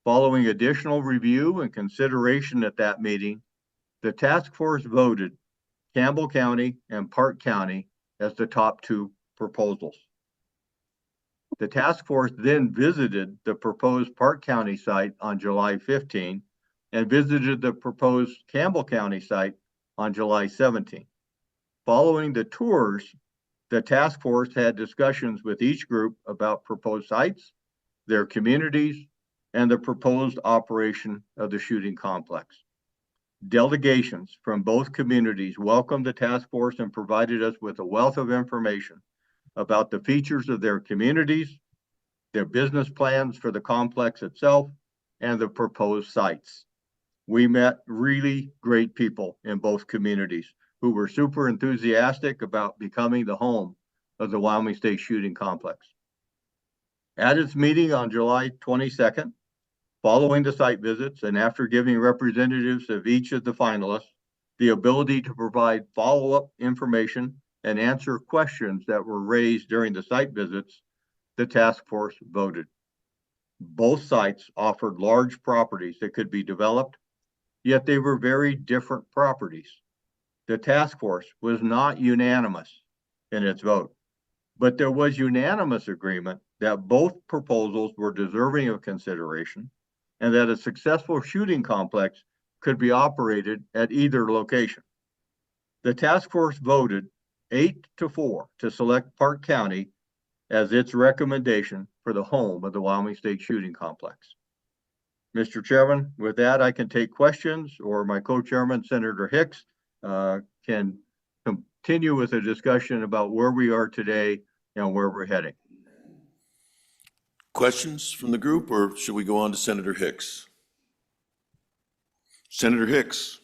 Speaker 15: Following additional review and consideration at that meeting, the task force voted Campbell County and Park County as the top 2 proposals. The task force then visited the proposed Park County site on July 15 and visited the proposed Campbell County site on July 17. Following the tours, the task force had discussions with each group about proposed sites, their communities, and the proposed operation of the shooting complex. Delegations from both communities welcomed the task force and provided us with a wealth of information about the features of their communities, their business plans for the complex itself, and the proposed sites. We met really great people in both communities who were super enthusiastic about becoming the home of the Wyoming State Shooting Complex. At its meeting on July 22nd, following the site visits and after giving representatives of each of the finalists the ability to provide follow-up information and answer questions that were raised during the site visits, the task force voted. Both sites offered large properties that could be developed, yet they were very different properties. The task force was not unanimous in its vote, but there was unanimous agreement that both proposals were deserving of consideration and that a successful shooting complex could be operated at either location. The task force voted 8-4 to select Park County as its recommendation for the home of the Wyoming State Shooting Complex. Mr. Chairman, with that, I can take questions, or my co-chairman, Senator Hicks, can continue with a discussion about where we are today and where we're heading.
Speaker 1: Questions from the group, or should we go on to Senator Hicks? Senator Hicks.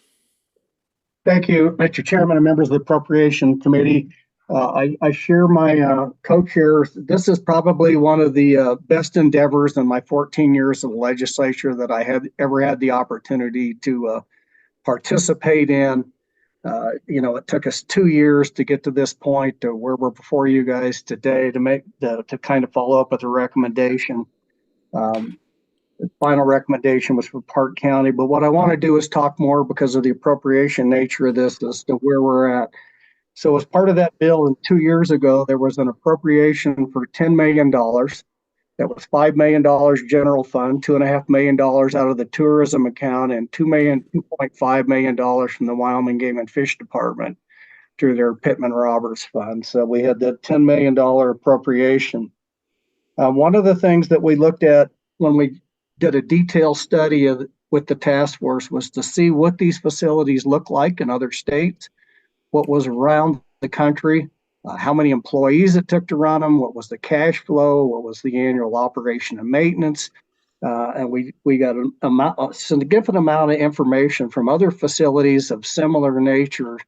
Speaker 16: Thank you, Mr. Chairman and members of the Appropriation Committee. I share my co-chairs. This is probably one of the best endeavors in my 14 years of the legislature that I have ever had the opportunity to participate in. It took us 2 years to get to this point to where we're before you guys today to kind of follow up with a recommendation. The final recommendation was for Park County, but what I want to do is talk more because of the appropriation nature of this as to where we're at. So as part of that bill 2 years ago, there was an appropriation for $10 million That was $5 million general fund, $2.5 million out of the tourism account, and $2.5 million from the Wyoming Game and Fish Department through their Pittman Roberts Fund. So we had that $10 million appropriation. One of the things that we looked at when we did a detailed study with the task force was to see what these facilities look like in other states, what was around the country, how many employees it took to run them, what was the cash flow, what was the annual operation and maintenance. And we got a significant amount of information from other facilities of similar nature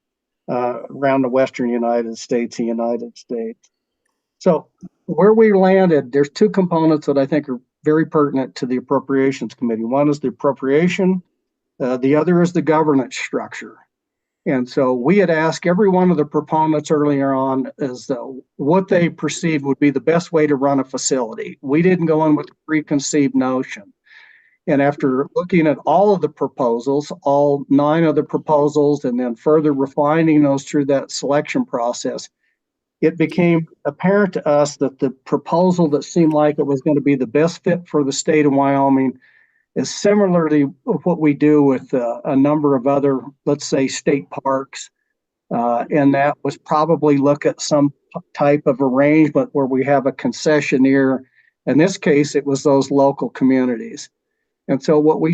Speaker 16: around the Western United States. So where we landed, there's two components that I think are very pertinent to the Appropriations Committee. One is the appropriation, the other is the governance structure. And so we had asked every one of the proponents earlier on as what they perceived would be the best way to run a facility. We didn't go in with a preconceived notion. And after looking at all of the proposals, all 9 of the proposals, and then further refining those through that selection process, it became apparent to us that the proposal that seemed like it was going to be the best fit for the state of Wyoming is similarly what we do with a number of other, let's say, state parks. And that was probably look at some type of arrangement where we have a concessionaire. In this case, it was those local communities. And so what we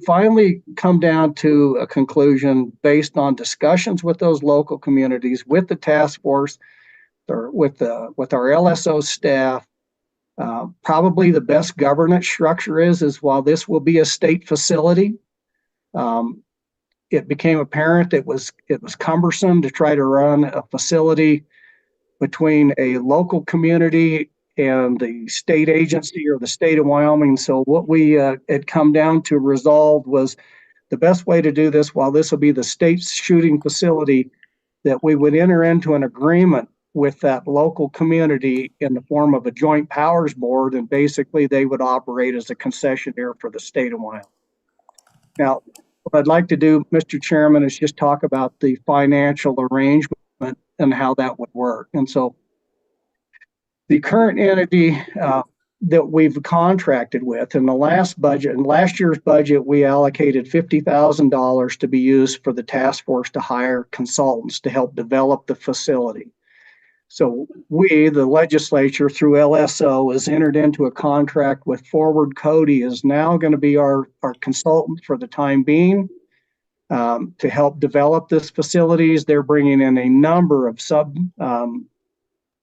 Speaker 16: finally come down to a conclusion based on discussions with those local communities, with the task force, or with our LSO staff. Probably the best governance structure is while this will be a state facility, it became apparent it was cumbersome to try to run a facility between a local community and the state agency or the state of Wyoming. So what we had come down to resolve was the best way to do this, while this will be the state's shooting facility, that we would enter into an agreement with that local community in the form of a joint powers board, and basically they would operate as a concessionaire for the state of Wyoming. Now, what I'd like to do, Mr. Chairman, is just talk about the financial arrangement and how that would work. And so the current entity that we've contracted with in the last budget, in last year's budget, we allocated $50,000 to be used for the task force to hire consultants to help develop the facility. So we, the legislature, through LSO, has entered into a contract with Forward Cody, is now going to be our consultant for the time being to help develop this facilities. They're bringing in a number of sub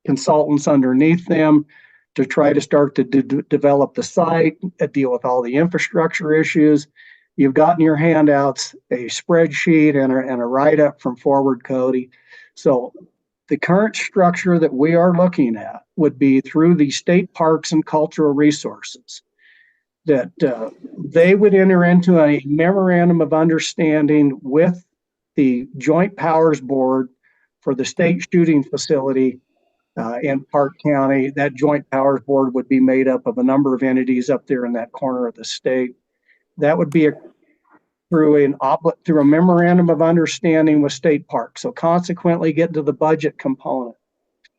Speaker 16: consultants underneath them to try to start to develop the site, deal with all the infrastructure issues. You've got in your handouts a spreadsheet and a write-up from Forward Cody. So the current structure that we are looking at would be through the state parks and cultural resources, that they would enter into a memorandum of understanding with the Joint Powers Board for the state shooting facility in Park County. That Joint Powers Board would be made up of a number of entities up there in that corner of the state. That would be through a memorandum of understanding with state parks. So consequently get to the budget component.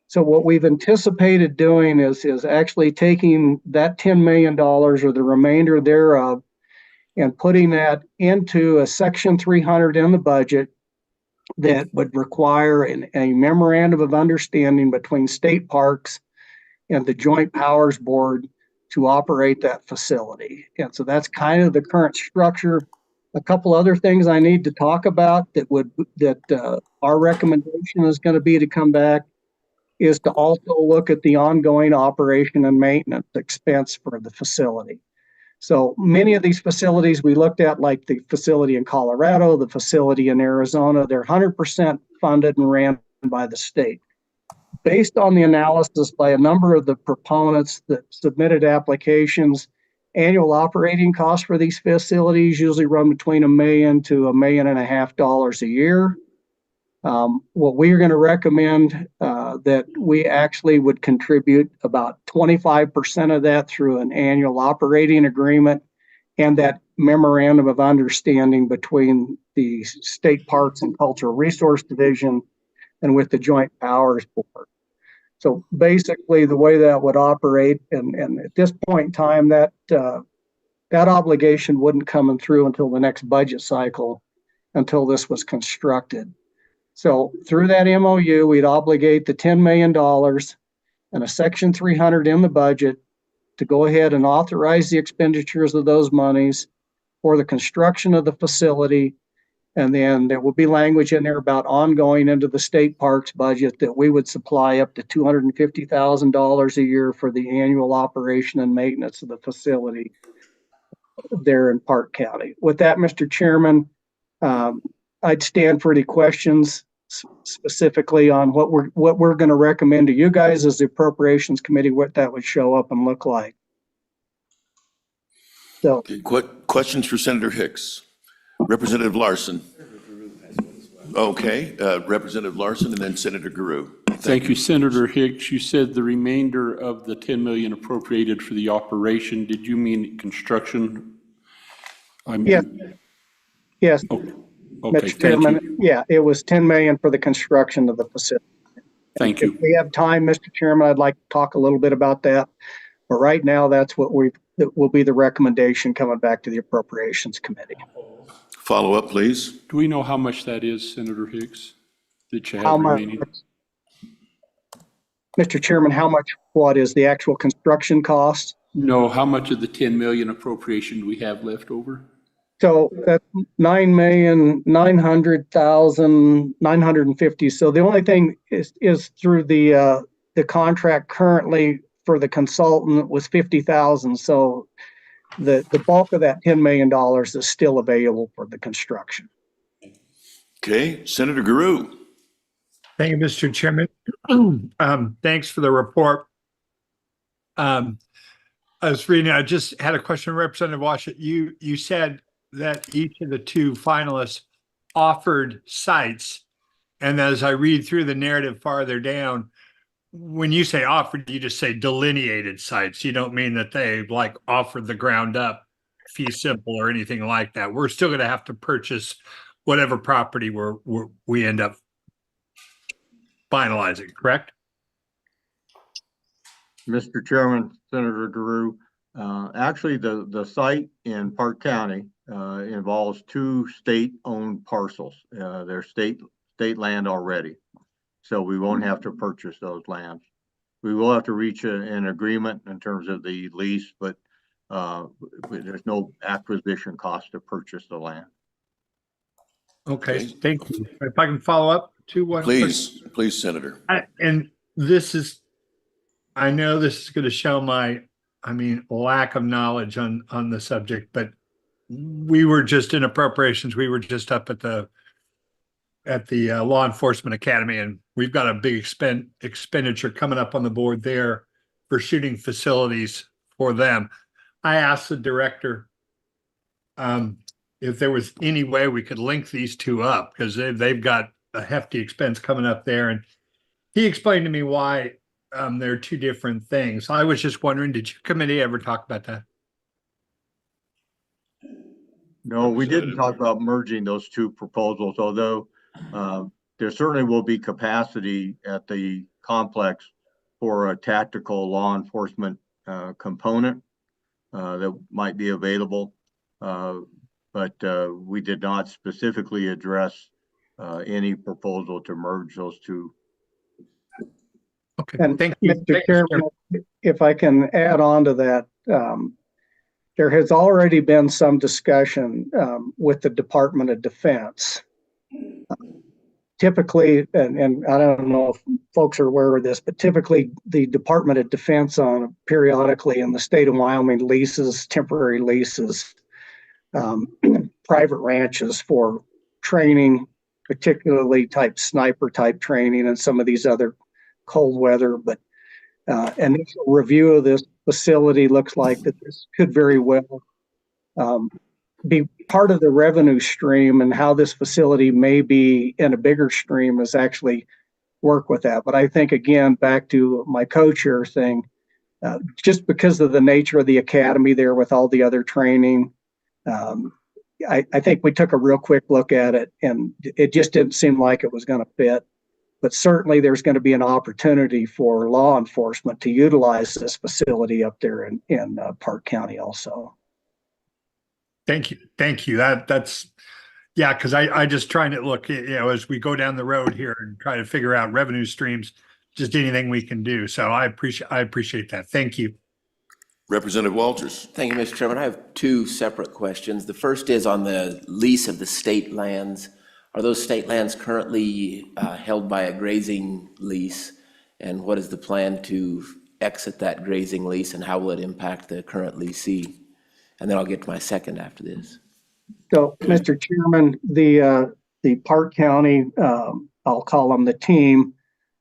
Speaker 16: So what we've anticipated doing is actually taking that $10 million or the remainder thereof and putting that into a Section 300 in the budget that would require a memorandum of understanding between state parks and the Joint Powers Board to operate that facility. And so that's kind of the current structure. A couple other things I need to talk about that our recommendation is going to be to come back is to also look at the ongoing operation and maintenance expense for the facility. So many of these facilities we looked at, like the facility in Colorado, the facility in Arizona, they're 100% funded and ran by the state. Based on the analysis by a number of the proponents that submitted applications, annual operating costs for these facilities usually run between $1 million to $1.5 million a year. What we are going to recommend that we actually would contribute about 25% of that through an annual operating agreement and that memorandum of understanding between the State Parks and Cultural Resource Division and with the Joint Powers Board. So basically, the way that would operate, and at this point in time, that obligation wouldn't come through until the next budget cycle, until this was constructed. So through that MOU, we'd obligate the $10 million and a Section 300 in the budget to go ahead and authorize the expenditures of those monies for the construction of the facility. And then there will be language in there about ongoing into the state parks budget that we would supply up to $250,000 a year for the annual operation and maintenance of the facility there in Park County. With that, Mr. Chairman, I'd stand for any questions specifically on what we're going to recommend to you guys as the Appropriations Committee, what that would show up and look like. So,
Speaker 1: Okay, questions for Senator Hicks? Representative Larson. Okay, Representative Larson and then Senator Guru.
Speaker 4: Thank you, Senator Hicks. You said the remainder of the 10 million appropriated for the operation. Did you mean construction?
Speaker 16: yes. Yes.
Speaker 4: Okay,
Speaker 16: Mr.
Speaker 4: thank
Speaker 16: Chairman,
Speaker 4: you.
Speaker 16: yeah, it was 10 million for the construction of the facility.
Speaker 4: Thank you.
Speaker 16: If we have time, Mr. Chairman, I'd like to talk a little bit about that. But right now, that will be the recommendation coming back to the Appropriations Committee.
Speaker 1: Follow up, please.
Speaker 4: Do we know how much that is, Senator Hicks, that you have
Speaker 16: How much,
Speaker 4: remaining?
Speaker 16: Mr. Chairman, what is the actual construction cost?
Speaker 4: No, how much of the 10 million appropriation do we have left over?
Speaker 16: So that's 9,900,950. So the only thing is through the contract currently for the consultant was 50,000. So the bulk of that $10 million is still available for the construction.
Speaker 1: Okay, Senator Guru.
Speaker 10: Thank you, Mr. Chairman. Thanks for the report. I was reading, I just had a question, Representative Washington. You said that each of the two finalists offered sites. And as I read through the narrative farther down, when you say offered, you just say delineated sites. You don't mean that they like offered the ground up fee simple or anything like that. We're still going to have to purchase whatever property we end up finalizing, correct?
Speaker 15: Mr. Chairman, Senator Guru, actually the site in Park County involves two state-owned parcels. They're state land already, so we won't have to purchase those lands. We will have to reach an agreement in terms of the lease, but there's no acquisition cost to purchase the land.
Speaker 10: Okay, thank you. If I can follow up to one.
Speaker 1: Please, Senator.
Speaker 10: And this is, I know this is going to show my, lack of knowledge on the subject, but we were just in appropriations. We were just up at the Law Enforcement Academy, and we've got a big expenditure coming up on the board there for shooting facilities for them. I asked the director if there was any way we could link these two up, because they've got a hefty expense coming up there, and he explained to me why they're two different things. I was just wondering, did your committee ever talk about that?
Speaker 15: No, we didn't talk about merging those two proposals, although there certainly will be capacity at the complex for a tactical law enforcement component that might be available. But we did not specifically address any proposal to merge those two.
Speaker 10: Okay,
Speaker 16: And
Speaker 10: thank you.
Speaker 16: Mr. Chairman, if I can add on to that, there has already been some discussion with the Department of Defense. Typically, and I don't know if folks are aware of this, but typically the Department of Defense periodically in the state of Wyoming leases, temporary leases, private ranches for training, particularly type sniper type training and some of these other cold weather. But an initial review of this facility looks like that this could very well be part of the revenue stream, and how this facility may be in a bigger stream is actually work with that. But I think, again, back to my co-chair thing, just because of the nature of the academy there with all the other training, I think we took a real quick look at it, and it just didn't seem like it was going to fit. But certainly there's going to be an opportunity for law enforcement to utilize this facility up there in Park County also.
Speaker 10: Thank you. Thank you. That's, yeah, because I just trying to look, as we go down the road here and try to figure out revenue streams, just anything we can do. So I appreciate that. Thank you.
Speaker 1: Representative Walters.
Speaker 6: Thank you, Mr. Chairman. I have two separate questions. The first is on the lease of the state lands. Are those state lands currently held by a grazing lease? And what is the plan to exit that grazing lease, and how will it impact the current leasee? And then I'll get to my second after this.
Speaker 16: So, Mr. Chairman, the Park County, I'll call them the team,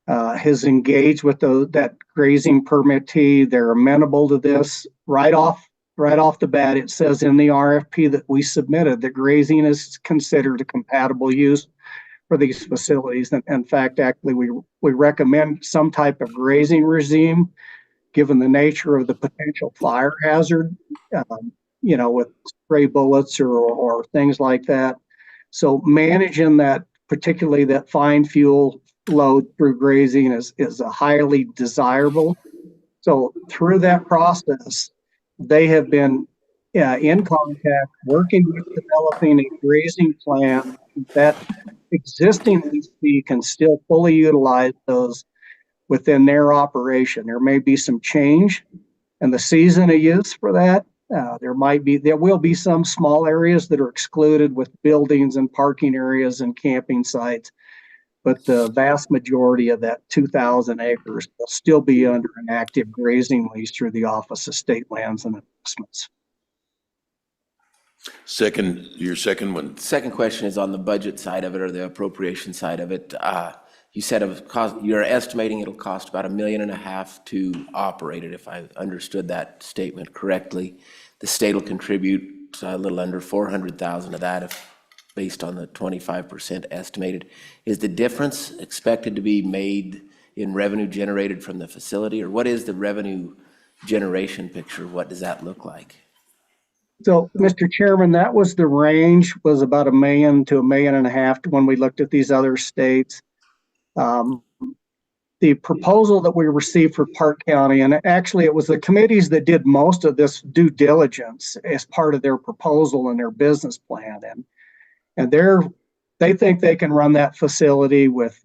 Speaker 16: has engaged with that grazing permittee. They're amenable to this right off the bat. It says in the RFP that we submitted that grazing is considered a compatible use for these facilities. And in fact, actually, we recommend some type of grazing regime, given the nature of the potential fire hazard, with stray bullets or things like that. So managing that, particularly that fine fuel load through grazing is a highly desirable. So through that process, they have been in contact, working with developing a grazing plan that existing leasee can still fully utilize those within their operation. There may be some change in the season of use for that. There will be some small areas that are excluded with buildings and parking areas and camping sites, but the vast majority of that 2,000 acres will still be under an active grazing lease through the Office of State Lands and Investments.
Speaker 1: Your second one.
Speaker 6: Second question is on the budget side of it, or the appropriation side of it. You said you're estimating it'll cost about $1.5 million to operate it, if I understood that statement correctly. The state will contribute a little under $400,000 of that, based on the 25% estimated. Is the difference expected to be made in revenue generated from the facility, or what is the revenue generation picture? What does that look like?
Speaker 16: So, Mr. Chairman, that was the range, was about $1 million to $1.5 million when we looked at these other states. The proposal that we received for Park County, and actually it was the committees that did most of this due diligence as part of their proposal and their business plan, and they think they can run that facility with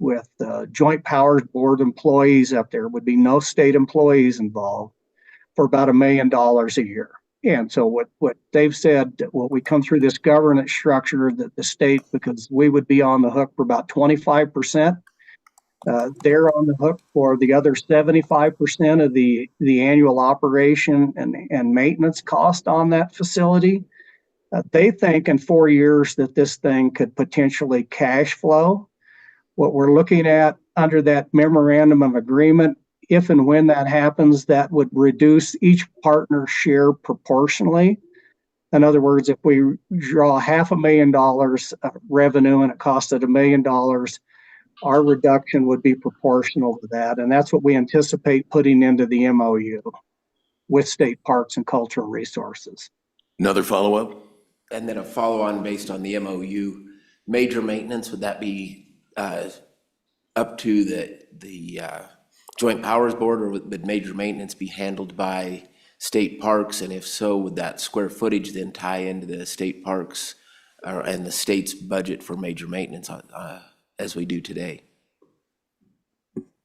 Speaker 16: Joint Powers Board employees up there. Would be no state employees involved, for about $1 million a year. And so what they've said, we come through this governance structure that the state, because we would be on the hook for about 25%. They're on the hook for the other 75% of the annual operation and maintenance cost on that facility. They think in 4 years that this thing could potentially cash flow. What we're looking at under that memorandum of agreement, if and when that happens, that would reduce each partner's share proportionally. In other words, if we draw $500,000 of revenue and it costed $1 million, our reduction would be proportional to that. And that's what we anticipate putting into the MOU with state parks and cultural resources.
Speaker 1: Another follow-up?
Speaker 6: And then a follow-on based on the MOU. Major maintenance, would that be up to the Joint Powers Board, or would major maintenance be handled by state parks? And if so, would that square footage then tie into the state parks and the state's budget for major maintenance as we do today?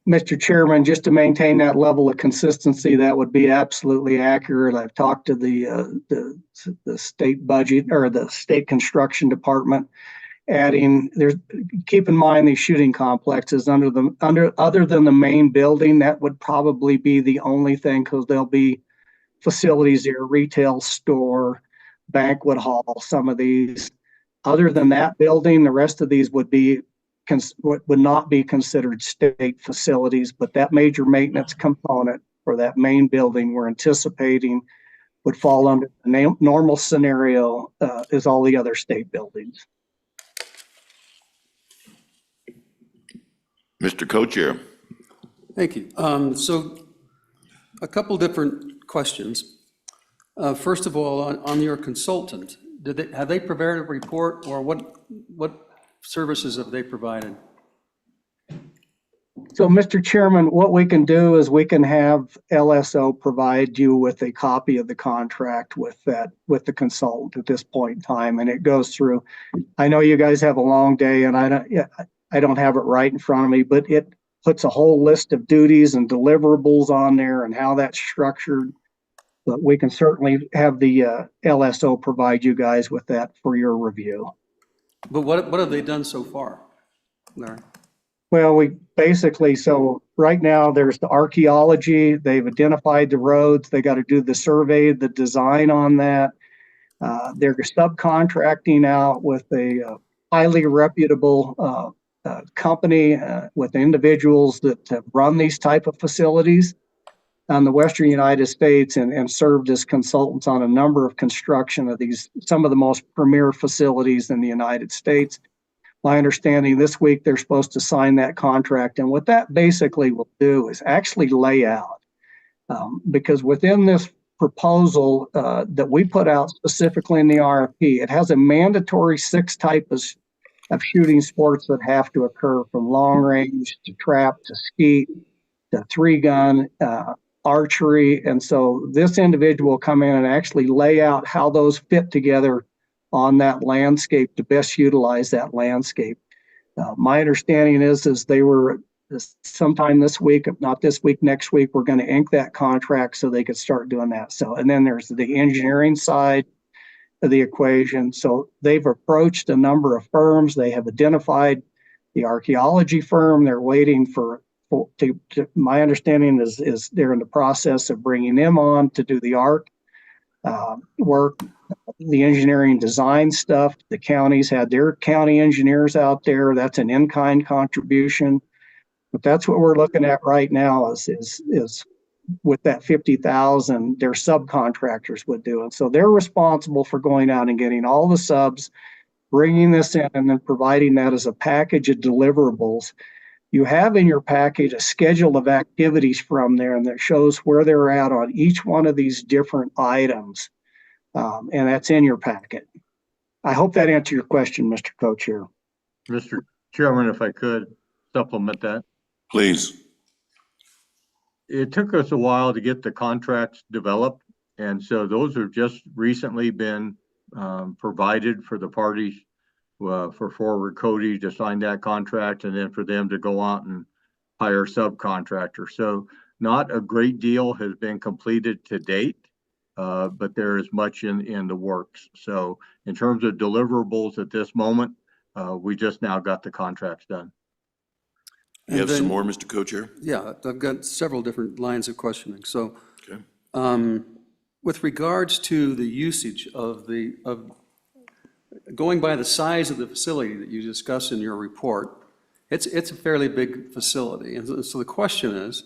Speaker 16: Mr. Chairman, just to maintain that level of consistency, that would be absolutely accurate. I've talked to the state budget, or the state construction department, keep in mind these shooting complexes other than the main building, that would probably be the only thing, because there'll be facilities there, retail store, banquet hall, some of these. Other than that building, the rest of these would not be considered state facilities, but that major maintenance component for that main building we're anticipating would fall under the normal scenario as all the other state buildings.
Speaker 1: Mr. Co-Chair.
Speaker 3: Thank you. So a couple different questions. First of all, on your consultant, have they prepared a report, or what services have they provided?
Speaker 16: So, Mr. Chairman, what we can do is we can have LSO provide you with a copy of the contract with the consultant at this point in time, and it goes through. I know you guys have a long day, and I don't have it right in front of me, but it puts a whole list of duties and deliverables on there and how that's structured. But we can certainly have the LSO provide you guys with that for your review.
Speaker 3: But what have they done so far, Larry?
Speaker 16: Well, we basically, so right now there's the archaeology, they've identified the roads, they got to do the survey, the design on that. They're subcontracting out with a highly reputable company with individuals that have run these type of facilities on the Western United States and served as consultants on a number of construction of these, some of the most premier facilities in the United States. My understanding this week, they're supposed to sign that contract. And what that basically will do is actually lay out, because within this proposal that we put out specifically in the RFP, it has a mandatory 6 types of shooting sports that have to occur, from long range to trap to skeet to 3-gun, archery. And so this individual will come in and actually lay out how those fit together on that landscape to best utilize that landscape. My understanding is they were sometime this week, if not this week, next week, we're going to ink that contract so they could start doing that. So, and then there's the engineering side of the equation. So they've approached a number of firms. They have identified the archaeology firm. They're waiting my understanding is they're in the process of bringing them on to do the art work, the engineering design stuff. The counties had their county engineers out there. That's an in-kind contribution. But that's what we're looking at right now is with that 50,000, their subcontractors would do. And so they're responsible for going out and getting all the subs, bringing this in, and then providing that as a package of deliverables. You have in your package a schedule of activities from there, and that shows where they're at on each one of these different items. And that's in your packet. I hope that answered your question, Mr. Co-Chair.
Speaker 15: Mr. Chairman, if I could supplement that.
Speaker 1: Please.
Speaker 15: It took us a while to get the contracts developed. And so those have just recently been provided for the parties for Forward Cody to sign that contract, and then for them to go out and hire subcontractors. So not a great deal has been completed to date, but there is much in the works. So in terms of deliverables at this moment, we just now got the contracts done.
Speaker 1: You have some more, Mr. Co-Chair?
Speaker 3: Yeah, I've got several different lines of questioning. So,
Speaker 1: Okay.
Speaker 3: with regards to the usage of going by the size of the facility that you discuss in your report, it's a fairly big facility. And so the question is,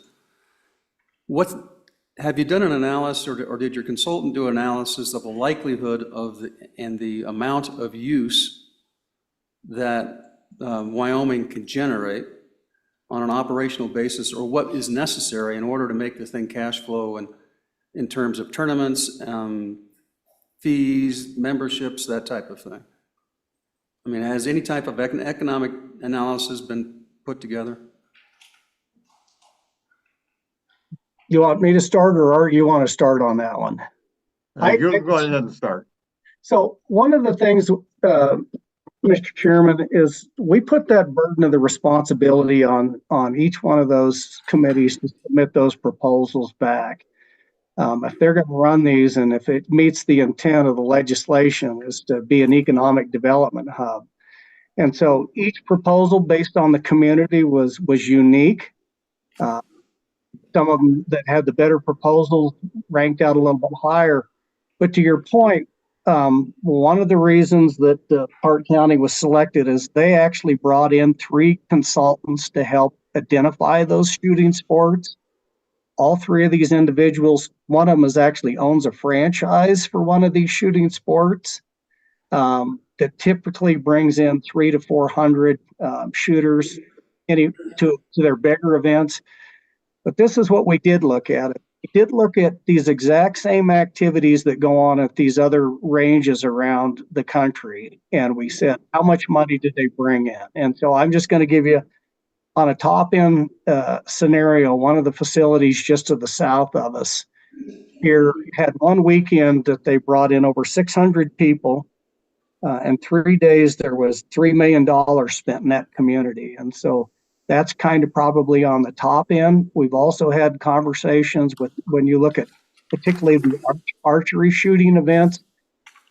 Speaker 3: have you done an analysis, or did your consultant do analysis of the likelihood and the amount of use that Wyoming can generate on an operational basis, or what is necessary in order to make the thing cash flow, and in terms of tournaments, fees, memberships, that type of thing? I mean, has any type of economic analysis been put together?
Speaker 16: You want me to start, or you want to start on that one?
Speaker 15: You go ahead and start.
Speaker 16: So one of the things, Mr. Chairman, is we put that burden of the responsibility on each one of those committees to submit those proposals back. If they're going to run these, and if it meets the intent of the legislation, is to be an economic development hub. And so each proposal based on the community was unique. Some of them that had the better proposals ranked out a little bit higher. But to your point, one of the reasons that Hart County was selected is they actually brought in 3 consultants to help identify those shooting sports. All 3 of these individuals, one of them actually owns a franchise for one of these shooting sports that typically brings in 300 to 400 shooters to their bigger events. But this is what we did look at. We did look at these exact same activities that go on at these other ranges around the country. And we said, how much money did they bring in? And so I'm just going to give you on a top end scenario, one of the facilities just to the south of us here had one weekend that they brought in over 600 people. In 3 days, there was $3 million spent in that community. And so that's kind of probably on the top end. We've also had conversations with, when you look at particularly the archery shooting events,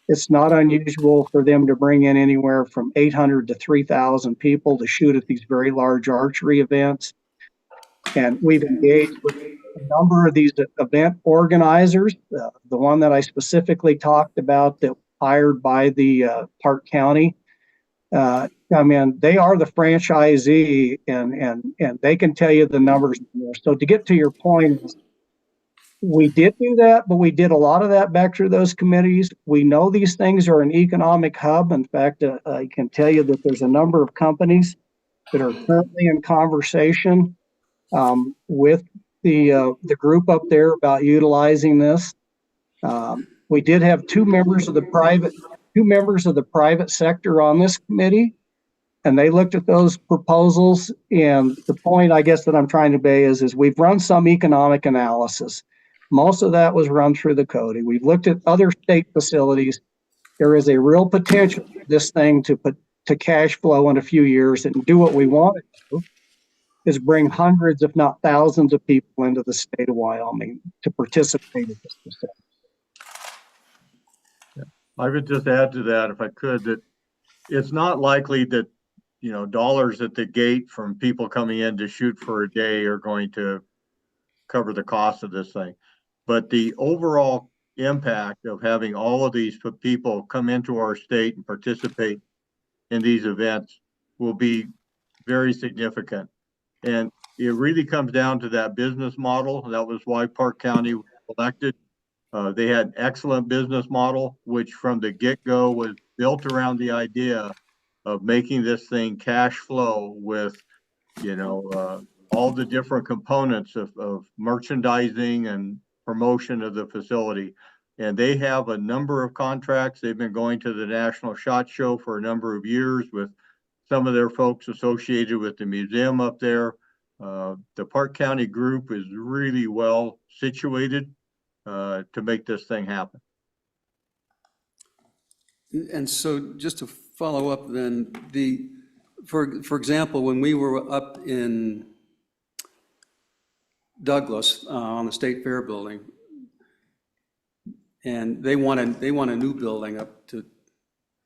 Speaker 16: it's not unusual for them to bring in anywhere from 800 to 3,000 people to shoot at these very large archery events. And we've engaged with a number of these event organizers. The one that I specifically talked about that hired by the Park County, I mean, they are the franchisee and they can tell you the numbers. So to get to your point, we did do that, but we did a lot of that back through those committees. We know these things are an economic hub. In fact, I can tell you that there's a number of companies that are currently in conversation with the group up there about utilizing this. We did have two members of the private sector on this committee, and they looked at those proposals. And the point, I guess, that I'm trying to make is we've run some economic analysis. Most of that was run through the code. We've looked at other state facilities. There is a real potential for this thing to cash flow in a few years and do what we want it to, is bring hundreds, if not thousands of people into the state of Wyoming to participate in this facility.
Speaker 15: I would just add to that, if I could, that it's not likely that, you know, dollars at the gate from people coming in to shoot for a day are going to cover the cost of this thing. But the overall impact of having all of these people come into our state and participate in these events will be very significant. And it really comes down to that business model. That was why Park County was elected. They had an excellent business model, which from the get-go was built around the idea of making this thing cash flow with, you know, all the different components of merchandising and promotion of the facility. And they have a number of contracts. They've been going to the National SHOT Show for a number of years with some of their folks associated with the museum up there. The Park County group is really well situated to make this thing happen.
Speaker 3: And so just to follow up then, for example, when we were up in Douglas on the State Fair building, and they want a new building up to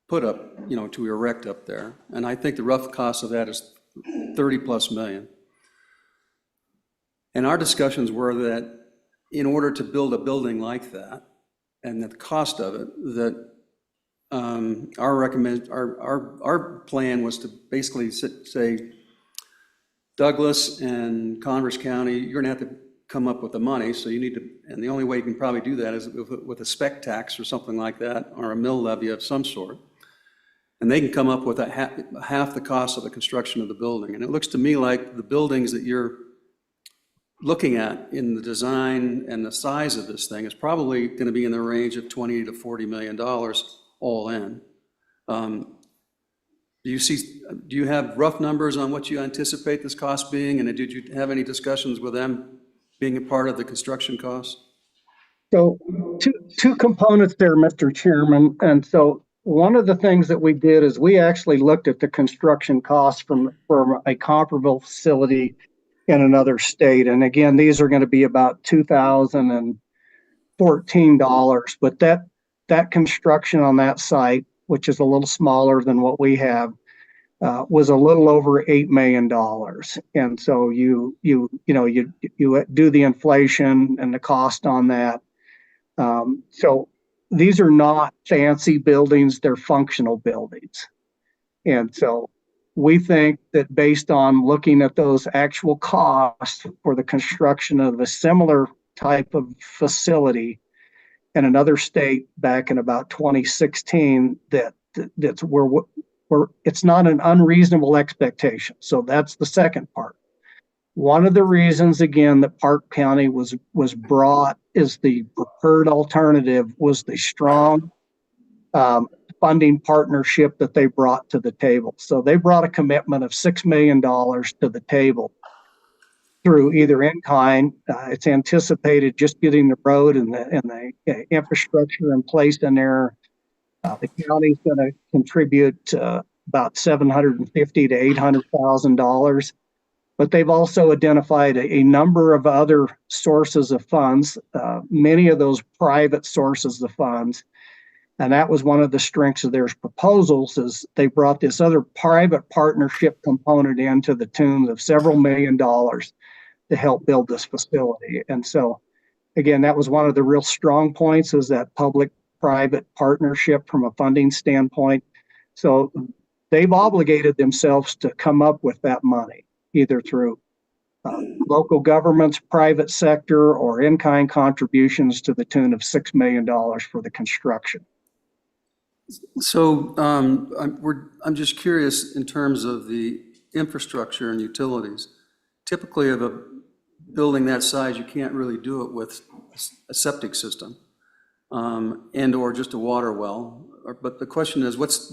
Speaker 3: put up, you know, to erect up there. And I think the rough cost of that is 30+ million. And our discussions were that in order to build a building like that, and the cost of it, that our plan was to basically say, Douglas and Converse County, you're gonna have to come up with the money, so you need to, and the only way you can probably do that is with a spec tax or something like that, or a mill levy of some sort. And they can come up with half the cost of the construction of the building. And it looks to me like the buildings that you're looking at in the design and the size of this thing is probably going to be in the range of $20 to $40 million all in. Do you have rough numbers on what you anticipate this cost being? And did you have any discussions with them being a part of the construction costs?
Speaker 16: So two components there, Mr. Chairman. And so one of the things that we did is we actually looked at the construction costs from a comparable facility in another state. And again, these are going to be about $2,014, but that construction on that site, which is a little smaller than what we have, was a little over $8 million. And so you do the inflation and the cost on that. So these are not fancy buildings, they're functional buildings. And so we think that based on looking at those actual costs for the construction of a similar type of facility in another state back in about 2016, that's where it's not an unreasonable expectation. So that's the second part. One of the reasons, again, that Park County was brought as the preferred alternative was the strong funding partnership that they brought to the table. So they brought a commitment of $6 million to the table through either in kind. It's anticipated just getting the road and the infrastructure in place in there. The county's going to contribute about $750,000 to $800,000. But they've also identified a number of other sources of funds, many of those private sources of funds. And that was one of the strengths of their proposals, is they brought this other private partnership component into the tune of several $1,000,000 to help build this facility. And so, again, that was one of the real strong points, is that public-private partnership from a funding standpoint. So they've obligated themselves to come up with that money, either through local governments, private sector, or in-kind contributions to the tune of $6 million for the construction.
Speaker 3: So I'm just curious in terms of the infrastructure and utilities. Typically of a building that size, you can't really do it with a septic system and or just a water well. But the question is, what's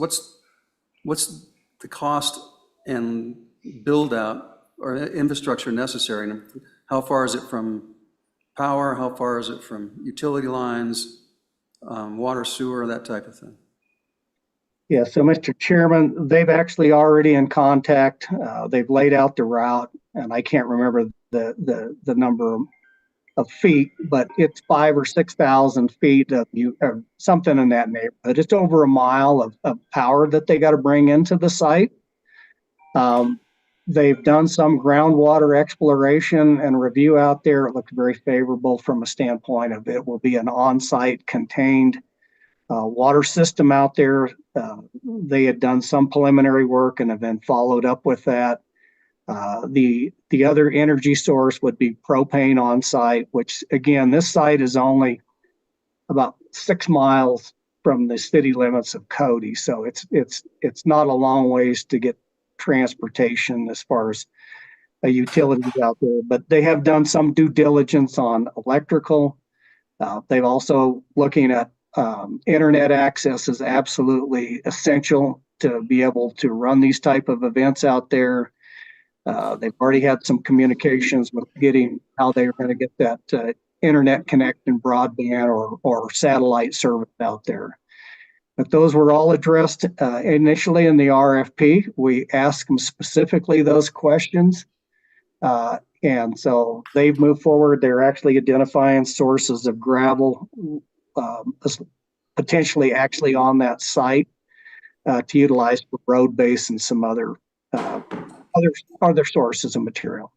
Speaker 3: the cost and build out or infrastructure necessary? And how far is it from power? How far is it from utility lines, water, sewer, that type of thing?
Speaker 16: Yeah, so Mr. Chairman, they've actually already in contact. They've laid out the route, and I can't remember the number of feet, but it's 5,000 or 6,000 feet of something in that neighborhood. It's over a mile of power that they got to bring into the site. They've done some groundwater exploration and review out there. It looked very favorable from a standpoint of it will be an on-site contained water system out there. They had done some preliminary work and have been followed up with that. The other energy source would be propane on site, which again, this site is only about 6 miles from the city limits of Cody. So it's not a long ways to get transportation as far as utilities out there, but they have done some due diligence on electrical. They've also looking at internet access is absolutely essential to be able to run these type of events out there. They've already had some communications with getting how they're going to get that internet connection, broadband or satellite service out there. But those were all addressed initially in the RFP. We asked them specifically those questions. And so they've moved forward. They're actually identifying sources of gravel potentially actually on that site to utilize for road base and some other sources of material.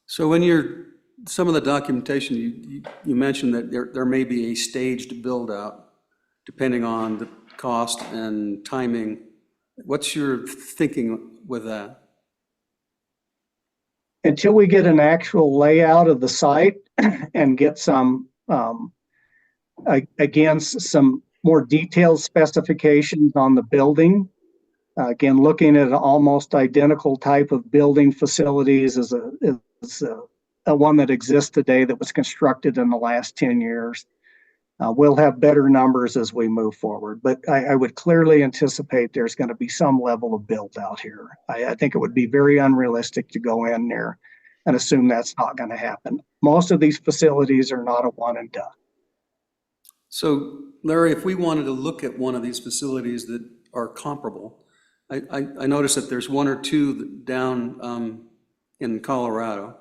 Speaker 3: So when some of the documentation, you mentioned that there may be a staged build out depending on the cost and timing. What's your thinking with that?
Speaker 16: Until we get an actual layout of the site and get some, again, some more detailed specifications on the building. Again, looking at an almost identical type of building facilities as a one that exists today that was constructed in the last 10 years. We'll have better numbers as we move forward, but I would clearly anticipate there's going to be some level of build out here. I think it would be very unrealistic to go in there and assume that's not going to happen. Most of these facilities are not a one and done.
Speaker 3: So Larry, if we wanted to look at one of these facilities that are comparable, I noticed that there's one or two down in Colorado.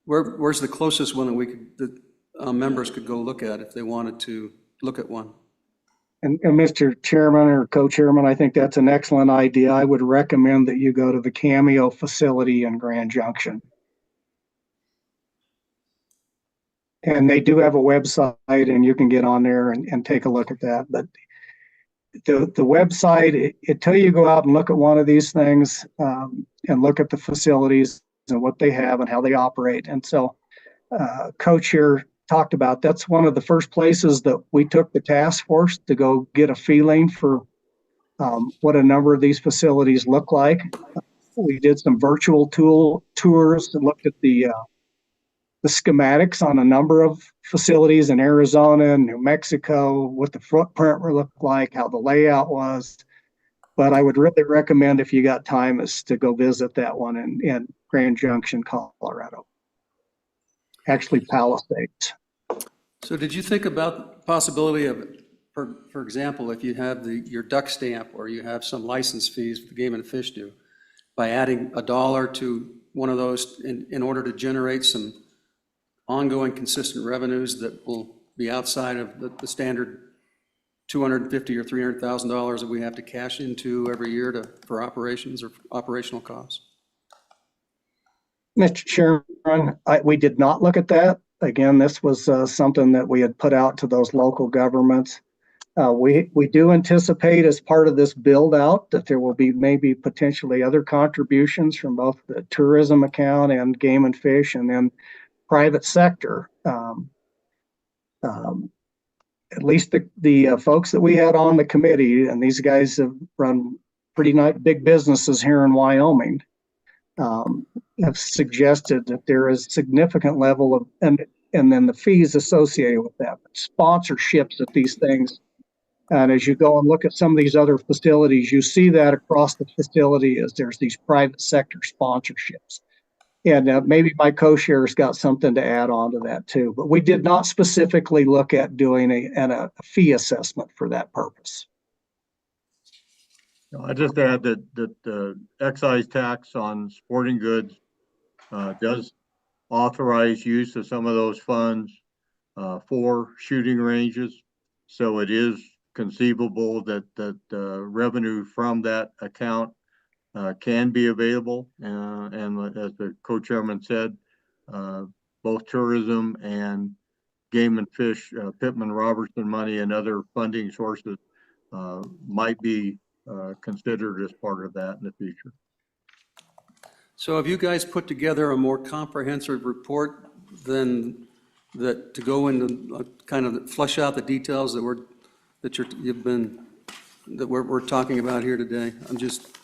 Speaker 3: Where's the closest one that members could go look at if they wanted to look at one?
Speaker 16: And Mr. Chairman or Co-Chairman, I think that's an excellent idea. I would recommend that you go to the Cameo facility in Grand Junction. And they do have a website and you can get on there and take a look at that. But the website, until you go out and look at one of these things and look at the facilities and what they have and how they operate. And so Coach here talked about, that's one of the first places that we took the task force to go get a feeling for what a number of these facilities look like. We did some virtual tours and looked at the the schematics on a number of facilities in Arizona and New Mexico, what the footprint would look like, how the layout was. But I would really recommend, if you got time, is to go visit that one in Grand Junction, Colorado. Actually, Palisades.
Speaker 3: So did you think about the possibility of, for example, if you have your duck stamp or you have some license fees the Game and Fish do, by adding $1 to one of those in order to generate some ongoing consistent revenues that will be outside of the standard $250,000 or $300,000 that we have to cash into every year for operations or operational costs?
Speaker 16: Mr. Chairman, we did not look at that. Again, this was something that we had put out to those local governments. We do anticipate, as part of this build out, that there will be maybe potentially other contributions from both the tourism account and Game and Fish, and then private sector. At least the folks that we had on the committee, and these guys have run pretty nice big businesses here in Wyoming, have suggested that there is significant level of, and then the fees associated with that, sponsorships at these things. And as you go and look at some of these other facilities, you see that across the facility as there's these private sector sponsorships. And maybe my co-chair's got something to add on to that too. But we did not specifically look at doing a fee assessment for that purpose.
Speaker 15: I just add that the excise tax on sporting goods does authorize use of some of those funds for shooting ranges. So it is conceivable that revenue from that account can be available. And as the co-chairman said, both tourism and Game and Fish, Pittman-Robertson money and other funding sources might be considered as part of that in the future.
Speaker 3: So have you guys put together a more comprehensive report than that to go into kind of flush out the details that we're talking about here today? I'm just,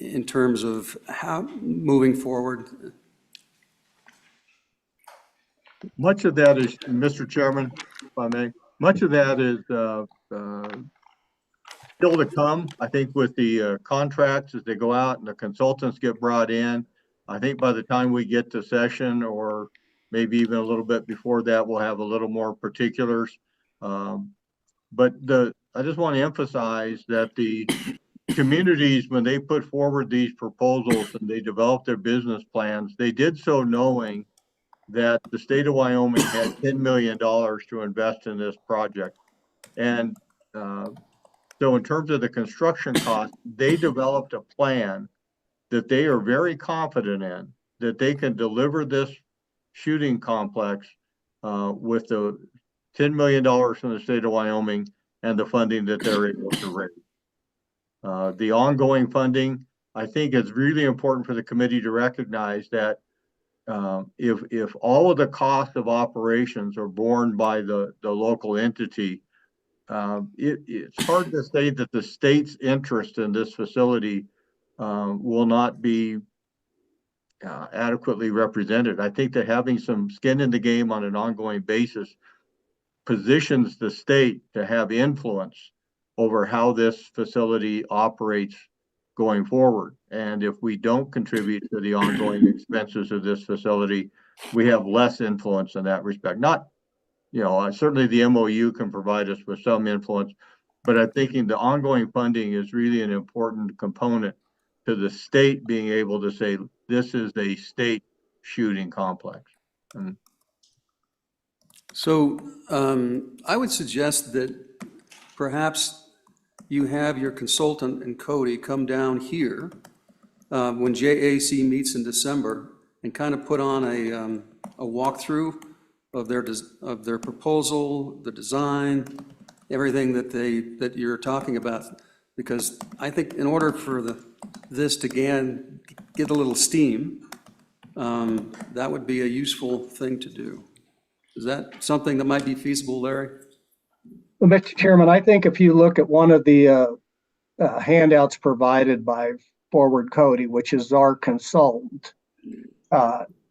Speaker 3: in terms of how moving forward.
Speaker 15: Much of that is, Mr. Chairman, if I may, much of that is still to come. I think with the contracts as they go out and the consultants get brought in, I think by the time we get to session, or maybe even a little bit before that, we'll have a little more particulars. But I just want to emphasize that the communities, when they put forward these proposals and they developed their business plans, they did so knowing that the state of Wyoming had $10 million to invest in this project. And so in terms of the construction cost, they developed a plan that they are very confident in, that they can deliver this shooting complex with the $10 million from the state of Wyoming and the funding that they're able to raise. The ongoing funding, I think it's really important for the committee to recognize that if all of the costs of operations are borne by the local entity, it's hard to say that the state's interest in this facility will not be adequately represented. I think that having some skin in the game on an ongoing basis positions the state to have influence over how this facility operates going forward. And if we don't contribute to the ongoing expenses of this facility, we have less influence in that respect. Not, certainly the MOU can provide us with some influence, but I'm thinking the ongoing funding is really an important component to the state being able to say, this is a state shooting complex.
Speaker 3: So I would suggest that perhaps you have your consultant and Cody come down here when JAC meets in December and kind of put on a walkthrough of their proposal, the design, everything that you're talking about. Because I think in order for this to get a little steam, that would be a useful thing to do. Is that something that might be feasible, Larry?
Speaker 16: Well, Mr. Chairman, I think if you look at one of the handouts provided by Forward Cody, which is our consultant,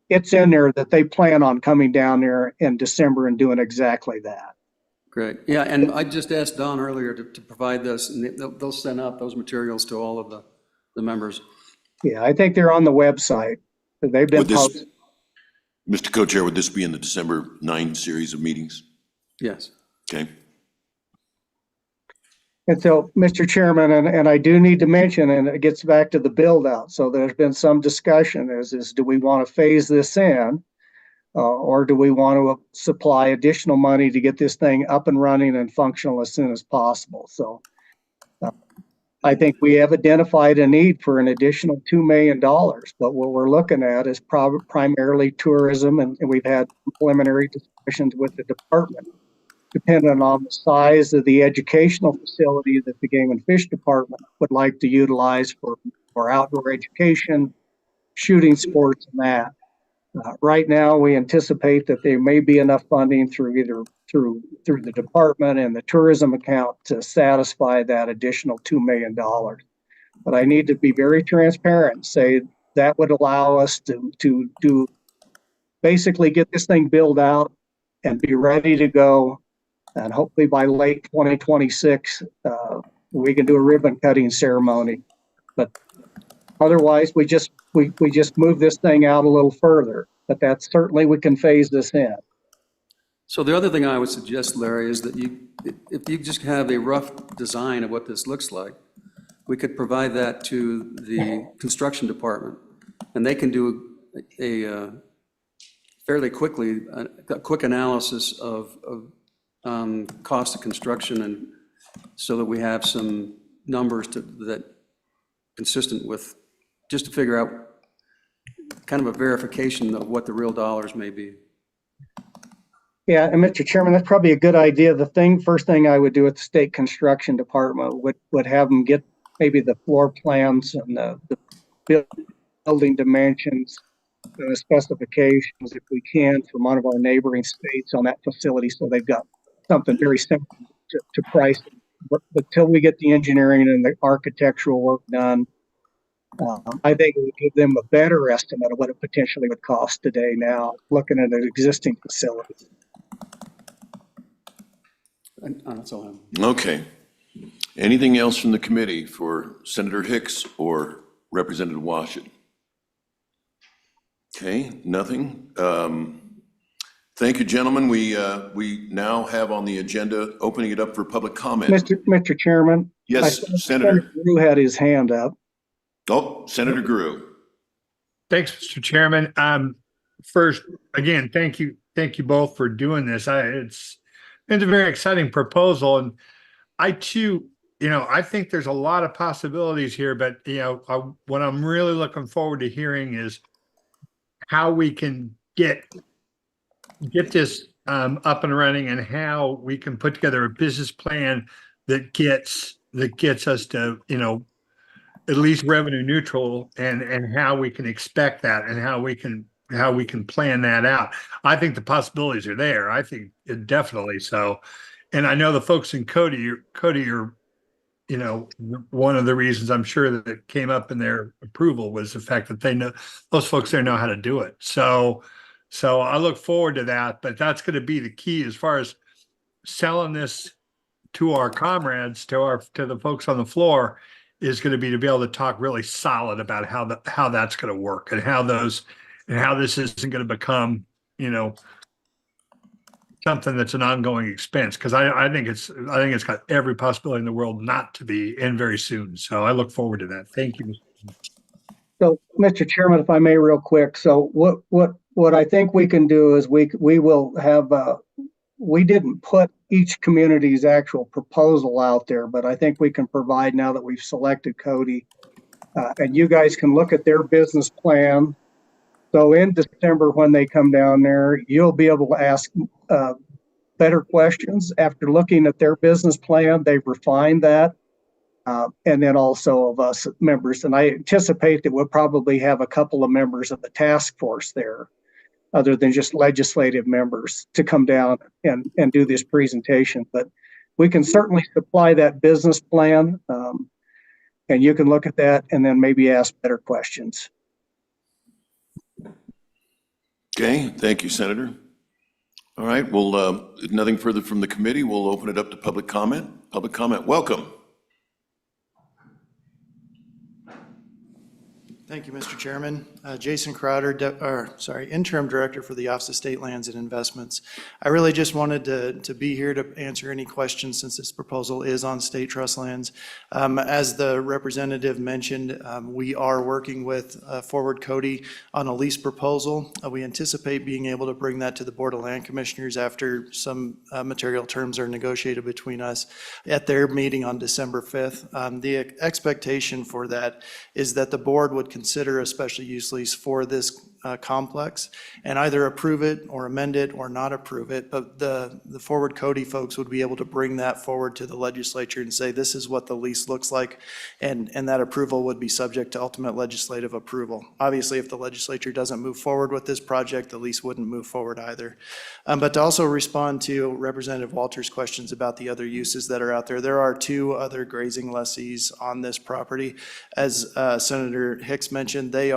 Speaker 16: it's in there that they plan on coming down there in December and doing exactly that.
Speaker 3: Great. Yeah, and I just asked Don earlier to provide this, and they'll send out those materials to all of the members.
Speaker 16: Yeah, I think they're on the website. They've been
Speaker 1: Would this,
Speaker 16: posted.
Speaker 1: Mr. Co-Chair, would this be in the December 9 series of meetings?
Speaker 3: Yes.
Speaker 1: Okay.
Speaker 16: And so, Mr. Chairman, and I do need to mention, and it gets back to the build out. So there's been some discussion is do we want to phase this in? Or do we want to supply additional money to get this thing up and running and functional as soon as possible? So I think we have identified a need for an additional $2 million, but what we're looking at is primarily tourism, and we've had preliminary discussions with the department. Depending on the size of the educational facility that the Game and Fish Department would like to utilize for outdoor education, shooting sports, and that. Right now, we anticipate that there may be enough funding through the department and the tourism account to satisfy that additional $2 million. But I need to be very transparent and say that would allow us to basically get this thing built out and be ready to go. And hopefully by late 2026, we can do a ribbon cutting ceremony. But otherwise, we just move this thing out a little further. But that's certainly we can phase this in.
Speaker 3: So the other thing I would suggest, Larry, is that if you just have a rough design of what this looks like, we could provide that to the construction department, and they can do a fairly quickly a quick analysis of cost of construction, and so that we have some numbers that consistent with, just to figure out kind of a verification of what the real dollars may be.
Speaker 16: Yeah, and Mr. Chairman, that's probably a good idea. First thing I would do at the state construction department would have them get maybe the floor plans and the building dimensions, specifications, if we can, from one of our neighboring states on that facility, so they've got something very simple to price. But until we get the engineering and the architectural work done, I think it would give them a better estimate of what it potentially would cost today now, looking at an existing facility.
Speaker 3: And that's all I have.
Speaker 1: Okay. Anything else from the committee for Senator Hicks or Representative Washit? Okay, nothing. Thank you, gentlemen. We now have on the agenda opening it up for public comment.
Speaker 16: Mr. Chairman?
Speaker 1: Yes, Senator.
Speaker 16: Drew had his hand up.
Speaker 1: Oh, Senator Grew.
Speaker 10: Thanks, Mr. Chairman. First, again, thank you both for doing this. It's a very exciting proposal, and I too, I think there's a lot of possibilities here. But what I'm really looking forward to hearing is how we can get this up and running, and how we can put together a business plan that gets us to at least revenue neutral, and how we can expect that, and how we can plan that out. I think the possibilities are there. I think definitely so. And I know the folks in Cody are, one of the reasons I'm sure that it came up in their approval was the fact that those folks there know how to do it. So I look forward to that, but that's going to be the key as far as selling this to our comrades, to the folks on the floor, is going to be able to talk really solid about how that's going to work, and how this isn't going to become, something that's an ongoing expense. Because I think it's got every possibility in the world not to be, and very soon. So I look forward to that. Thank you.
Speaker 16: So, Mr. Chairman, if I may, real quick. So what I think we can do is we will have, we didn't put each community's actual proposal out there, but I think we can provide, now that we've selected Cody, and you guys can look at their business plan. So in December, when they come down there, you'll be able to ask better questions. After looking at their business plan, they've refined that. And then also of us members. And I anticipate that we'll probably have a couple of members of the task force there, other than just legislative members, to come down and do this presentation. But we can certainly supply that business plan, and you can look at that and then maybe ask better questions.
Speaker 1: Okay, thank you, Senator. All right, well, if nothing further from the committee, we'll open it up to public comment. Public comment, welcome.
Speaker 17: Thank you, Mr. Chairman. Jason Crowder, Interim Director for the Office of State Lands and Investments. I really just wanted to be here to answer any questions since this proposal is on state trust lands. As the representative mentioned, we are working with Forward Cody on a lease proposal. We anticipate being able to bring that to the Board of Land Commissioners after some material terms are negotiated between us at their meeting on December 5th. The expectation for that is that the board would consider a special use lease for this complex and either approve it or amend it or not approve it. But the Forward Cody folks would be able to bring that forward to the legislature and say, this is what the lease looks like. And that approval would be subject to ultimate legislative approval. Obviously, if the legislature doesn't move forward with this project, the lease wouldn't move forward either. But to also respond to Representative Walters' questions about the other uses that are out there, there are 2 other grazing lessees on this property. As Senator Hicks mentioned, they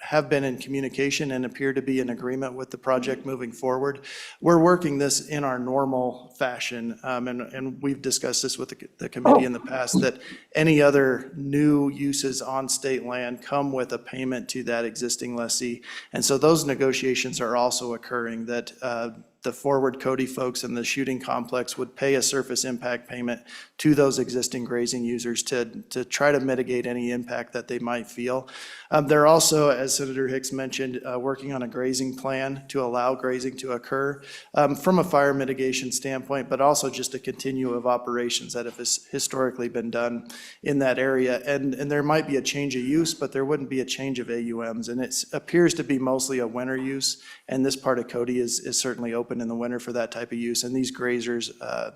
Speaker 17: have been in communication and appear to be in agreement with the project moving forward. We're working this in our normal fashion, and we've discussed this with the committee in the past, that any other new uses on state land come with a payment to that existing lessee. And so those negotiations are also occurring, that the Forward Cody folks and the shooting complex would pay a surface impact payment to those existing grazing users to try to mitigate any impact that they might feel. They're also, as Senator Hicks mentioned, working on a grazing plan to allow grazing to occur from a fire mitigation standpoint, but also just a continuum of operations that have historically been done in that area. And there might be a change of use, but there wouldn't be a change of AUMs. And it appears to be mostly a winter use. And this part of Cody is certainly open in the winter for that type of use. And these grazers,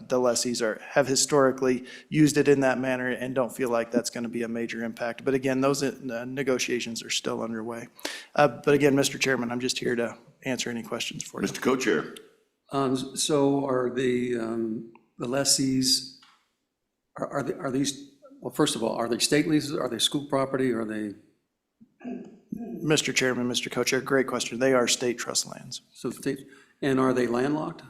Speaker 17: the lessees, have historically used it in that manner and don't feel like that's going to be a major impact. But again, those negotiations are still underway. But again, Mr. Chairman, I'm just here to answer any questions for you.
Speaker 1: Mr. Co-Chair.
Speaker 3: So are the lessees, are these, well, first of all, are they state leases? Are they school property? Are they?
Speaker 17: Mr. Chairman, Mr. Co-Chair, great question. They are state trust lands.
Speaker 3: So state, and are they landlocked?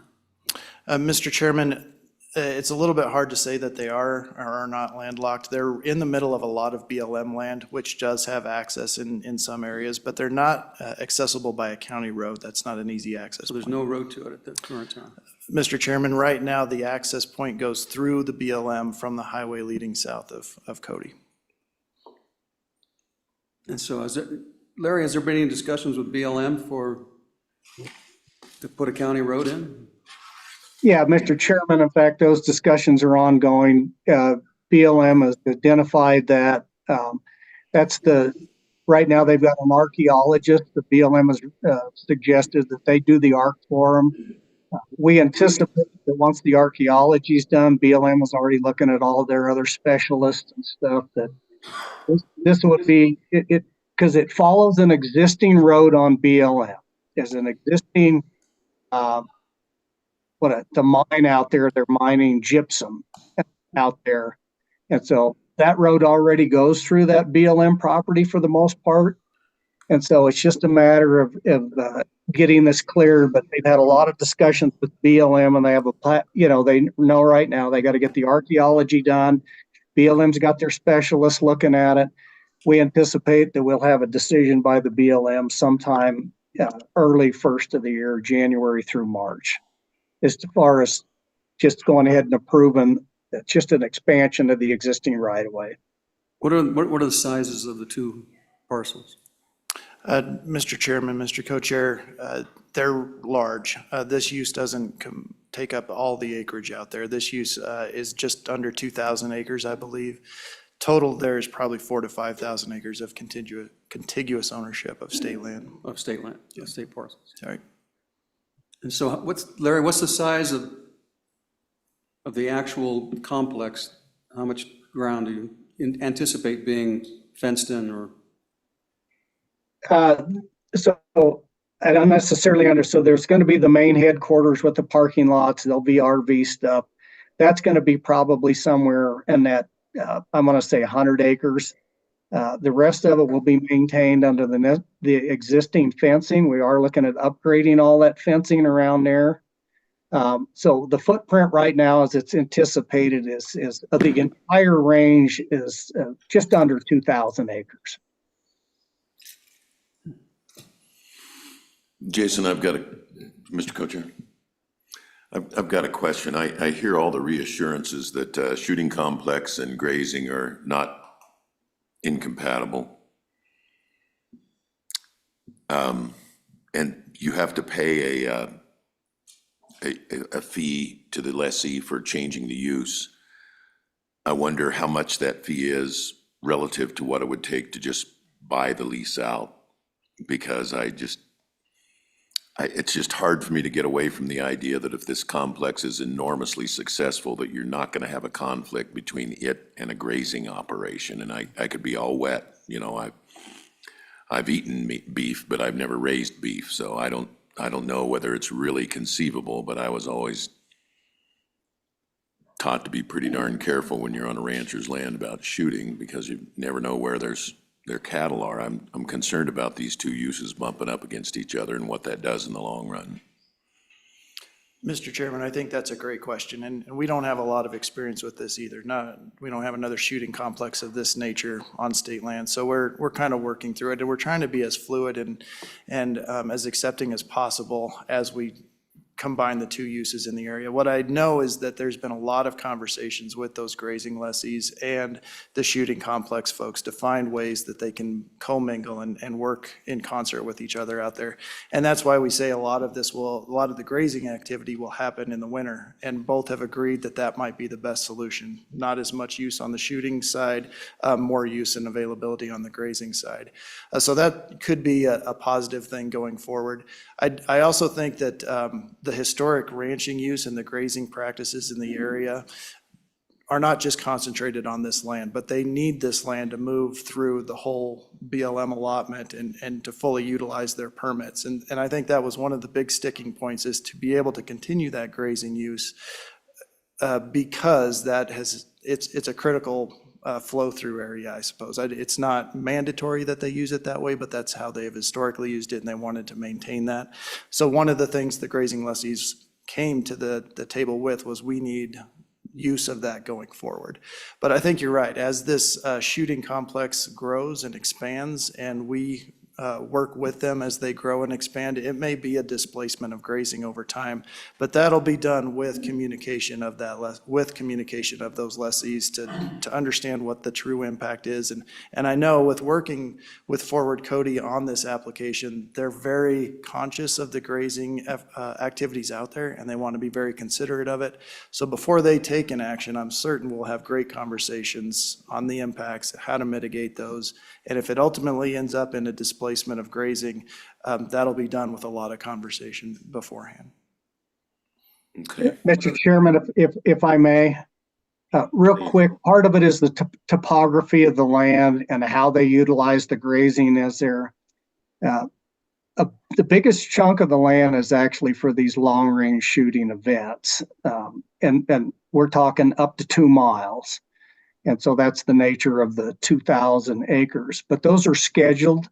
Speaker 17: Mr. Chairman, it's a little bit hard to say that they are or are not landlocked. They're in the middle of a lot of BLM land, which does have access in some areas, but they're not accessible by a county road. That's not an easy access.
Speaker 3: So there's no road to it at the current time?
Speaker 17: Mr. Chairman, right now, the access point goes through the BLM from the highway leading south of Cody.
Speaker 3: And so Larry, has there been any discussions with BLM to put a county road in?
Speaker 16: Yeah, Mr. Chairman, in fact, those discussions are ongoing. BLM has identified that. Right now they've got an archaeologist. The BLM has suggested that they do the arc for them. We anticipate that once the archaeology is done, BLM is already looking at all of their other specialists and stuff, that this would be, because it follows an existing road on BLM. There's an existing the mine out there, they're mining gypsum out there. And so that road already goes through that BLM property for the most part. And so it's just a matter of getting this cleared, but they've had a lot of discussions with BLM and they have they know right now they got to get the archaeology done. BLM's got their specialists looking at it. We anticipate that we'll have a decision by the BLM sometime early first of the year, January through March. As far as just going ahead and approving just an expansion of the existing right-of-way.
Speaker 3: What are the sizes of the 2 parcels?
Speaker 17: Mr. Chairman, Mr. Co-Chair, they're large. This use doesn't take up all the acreage out there. This use is just under 2,000 acres, I believe. Total, there is probably 4,000 to 5,000 acres of contiguous ownership of state land.
Speaker 3: Of state land, of state parcels.
Speaker 17: Sorry.
Speaker 3: And so Larry, what's the size of the actual complex? How much ground do you anticipate being fenced in or?
Speaker 16: So I don't necessarily understand. So there's going to be the main headquarters with the parking lots. There'll be RV stuff. That's going to be probably somewhere in that, I'm going to say 100 acres. The rest of it will be maintained under the existing fencing. We are looking at upgrading all that fencing around there. So the footprint right now, as it's anticipated, is the entire range is just under 2,000 acres.
Speaker 1: Jason, Mr. Co-Chair, I've got a question. I hear all the reassurances that shooting complex and grazing are not incompatible. And you have to pay a fee to the lessee for changing the use. I wonder how much that fee is relative to what it would take to just buy the lease out, because it's just hard for me to get away from the idea that if this complex is enormously successful, that you're not going to have a conflict between it and a grazing operation. And I could be all wet, you know, I've eaten beef, but I've never raised beef, so I don't know whether it's really conceivable, but I was always taught to be pretty darn careful when you're on a rancher's land about shooting, because you never know where their cattle are. I'm concerned about these two uses bumping up against each other and what that does in the long run.
Speaker 17: Mr. Chairman, I think that's a great question, and we don't have a lot of experience with this either. We don't have another shooting complex of this nature on state land, so we're kind of working through it, and we're trying to be as fluid and as accepting as possible as we combine the two uses in the area. What I know is that there's been a lot of conversations with those grazing lessees and the shooting complex folks to find ways that they can commingle and work in concert with each other out there. And that's why we say a lot of the grazing activity will happen in the winter, and both have agreed that that might be the best solution. Not as much use on the shooting side, more use and availability on the grazing side. So that could be a positive thing going forward. I also think that the historic ranching use and the grazing practices in the area are not just concentrated on this land, but they need this land to move through the whole BLM allotment and to fully utilize their permits. And I think that was one of the big sticking points, is to be able to continue that grazing use because it's a critical flow-through area, I suppose. It's not mandatory that they use it that way, but that's how they've historically used it, and they wanted to maintain that. So one of the things the grazing lessees came to the table with was, we need use of that going forward. But I think you're right. As this shooting complex grows and expands, and we work with them as they grow and expand, it may be a displacement of grazing over time, but that'll be done with communication of those lessees to understand what the true impact is. And I know with working with Forward Cody on this application, they're very conscious of the grazing activities out there, and they want to be very considerate of it. So before they take an action, I'm certain we'll have great conversations on the impacts, how to mitigate those. And if it ultimately ends up in a displacement of grazing, that'll be done with a lot of conversation beforehand.
Speaker 1: Okay.
Speaker 16: Mr. Chairman, if I may, real quick, part of it is the topography of the land and how they utilize the grazing as their, the biggest chunk of the land is actually for these long-range shooting events. And we're talking up to 2 miles. And so that's the nature of the 2,000 acres. But those are scheduled,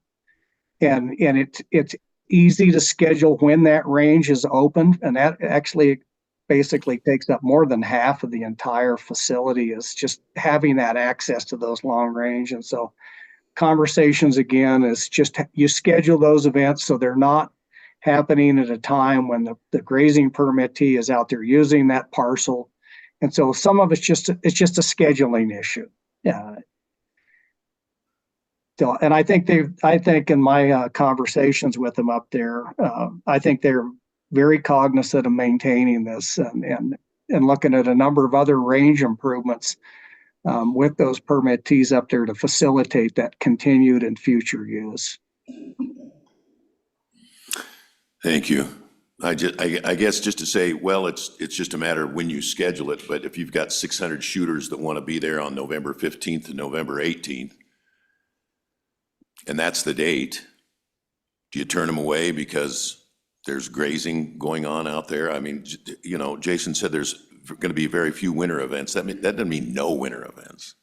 Speaker 16: and it's easy to schedule when that range is open. And that actually basically takes up more than half of the entire facility, is just having that access to those long range. And so conversations, again, is just you schedule those events so they're not happening at a time when the grazing permittee is out there using that parcel. And so some of it's just a scheduling issue. Yeah. So, and I think in my conversations with them up there, I think they're very cognizant of maintaining this and looking at a number of other range improvements with those permittees up there to facilitate that continued and future use.
Speaker 1: Thank you. I guess just to say, well, it's just a matter of when you schedule it, but if you've got 600 shooters that want to be there on November 15th and November 18th, and that's the date, do you turn them away because there's grazing going on out there? I mean, you know, Jason said there's going to be very few winter events. That doesn't mean no winter events.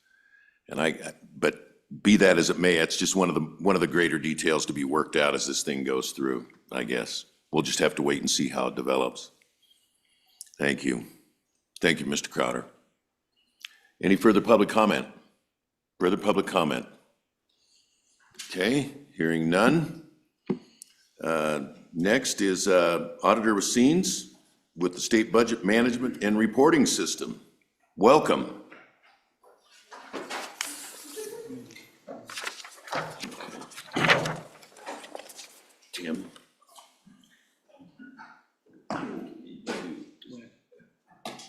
Speaker 1: But be that as it may, it's just one of the greater details to be worked out as this thing goes through, I guess. We'll just have to wait and see how it develops. Thank you. Thank you, Mr. Crowder. Any further public comment? Further public comment? Okay, hearing none. Next is Auditor Racines with the State Budget Management and Reporting System. Welcome. Tim.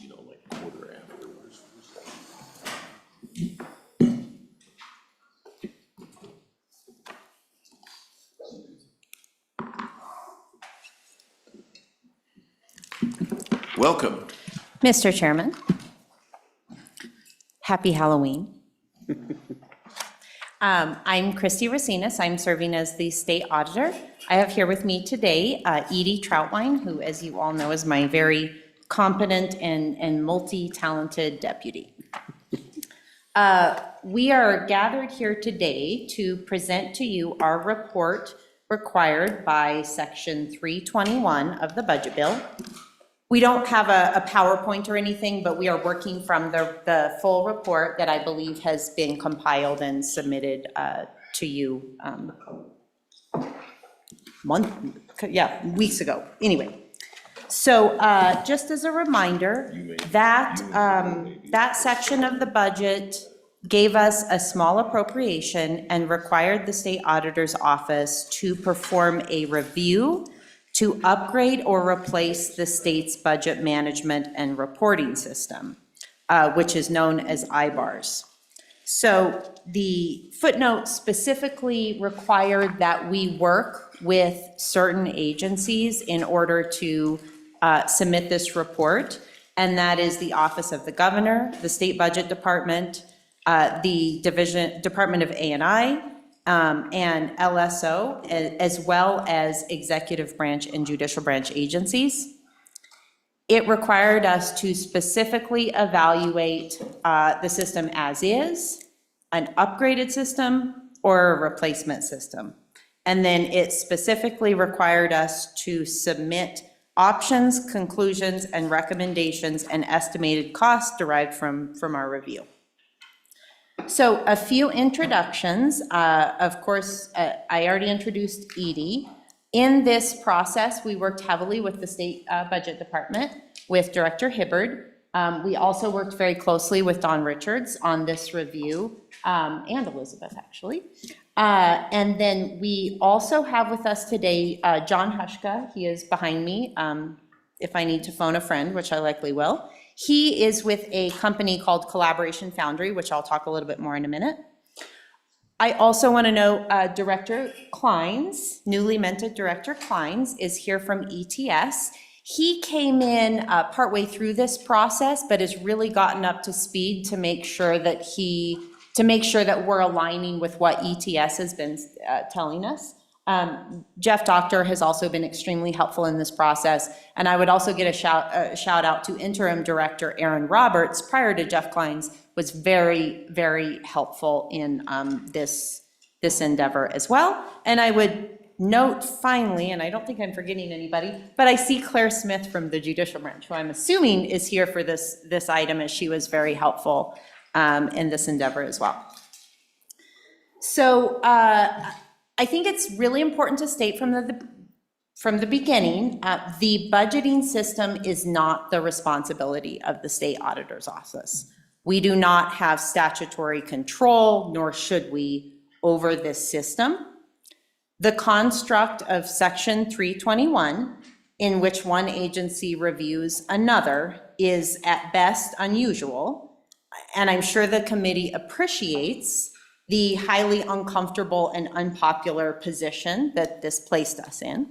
Speaker 1: You know, like quarter afterwards. Welcome.
Speaker 18: Mr. Chairman, happy Halloween. I'm Christy Racines. I'm serving as the state auditor. I have here with me today Edie Troutwine, who, as you all know, is my very competent and multi-talented deputy. We are gathered here today to present to you our report required by Section 321 of the Budget Bill. We don't have a PowerPoint or anything, but we are working from the full report that I believe has been compiled and submitted to you weeks ago. Anyway, so just as a reminder, that section of the budget gave us a small appropriation and required the state auditor's office to perform a review to upgrade or replace the state's budget management and reporting system, which is known as IARS. So the footnote specifically required that we work with certain agencies in order to submit this report, and that is the Office of the Governor, the State Budget Department, the Department of A&I, and LSO, as well as executive branch and judicial branch agencies. It required us to specifically evaluate the system as is, an upgraded system, or a replacement system. And then it specifically required us to submit options, conclusions, and recommendations and estimated costs derived from our review. So a few introductions. Of course, I already introduced Edie. In this process, we worked heavily with the State Budget Department, with Director Hibbard. We also worked very closely with Don Richards on this review, and Elizabeth, actually. And then we also have with us today John Hushka. He is behind me, if I need to phone a friend, which I likely will. He is with a company called Collaboration Foundry, which I'll talk a little bit more in a minute. I also want to know Director Kleins, newly minted Director Kleins, is here from ETS. He came in partway through this process, but has really gotten up to speed to make sure that we're aligning with what ETS has been telling us. Jeff Doctor has also been extremely helpful in this process, and I would also get a shout out to Interim Director Aaron Roberts, prior to Jeff Kleins, was very, very helpful in this endeavor as well. And I would note finally, and I don't think I'm forgetting anybody, but I see Claire Smith from the Judicial Branch, who I'm assuming is here for this item, as she was very helpful in this endeavor as well. So I think it's really important to state from the beginning, the budgeting system is not the responsibility of the state auditor's office. We do not have statutory control, nor should we, over this system. The construct of Section 321, in which one agency reviews another, is at best unusual, and I'm sure the committee appreciates the highly uncomfortable and unpopular position that this placed us in.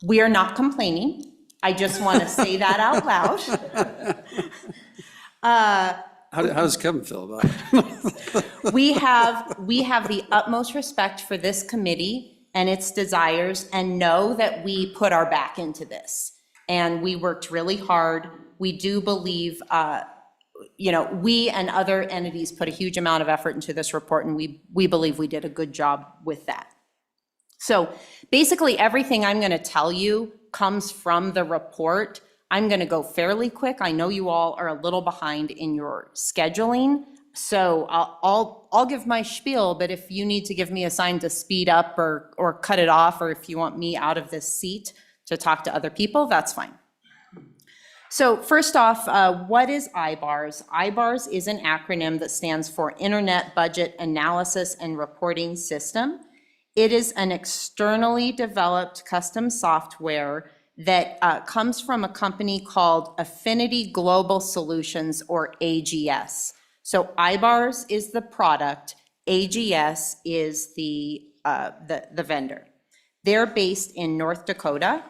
Speaker 18: We are not complaining. I just want to say that out loud.
Speaker 3: How does Kevin feel about it?
Speaker 18: We have the utmost respect for this committee and its desires, and know that we put our back into this. And we worked really hard. We do believe we and other entities put a huge amount of effort into this report, and we believe we did a good job with that. So basically, everything I'm going to tell you comes from the report. I'm going to go fairly quick. I know you all are a little behind in your scheduling, so I'll give my spiel, but if you need to give me a sign to speed up or cut it off, or if you want me out of this seat to talk to other people, that's fine. So first off, what is IBARS? IBARS is an acronym that stands for Internet Budget Analysis and Reporting System. It is an externally developed custom software that comes from a company called Affinity Global Solutions, or AGS. So IBARS is the product, AGS is the vendor. They're based in North Dakota.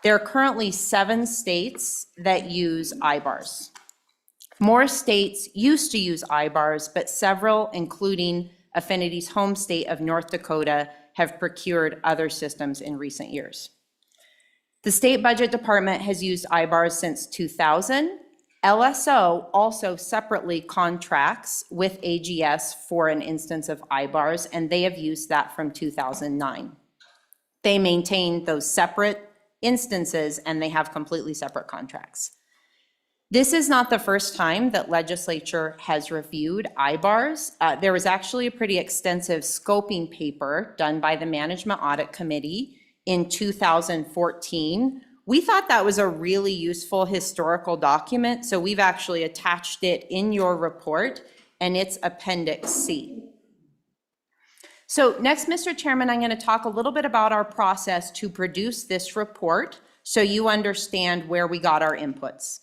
Speaker 18: There are currently 7 states that use IBARS. More states used to use IBARS, but several, including Affinity's home state of North Dakota, have procured other systems in recent years. The State Budget Department has used IBARS since 2000. LSO also separately contracts with AGS for an instance of IBARS, and they have used that from 2009. They maintain those separate instances, and they have completely separate contracts. This is not the first time that legislature has reviewed IBARS. There was actually a pretty extensive scoping paper done by the Management Audit Committee in 2014. We thought that was a really useful historical document, so we've actually attached it in your report, and it's Appendix C. So next, Mr. Chairman, I'm going to talk a little bit about our process to produce this report so you understand where we got our inputs.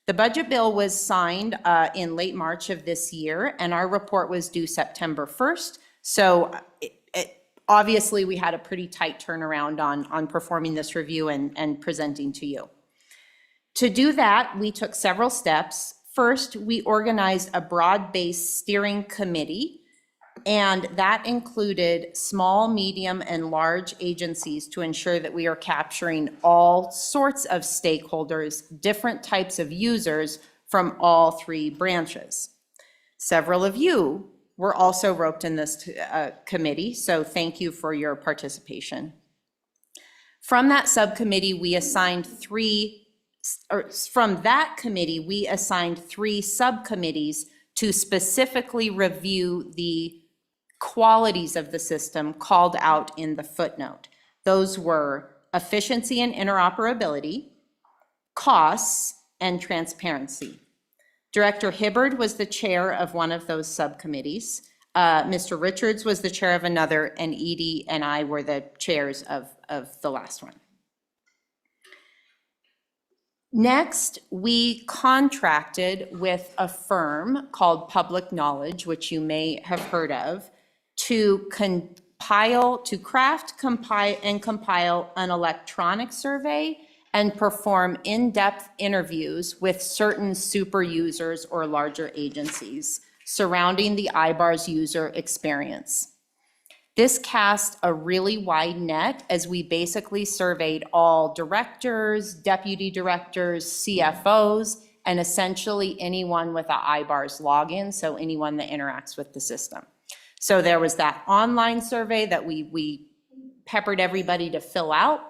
Speaker 18: The budget bill was signed in late March of this year, and our report was due September 1st. So obviously, we had a pretty tight turnaround on performing this review and presenting to you. To do that, we took several steps. First, we organized a broad-based steering committee, and that included small, medium, and large agencies to ensure that we are capturing all sorts of stakeholders, different types of users from all 3 branches. Several of you were also roped in this committee, so thank you for your participation. From that subcommittee, we assigned 3 subcommittees to specifically review the qualities of the system called out in the footnote. Those were efficiency and interoperability, costs, and transparency. Director Hibbard was the chair of one of those subcommittees. Mr. Richards was the chair of another, and Edie and I were the chairs of the last one. Next, we contracted with a firm called Public Knowledge, which you may have heard of, to craft, compile an electronic survey and perform in-depth interviews with certain super users or larger agencies surrounding the IBARS user experience. This cast a really wide net as we basically surveyed all directors, deputy directors, CFOs, and essentially anyone with an IBARS login, so anyone that interacts with the system. So there was that online survey that we peppered everybody to fill out,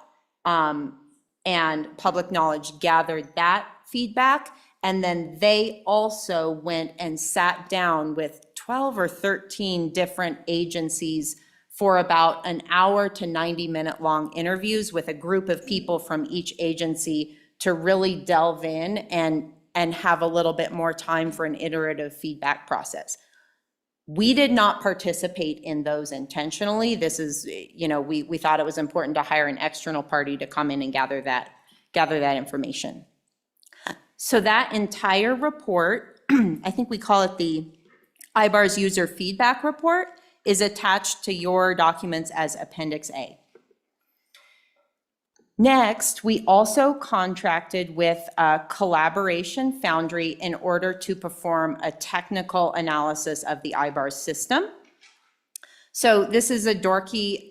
Speaker 18: and Public Knowledge gathered that feedback, and then they also went and sat down with 12 or 13 different agencies for about an hour to 90-minute long interviews with a group of people from each agency to really delve in and have a little bit more time for an iterative feedback process. We did not participate in those intentionally. This is, we thought it was important to hire an external party to come in and gather that information. So that entire report, I think we call it the IBARS User Feedback Report, is attached to your documents as Appendix A. Next, we also contracted with Collaboration Foundry in order to perform a technical analysis of the IBARS system. So this is a dorky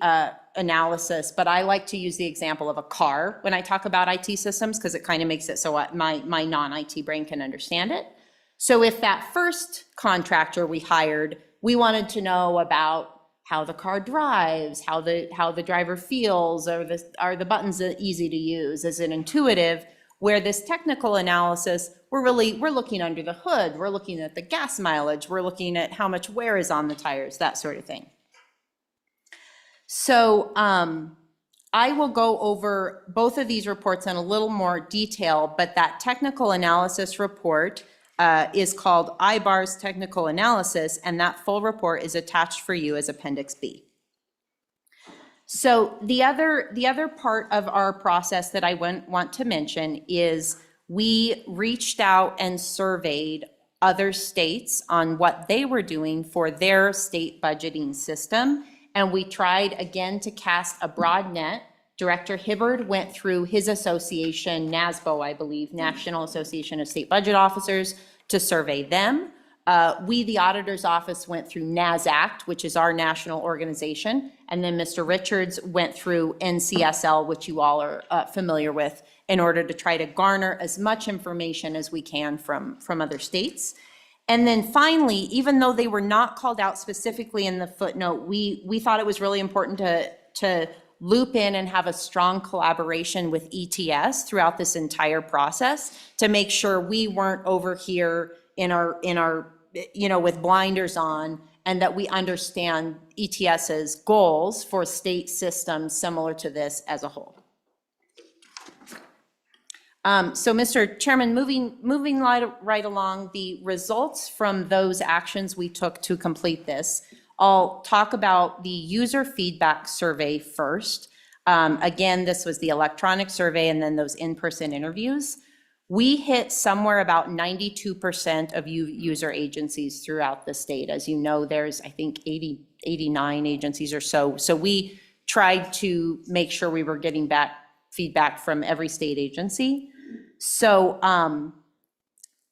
Speaker 18: analysis, but I like to use the example of a car when I talk about IT systems because it kind of makes it so my non-IT brain can understand it. So if that first contractor we hired, we wanted to know about how the car drives, how the driver feels, are the buttons easy to use, is it intuitive? Where this technical analysis, we're looking under the hood, we're looking at the gas mileage, we're looking at how much wear is on the tires, that sort of thing. So I will go over both of these reports in a little more detail, but that technical analysis report is called IARS Technical Analysis, and that full report is attached for you as Appendix B. So the other part of our process that I want to mention is we reached out and surveyed other states on what they were doing for their state budgeting system, and we tried again to cast a broad net. Director Hibbard went through his association, NASBO, I believe, National Association of State Budget Officers, to survey them. We, the auditor's office, went through NASACT, which is our national organization, and then Mr. Richards went through NCSL, which you all are familiar with, in order to try to garner as much information as we can from other states. And then finally, even though they were not called out specifically in the footnote, we thought it was really important to loop in and have a strong collaboration with ETS throughout this entire process to make sure we weren't over here in our with blinders on, and that we understand ETS's goals for state systems similar to this as a whole. So, Mr. Chairman, moving right along, the results from those actions we took to complete this, I'll talk about the user feedback survey first. Again, this was the electronic survey and then those in-person interviews. We hit somewhere about 92% of user agencies throughout the state. As you know, there's, I think, 89 agencies or so. So we tried to make sure we were getting back feedback from every state agency. So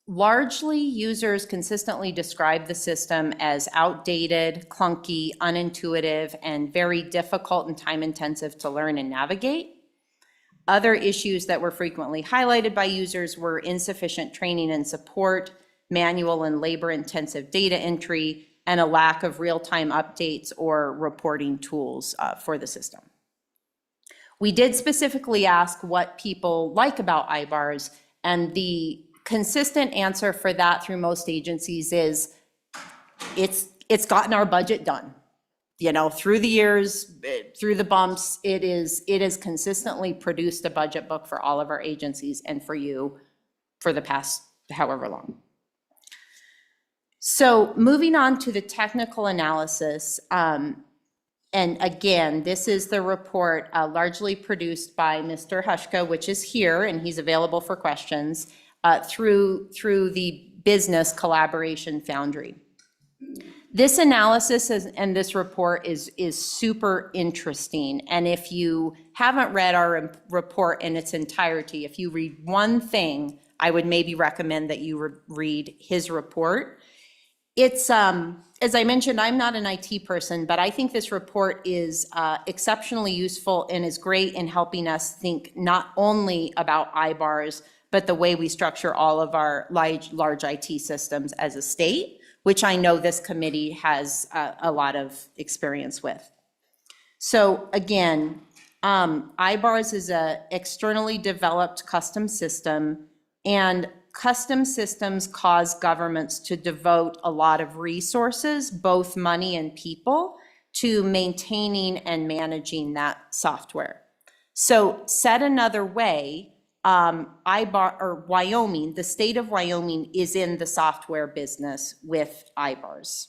Speaker 18: largely, users consistently describe the system as outdated, clunky, unintuitive, and very difficult and time-intensive to learn and navigate. Other issues that were frequently highlighted by users were insufficient training and support, manual and labor-intensive data entry, and a lack of real-time updates or reporting tools for the system. We did specifically ask what people like about IARS, and the consistent answer for that through most agencies is it's gotten our budget done. You know, through the years, through the bumps, it has consistently produced a budget book for all of our agencies and for you for the past however long. So moving on to the technical analysis, and again, this is the report largely produced by Mr. Hushka, which is here, and he's available for questions, through the Business Collaboration Foundry. This analysis and this report is super interesting. And if you haven't read our report in its entirety, if you read one thing, I would maybe recommend that you read his report. It's, as I mentioned, I'm not an IT person, but I think this report is exceptionally useful and is great in helping us think not only about IARS, but the way we structure all of our large IT systems as a state, which I know this committee has a lot of experience with. So again, IARS is an externally developed custom system, and custom systems cause governments to devote a lot of resources, both money and people, to maintaining and managing that software. So said another way, Wyoming, the state of Wyoming is in the software business with IARS.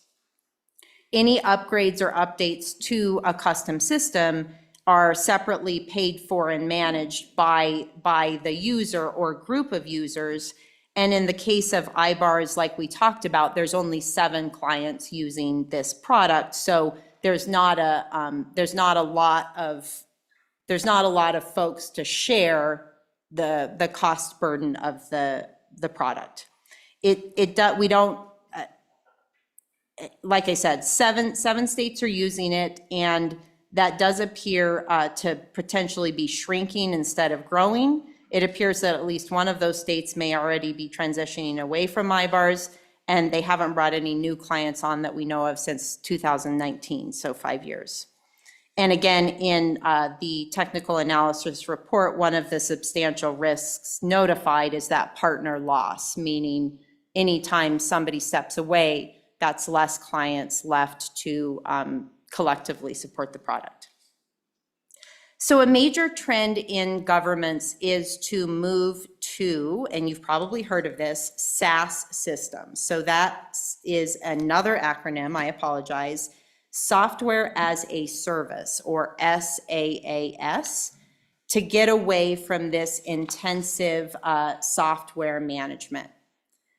Speaker 18: Any upgrades or updates to a custom system are separately paid for and managed by the user or group of users. And in the case of IARS, like we talked about, there's only 7 clients using this product. So there's not a lot of folks to share the cost burden of the product. We don't, like I said, seven states are using it, and that does appear to potentially be shrinking instead of growing. It appears that at least one of those states may already be transitioning away from IBARs, and they haven't brought any new clients on that we know of since 2019, so 5 years. And again, in the technical analysis report, one of the substantial risks notified is that partner loss, meaning anytime somebody steps away, that's less clients left to collectively support the product. So a major trend in governments is to move to, and you've probably heard of this, SaaS systems. So that is another acronym, I apologize, Software as a Service, or SaaS, to get away from this intensive software management.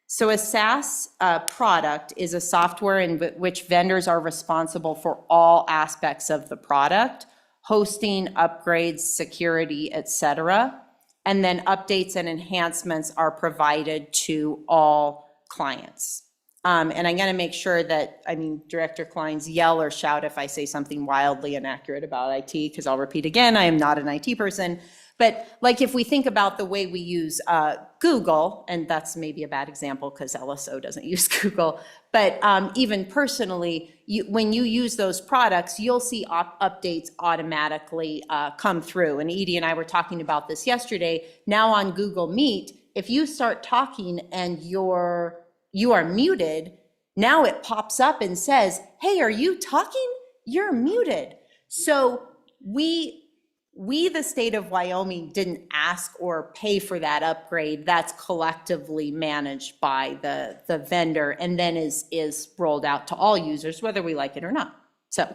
Speaker 18: So a SaaS product is a software in which vendors are responsible for all aspects of the product, hosting, upgrades, security, et cetera. And then updates and enhancements are provided to all clients. And I'm going to make sure that, Director Kleins, yell or shout if I say something wildly inaccurate about IT, because I'll repeat again, I am not an IT person. But like if we think about the way we use Google, and that's maybe a bad example because LSO doesn't use Google, but even personally, when you use those products, you'll see updates automatically come through. And Edie and I were talking about this yesterday. Now on Google Meet, if you start talking and you are muted, now it pops up and says, hey, are you talking? You're muted. So we, the state of Wyoming, didn't ask or pay for that upgrade. That's collectively managed by the vendor and then is rolled out to all users, whether we like it or not. So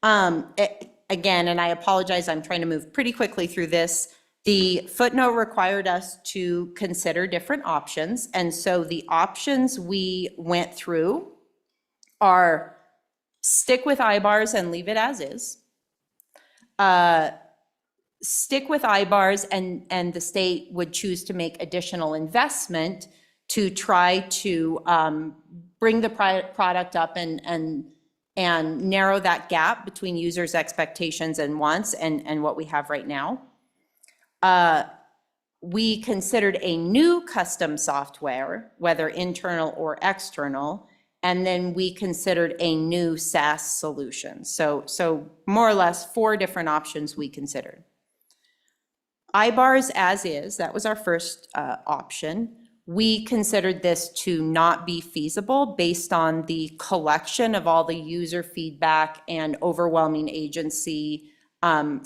Speaker 18: again, and I apologize, I'm trying to move pretty quickly through this. The footnote required us to consider different options. And so the options we went through are stick with IBARs and leave it as is. Stick with IBARs and the state would choose to make additional investment to try to bring the product up and narrow that gap between users' expectations and wants and what we have right now. We considered a new custom software, whether internal or external, and then we considered a new SaaS solution. So more or less 4 different options we considered. IBARs as is, that was our first option. We considered this to not be feasible based on the collection of all the user feedback and overwhelming agency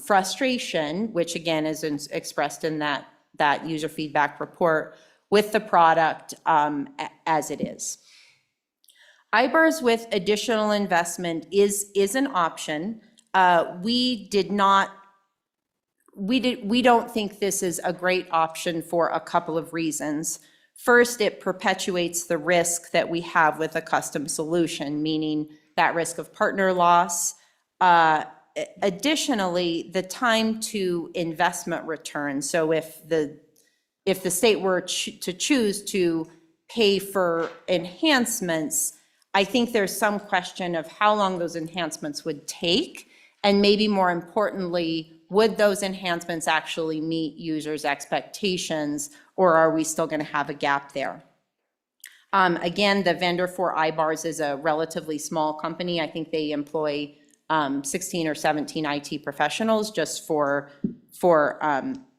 Speaker 18: frustration, which again is expressed in that user feedback report, with the product as it is. IBARs with additional investment is an option. We don't think this is a great option for a couple of reasons. First, it perpetuates the risk that we have with a custom solution, meaning that risk of partner loss. Additionally, the time to investment return. So if the state were to choose to pay for enhancements, I think there's some question of how long those enhancements would take, and maybe more importantly, would those enhancements actually meet users' expectations, or are we still going to have a gap there? Again, the vendor for IBARs is a relatively small company. I think they employ 16 or 17 IT professionals just for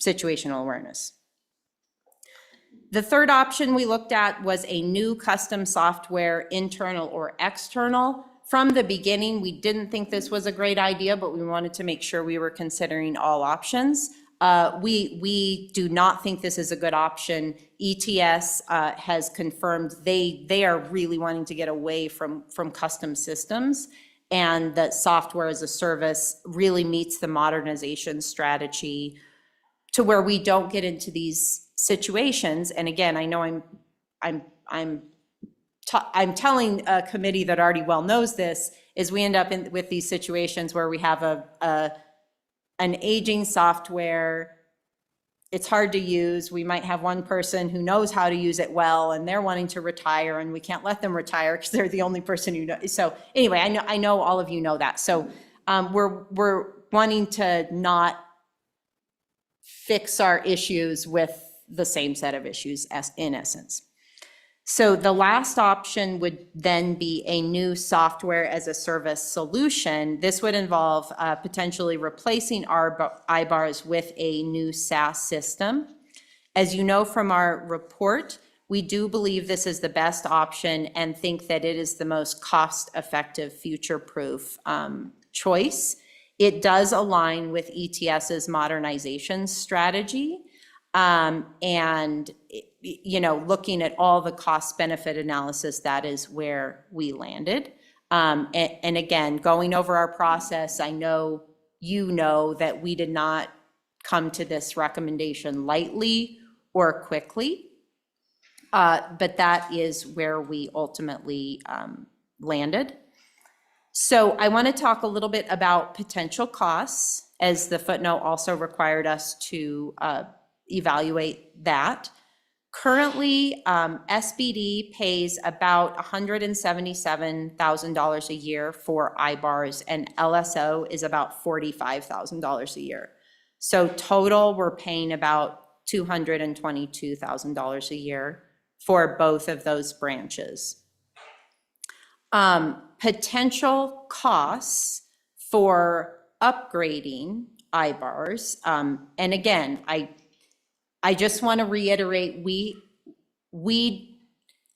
Speaker 18: situational awareness. The third option we looked at was a new custom software, internal or external. From the beginning, we didn't think this was a great idea, but we wanted to make sure we were considering all options. We do not think this is a good option. ETS has confirmed they are really wanting to get away from custom systems, and that software as a service really meets the modernization strategy to where we don't get into these situations. And again, I know I'm telling a committee that already well knows this, is we end up with these situations where we have an aging software. It's hard to use. We might have one person who knows how to use it well, and they're wanting to retire, and we can't let them retire because they're the only person who knows. So anyway, I know all of you know that. So we're wanting to not fix our issues with the same set of issues as in essence. So the last option would then be a new software as a service solution. This would involve potentially replacing our IBARS with a new SaaS system. As you know from our report, we do believe this is the best option and think that it is the most cost-effective, future-proof choice. It does align with ETS's modernization strategy. And, you know, looking at all the cost-benefit analysis, that is where we landed. And again, going over our process, I know you know that we did not come to this recommendation lightly or quickly, but that is where we ultimately landed. So I want to talk a little bit about potential costs, as the footnote also required us to evaluate that. Currently, SBD pays about $177,000 a year for IBARS, and LSO is about $45,000 a year. So total, we're paying about $222,000 a year for both of those branches. Potential costs for upgrading IBARS, and again, I just want to reiterate, we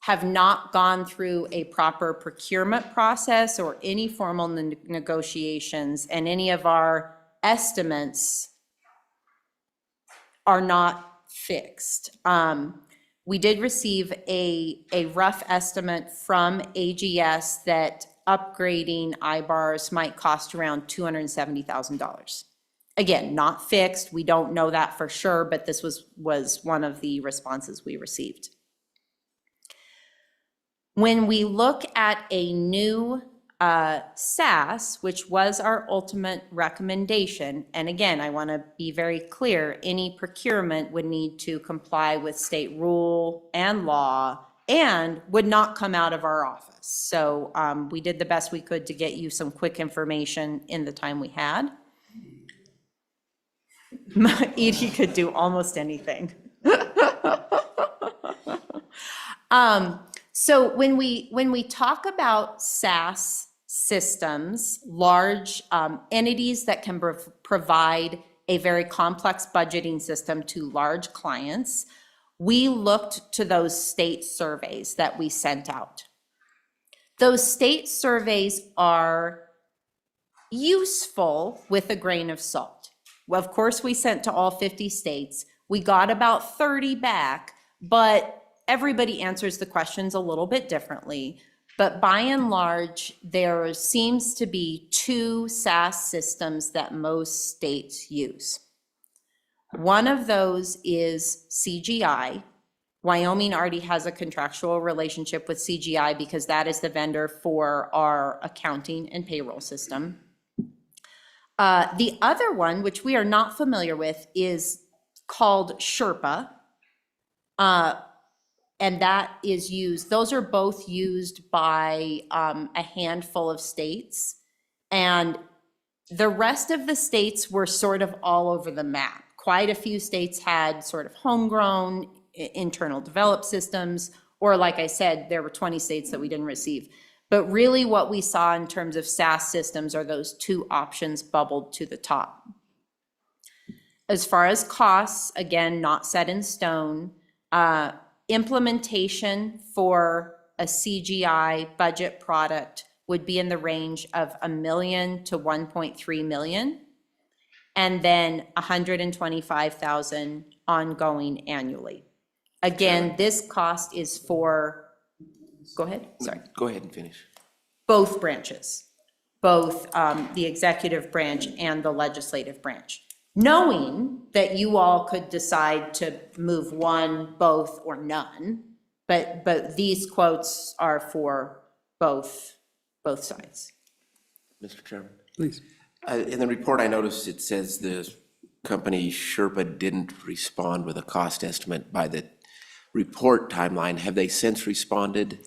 Speaker 18: have not gone through a proper procurement process or any formal negotiations, and any of our estimates are not fixed. We did receive a rough estimate from AGS that upgrading IBARS might cost around $270,000. Again, not fixed, we don't know that for sure, but this was one of the responses we received. When we look at a new SaaS, which was our ultimate recommendation, and again, I want to be very clear, any procurement would need to comply with state rule and law and would not come out of our office. So we did the best we could to get you some quick information in the time we had. Edie could do almost anything. So when we talk about SaaS systems, large entities that can provide a very complex budgeting system to large clients, we looked to those state surveys that we sent out. Those state surveys are useful with a grain of salt. Well, of course, we sent to all 50 states. We got about 30 back, but everybody answers the questions a little bit differently. But by and large, there seems to be two SaaS systems that most states use. One of those is CGI. Wyoming already has a contractual relationship with CGI because that is the vendor for our accounting and payroll system. The other one, which we are not familiar with, is called Sherpa. And that is used, those are both used by a handful of states. And the rest of the states were sort of all over the map. Quite a few states had sort of homegrown, internal developed systems, or like I said, there were 20 states that we didn't receive. But really what we saw in terms of SaaS systems are those two options bubbled to the top. As far as costs, again, not set in stone, implementation for a CGI budget product would be in the range of $1 million to $1.3 million, and then $125,000 ongoing annually. Again, this cost is for, go ahead, sorry.
Speaker 6: Go ahead and finish.
Speaker 18: Both branches, both the executive branch and the legislative branch. Knowing that you all could decide to move one, both, or none, but these quotes are for both sides.
Speaker 6: Mr. Chairman?
Speaker 3: Please.
Speaker 6: In the report, I noticed it says the company Sherpa didn't respond with a cost estimate by the report timeline. Have they since responded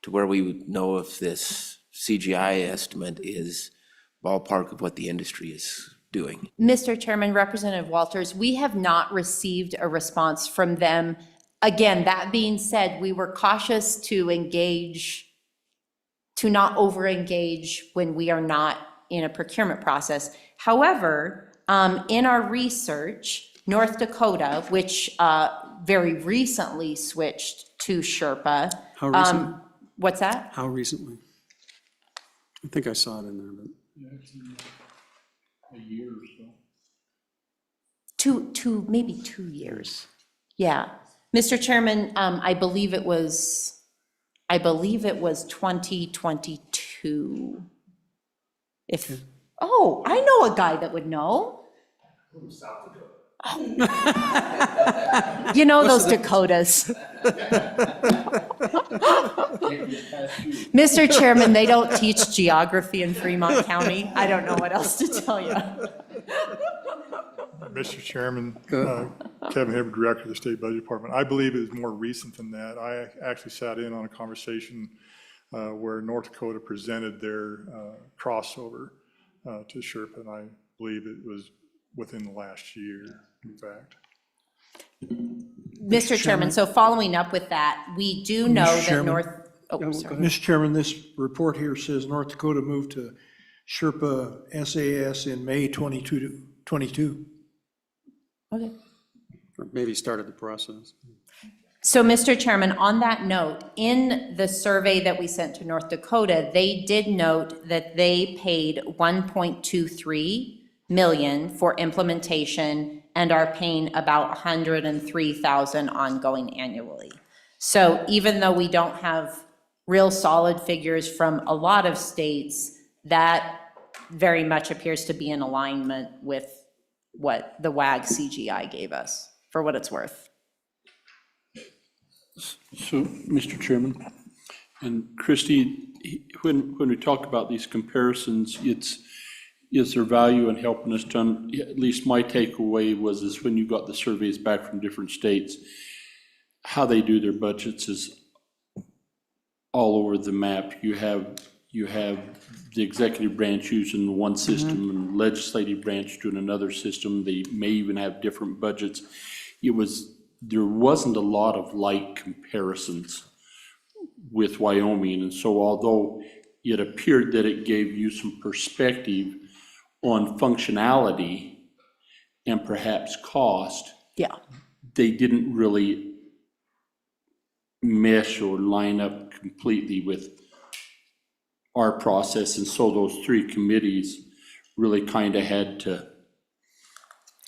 Speaker 6: to where we would know if this CGI estimate is ballpark of what the industry is doing?
Speaker 18: Mr. Chairman, Representative Walters, we have not received a response from them. Again, that being said, we were cautious to not over-engage when we are not in a procurement process. However, in our research, North Dakota, which very recently switched to Sherpa.
Speaker 3: How recent?
Speaker 18: What's that?
Speaker 3: How recently? I think I saw it in there, but.
Speaker 4: A year or so.
Speaker 18: Maybe 2 years. Yeah. Mr. Chairman, I believe it was 2022. Oh, I know a guy that would know. You know those Dakotas. Mr. Chairman, they don't teach geography in Fremont County. I don't know what else to tell you.
Speaker 9: Mr. Chairman, Kevin Hibbert, Director of the State Budget Department. I believe it is more recent than that. I actually sat in on a conversation where North Dakota presented their crossover to Sherpa, and I believe it was within the last year, in fact.
Speaker 18: Mr. Chairman, so following up with that, we do know that
Speaker 7: Chairman.
Speaker 18: sorry.
Speaker 7: Mr. Chairman, this report here says North Dakota moved to Sherpa SAS in May 22.
Speaker 18: Okay.
Speaker 3: Or maybe started the process.
Speaker 18: So, Mr. Chairman, on that note, in the survey that we sent to North Dakota, they did note that they paid $1.23 million for implementation and are paying about $103,000 ongoing annually. So even though we don't have real solid figures from a lot of states, that very much appears to be in alignment with what the WAG CGI gave us, for what it's worth.
Speaker 4: So, Mr. Chairman, and Christie, when we talk about these comparisons, is there value in helping us to, at least my takeaway is when you got the surveys back from different states, how they do their budgets is all over the map. You have the executive branch using one system and legislative branch doing another system. They may even have different budgets. There wasn't a lot of like comparisons with Wyoming, and so although it appeared that it gave you some perspective on functionality and perhaps cost,
Speaker 18: yeah,
Speaker 4: they didn't really mesh or line up completely with our process, and so those three committees really kind of had to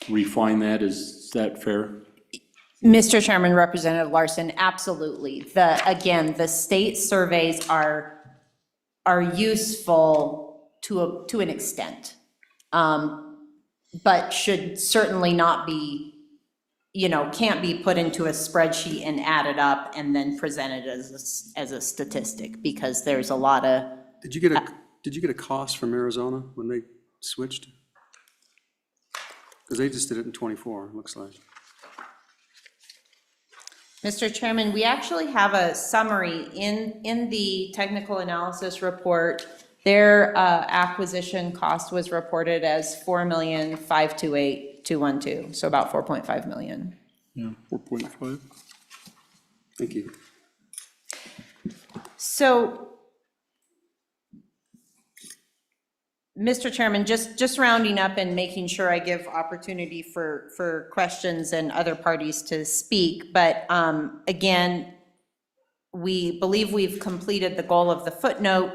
Speaker 4: refine that. Is that fair?
Speaker 18: Mr. Chairman, Representative Larson, absolutely. Again, the state surveys are useful to an extent, but should certainly not be, can't be put into a spreadsheet and added up and then presented as a statistic, because there's a lot of.
Speaker 3: Did you get a cost from Arizona when they switched? Because they just did it in 24, it looks like.
Speaker 18: Mr. Chairman, we actually have a summary in the technical analysis report. Their acquisition cost was reported as $4,528,212, so about $4.5 million.
Speaker 4: Yeah, 4.5.
Speaker 3: Thank you.
Speaker 18: So, Mr. Chairman, just rounding up and making sure I give opportunity for questions and other parties to speak, but again, we believe we've completed the goal of the footnote.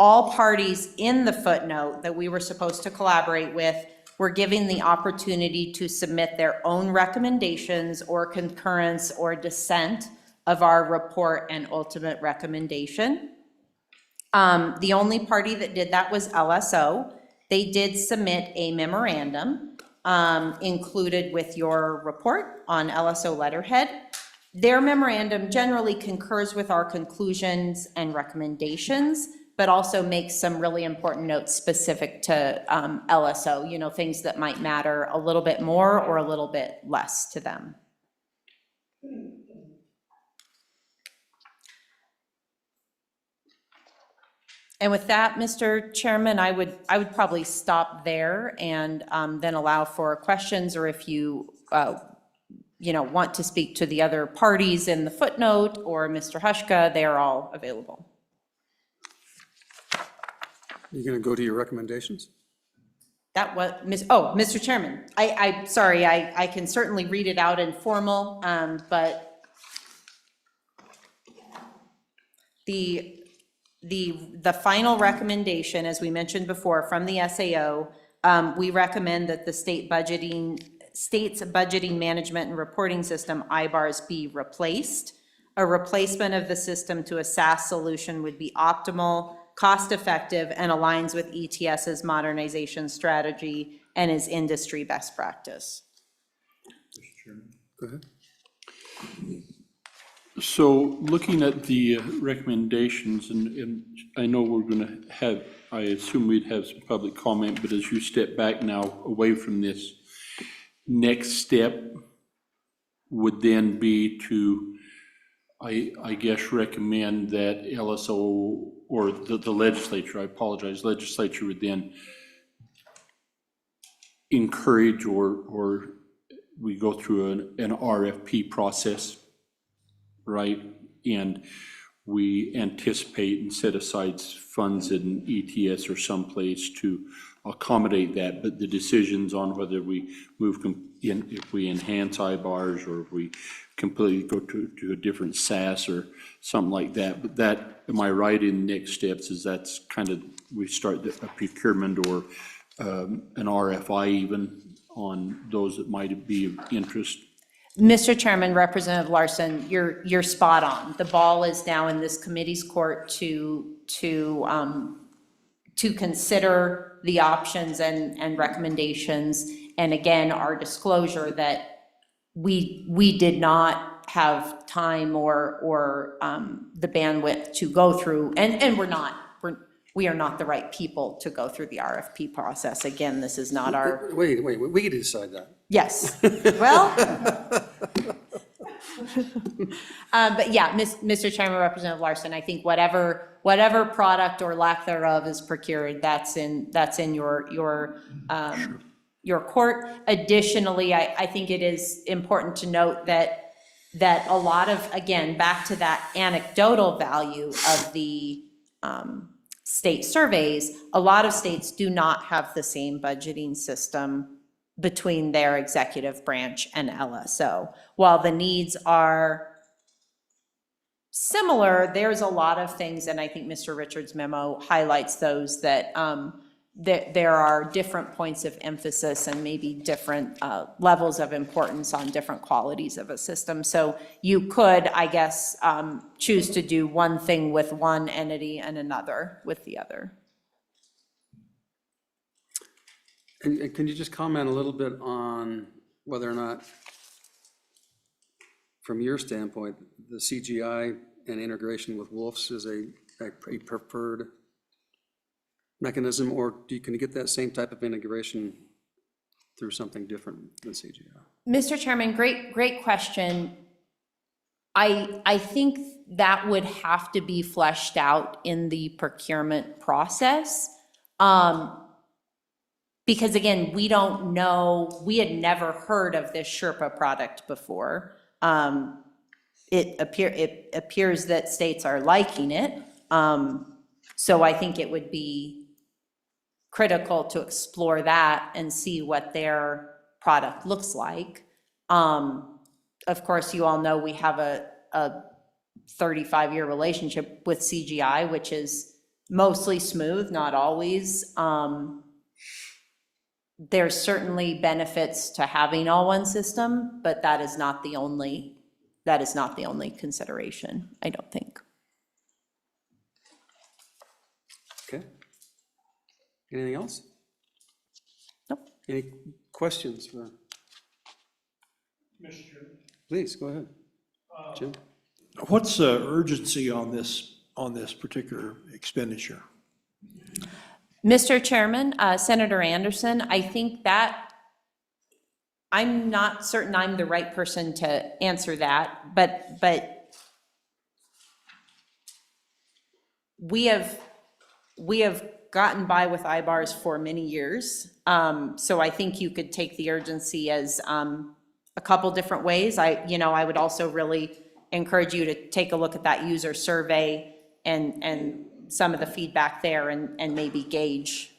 Speaker 18: All parties in the footnote that we were supposed to collaborate with were given the opportunity to submit their own recommendations or concurrence or dissent of our report and ultimate recommendation. The only party that did that was LSO. They did submit a memorandum included with your report on LSO letterhead. Their memorandum generally concurs with our conclusions and recommendations, but also makes some really important notes specific to LSO, things that might matter a little bit more or a little bit less to them. And with that, Mr. Chairman, I would probably stop there and then allow for questions, or if you, want to speak to the other parties in the footnote or Mr. Hushka, they are all available.
Speaker 3: You going to go to your recommendations?
Speaker 18: That was, Mr. Chairman, sorry, I can certainly read it out in formal, but the final recommendation, as we mentioned before, from the SAO, we recommend that the state's budgeting management and reporting system, IARS, be replaced. A replacement of the system to a SaaS solution would be optimal, cost-effective, and aligns with ETS's modernization strategy and is industry best practice.
Speaker 3: Go ahead.
Speaker 4: So looking at the recommendations, and I know we're going to have, I assume we'd have some public comment, but as you step back now away from this, next step would then be to, I guess, recommend that LSO, or the legislature, I apologize, legislature would then encourage, or we go through an RFP process, right? And we anticipate and set aside funds in ETS or someplace to accommodate that, but the decisions on whether we move if we enhance IARS or if we completely go to a different SaaS or something like that. But that, am I right in next steps, is that's kind of, we start a procurement or an RFI even on those that might be of interest?
Speaker 18: Mr. Chairman, Representative Larson, you're spot on. The ball is now in this committee's court to consider the options and recommendations. And again, our disclosure that we did not have time or the bandwidth to go through, and we are not the right people to go through the RFP process. Again, this is not our.
Speaker 3: Wait, we can decide that.
Speaker 18: Yes, well. But yeah, Mr. Chairman, Representative Larson, I think whatever product or lack thereof is procured, that's in your court. Additionally, I think it is important to note that a lot of, again, back to that anecdotal value of the state surveys, a lot of states do not have the same budgeting system between their executive branch and LSO. While the needs are similar, there's a lot of things, and I think Mr. Richards' memo highlights those, that there are different points of emphasis and maybe different levels of importance on different qualities of a system. So you could, I guess, choose to do one thing with one entity and another with the other.
Speaker 3: And can you just comment a little bit on whether or not, from your standpoint, the CGI and integration with Wolf's is a preferred mechanism, or can you get that same type of integration through something different than CGI?
Speaker 18: Mr. Chairman, great question. I think that would have to be fleshed out in the procurement process. Because again, we don't know, we had never heard of this Sherpa product before. It appears that states are liking it. So I think it would be critical to explore that and see what their product looks like. Of course, you all know we have a 35-year relationship with CGI, which is mostly smooth, not always. There's certainly benefits to having all one system, but that is not the only consideration, I don't think.
Speaker 3: Okay. Anything else?
Speaker 18: Nope.
Speaker 3: Any questions for?
Speaker 7: Mr. Chairman.
Speaker 3: Please, go ahead. Jim?
Speaker 7: What's the urgency on this particular expenditure?
Speaker 18: Mr. Chairman, Senator Anderson, I think that I'm not certain I'm the right person to answer that, but we have we have gotten by with IBARs for many years. So I think you could take the urgency as a couple different ways. I would also really encourage you to take a look at that user survey and some of the feedback there and maybe gauge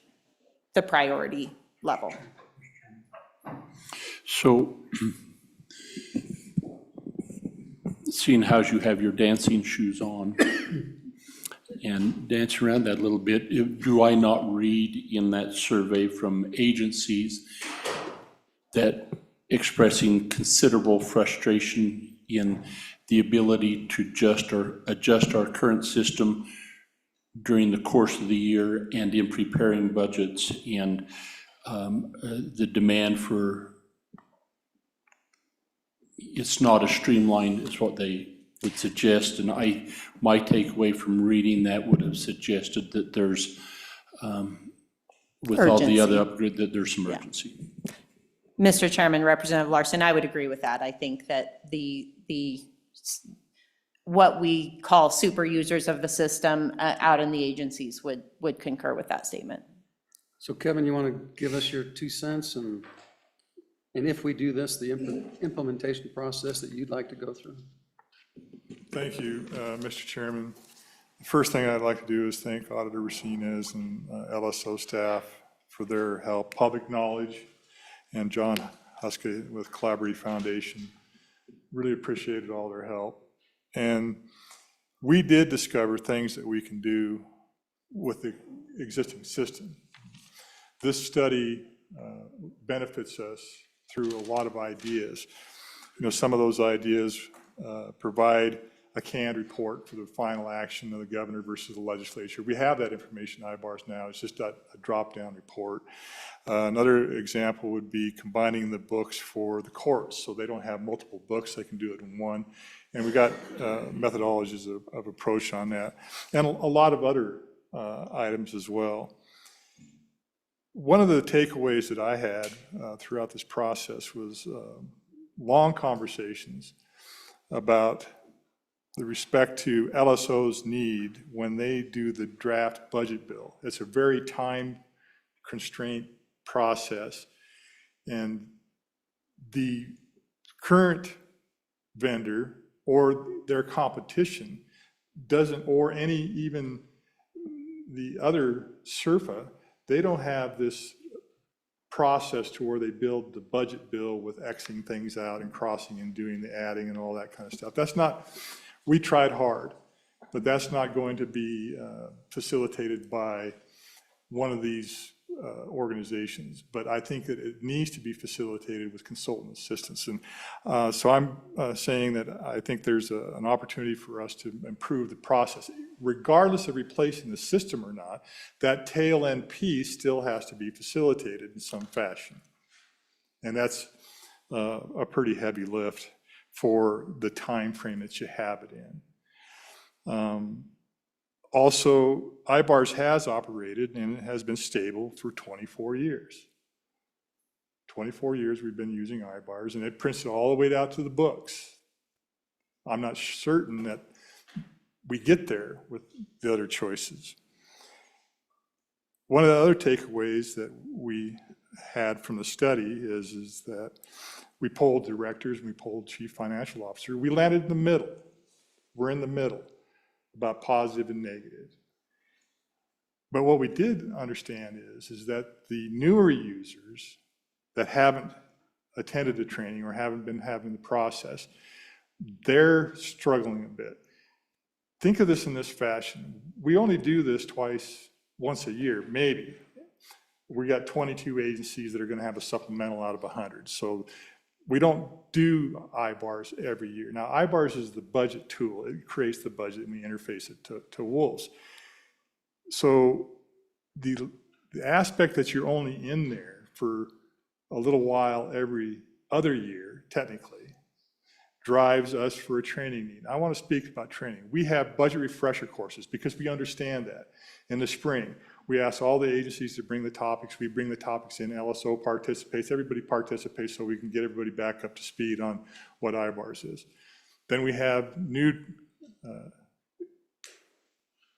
Speaker 18: the priority level.
Speaker 4: So, seeing how you have your dancing shoes on and dance around that a little bit, do I not read in that survey from agencies that expressing considerable frustration in the ability to adjust our current system during the course of the year and in preparing budgets, and the demand for it's not as streamlined as what they would suggest, and my takeaway from reading that would have suggested that there's, with all the other upgrade, that there's some urgency.
Speaker 18: Mr. Chairman, Representative Larson, I would agree with that. I think that what we call super users of the system out in the agencies would concur with that statement.
Speaker 3: So Kevin, you want to give us your 2 cents and if we do this, the implementation process that you'd like to go through?
Speaker 9: Thank you, Mr. Chairman. The first thing I'd like to do is thank Auditor Racinez and LSO staff for their help, public knowledge, and John Huskey with Collaborative Foundation. Really appreciated all their help. And we did discover things that we can do with the existing system. This study benefits us through a lot of ideas. Some of those ideas provide a canned report for the final action of the governor versus the legislature. We have that information in IBARS now. It's just a drop-down report. Another example would be combining the books for the courts, so they don't have multiple books, they can do it in one. And we got methodologies of approach on that, and a lot of other items as well. One of the takeaways that I had throughout this process was long conversations about the respect to LSO's need when they do the draft budget bill. It's a very time-constrained process, and the current vendor or their competition doesn't, or even the other SERFA, they don't have this process to where they build the budget bill with Xing things out and crossing and doing the adding and all that kind of stuff. That's not, we tried hard, but that's not going to be facilitated by one of these organizations. But I think that it needs to be facilitated with consultant assistance. And so I'm saying that I think there's an opportunity for us to improve the process. Regardless of replacing the system or not, that tail end piece still has to be facilitated in some fashion. And that's a pretty heavy lift for the time frame that you have it in. Also, IBARS has operated and it has been stable for 24 years. 24 years we've been using IBARS, and it prints it all the way out to the books. I'm not certain that we get there with the other choices. One of the other takeaways that we had from the study is that we polled directors, we polled chief financial officer. We landed in the middle. We're in the middle about positive and negative. But what we did understand is that the newer users that haven't attended the training or haven't been having the process, they're struggling a bit. Think of this in this fashion. We only do this once a year, maybe. We got 22 agencies that are going to have a supplemental out of 100. So we don't do IBARS every year. Now, IBARS is the budget tool. It creates the budget and we interface it to WOLS. So the aspect that you're only in there for a little while every other year, technically, drives us for a training need. I want to speak about training. We have budget refresher courses because we understand that. In the spring, we ask all the agencies to bring the topics. We bring the topics in. LSO participates. Everybody participates so we can get everybody back up to speed on what IBARS is. Then we have new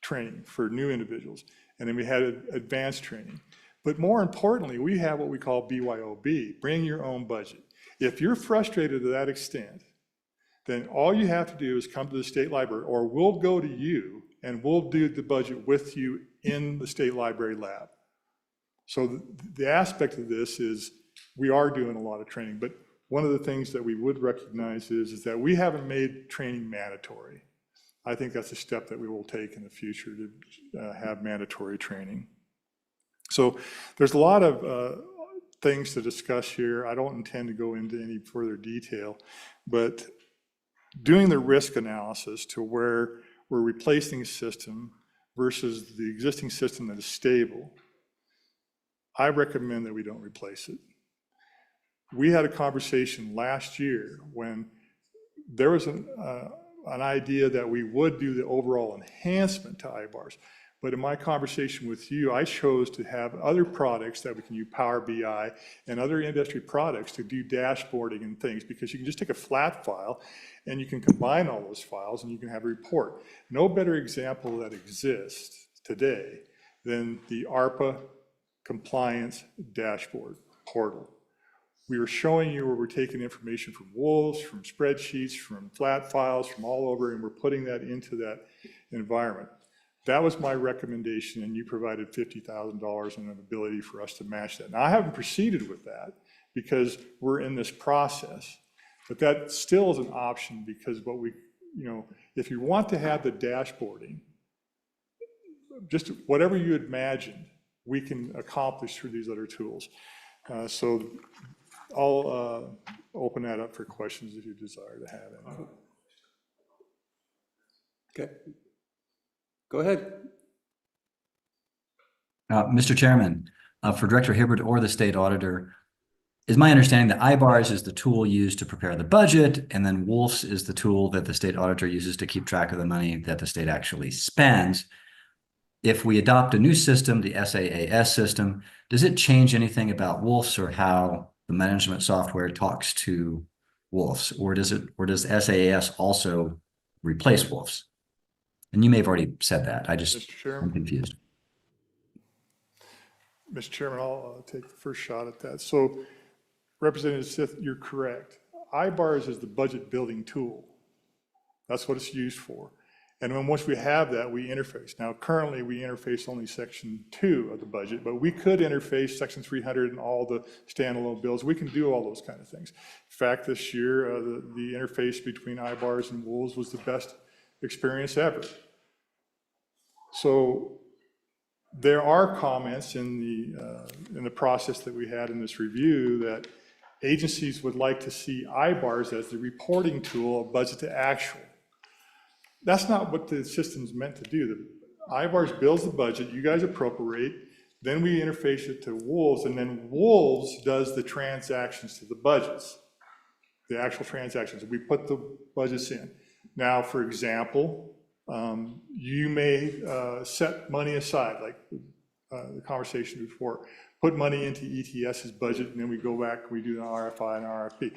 Speaker 9: training for new individuals. and then we had advanced training. But more importantly, we have what we call BYOB, bring your own budget. If you're frustrated to that extent, then all you have to do is come to the state library, or we'll go to you and we'll do the budget with you in the state library lab. So the aspect of this is we are doing a lot of training, but one of the things that we would recognize is that we haven't made training mandatory. I think that's a step that we will take in the future to have mandatory training. So there's a lot of things to discuss here. I don't intend to go into any further detail, but doing the risk analysis to where we're replacing a system versus the existing system that is stable, I recommend that we don't replace it. We had a conversation last year when there was an idea that we would do the overall enhancement to IARS. But in my conversation with you, I chose to have other products that we can use, Power BI and other industry products to do dashboarding and things, because you can just take a flat file and you can combine all those files and you can have a report. No better example that exists today than the ARPA compliance dashboard portal. We were showing you where we're taking information from wolves, from spreadsheets, from flat files, from all over, and we're putting that into that environment. That was my recommendation, and you provided $50,000 and an ability for us to match that. Now, I haven't proceeded with that because we're in this process, but that still is an option, because what we, if you want to have the dashboarding, just whatever you imagined, we can accomplish through these other tools. So I'll open that up for questions if you desire to have any.
Speaker 3: Okay. Go ahead.
Speaker 8: Mr. Chairman, for Director Hibbert or the state auditor, is my understanding that IARS is the tool used to prepare the budget, and then WOLFS is the tool that the state auditor uses to keep track of the money that the state actually spends. If we adopt a new system, the SaaS system, does it change anything about WOLFS or how the management software talks to WOLFS, or does SaaS also replace WOLFS? And you may have already said that. I'm confused.
Speaker 9: Mr. Chairman, I'll take the first shot at that. So, Representative Sith, you're correct. IARS is the budget building tool. That's what it's used for. And then once we have that, we interface. Now, currently, we interface only Section 2 of the budget, but we could interface Section 300 and all the standalone bills. We can do all those kind of things. In fact, this year, the interface between IARS and WOLFS was the best experience ever. So there are comments in the process that we had in this review that agencies would like to see IARS as the reporting tool of budget to actual. That's not what the system's meant to do. The IARS builds the budget, you guys appropriate, then we interface it to WOLFS, and then WOLFS does the transactions to the budgets, the actual transactions. We put the budgets in. Now, for example, you may set money aside, like the conversation before, put money into ETS's budget, and then we go back and we do an RFI and RFP.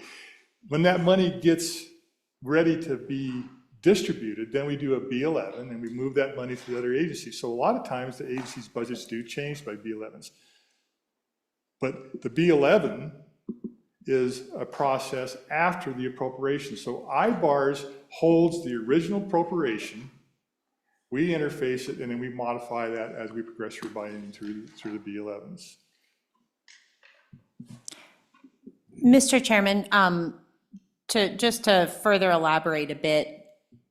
Speaker 9: When that money gets ready to be distributed, then we do a B11 and we move that money to the other agencies. So a lot of times the agency's budgets do change by B11s. But the B11 is a process after the appropriation. So IARS holds the original appropriation, we interface it, and then we modify that as we progress through biennium through the B11s.
Speaker 18: Mr. Chairman, just to further elaborate a bit,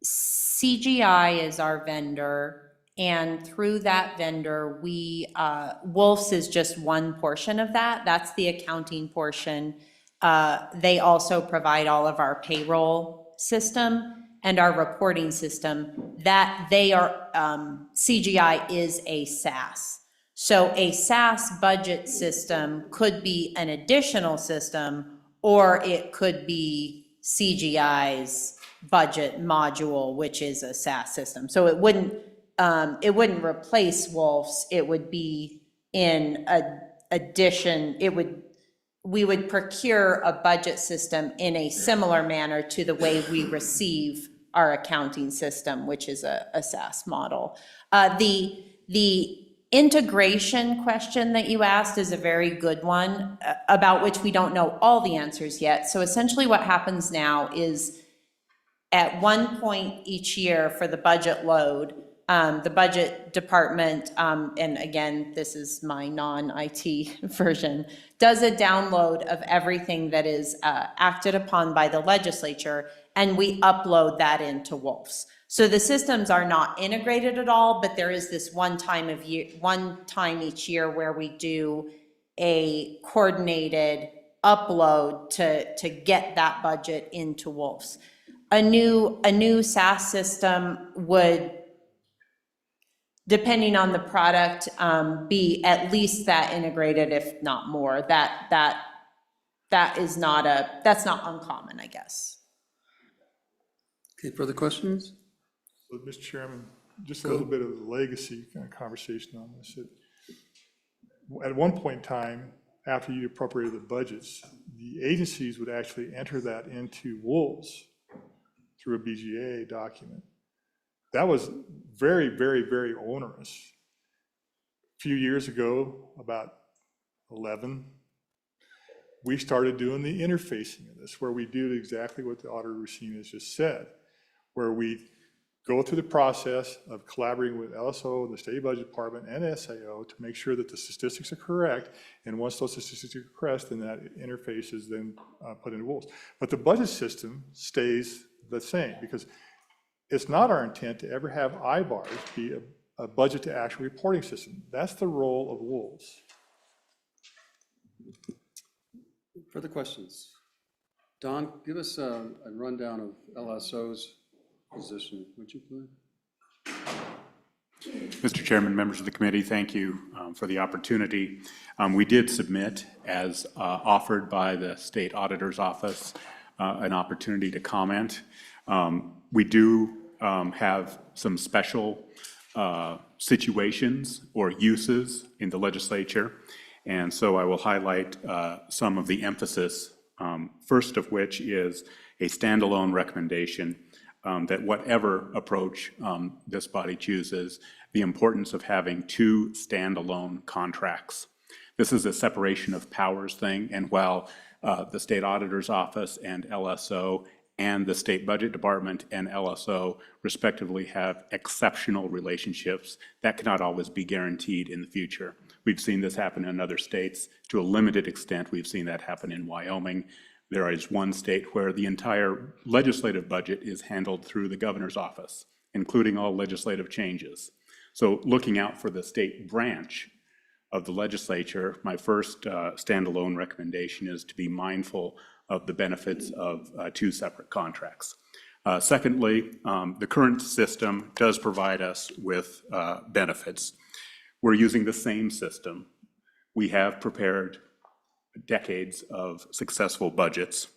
Speaker 18: CGI is our vendor, and through that vendor, WOLFS is just one portion of that. That's the accounting portion. They also provide all of our payroll system and our reporting system. That they are, CGI is a SaaS. So a SaaS budget system could be an additional system, or it could be CGI's budget module, which is a SaaS system. So it wouldn't replace WOLFS. It would be in addition. We would procure a budget system in a similar manner to the way we receive our accounting system, which is a SaaS model. The integration question that you asked is a very good one, about which we don't know all the answers yet. So essentially what happens now is at one point each year for the budget load, the budget department, and again, this is my non-IT version, does a download of everything that is acted upon by the legislature, and we upload that into Wolf's. So the systems are not integrated at all, but there is this one time each year where we do a coordinated upload to get that budget into Wolf's. A new SaaS system would, depending on the product, be at least that integrated, if not more. That's not uncommon, I guess.
Speaker 3: Okay, further questions?
Speaker 9: So, Mr. Chairman, just a little bit of the legacy kind of conversation on this. At one point in time, after you appropriated the budgets, the agencies would actually enter that into WOLS through a BGA document. That was very, very, very onerous. A few years ago, about 11, we started doing the interfacing of this, where we do exactly what the auditor Racine has just said, where we go through the process of collaborating with LSO, the State Budget Department, and SAO to make sure that the statistics are correct. And once those statistics are correct, then that interface is then put into WOLS. But the budget system stays the same, because it's not our intent to ever have IARS be a budget to actual reporting system. That's the role of WOLS.
Speaker 3: Further questions? Don, give us a rundown of LSO's position, would you please?
Speaker 2: Mr. Chairman, members of the committee, thank you for the opportunity. We did submit, as offered by the State Auditor's Office, an opportunity to comment. We do have some special situations or uses in the legislature, and so I will highlight some of the emphasis, first of which is a standalone recommendation that whatever approach this body chooses, the importance of having two standalone contracts. This is a separation of powers thing, and while the State Auditor's Office and LSO and the State Budget Department and LSO respectively have exceptional relationships, that cannot always be guaranteed in the future. We've seen this happen in other states. To a limited extent, we've seen that happen in Wyoming. There is one state where the entire legislative budget is handled through the governor's office, including all legislative changes. So looking out for the state branch of the legislature, my first standalone recommendation is to be mindful of the benefits of two separate contracts. Secondly, the current system does provide us with benefits. We're using the same system. We have prepared decades of successful budgets.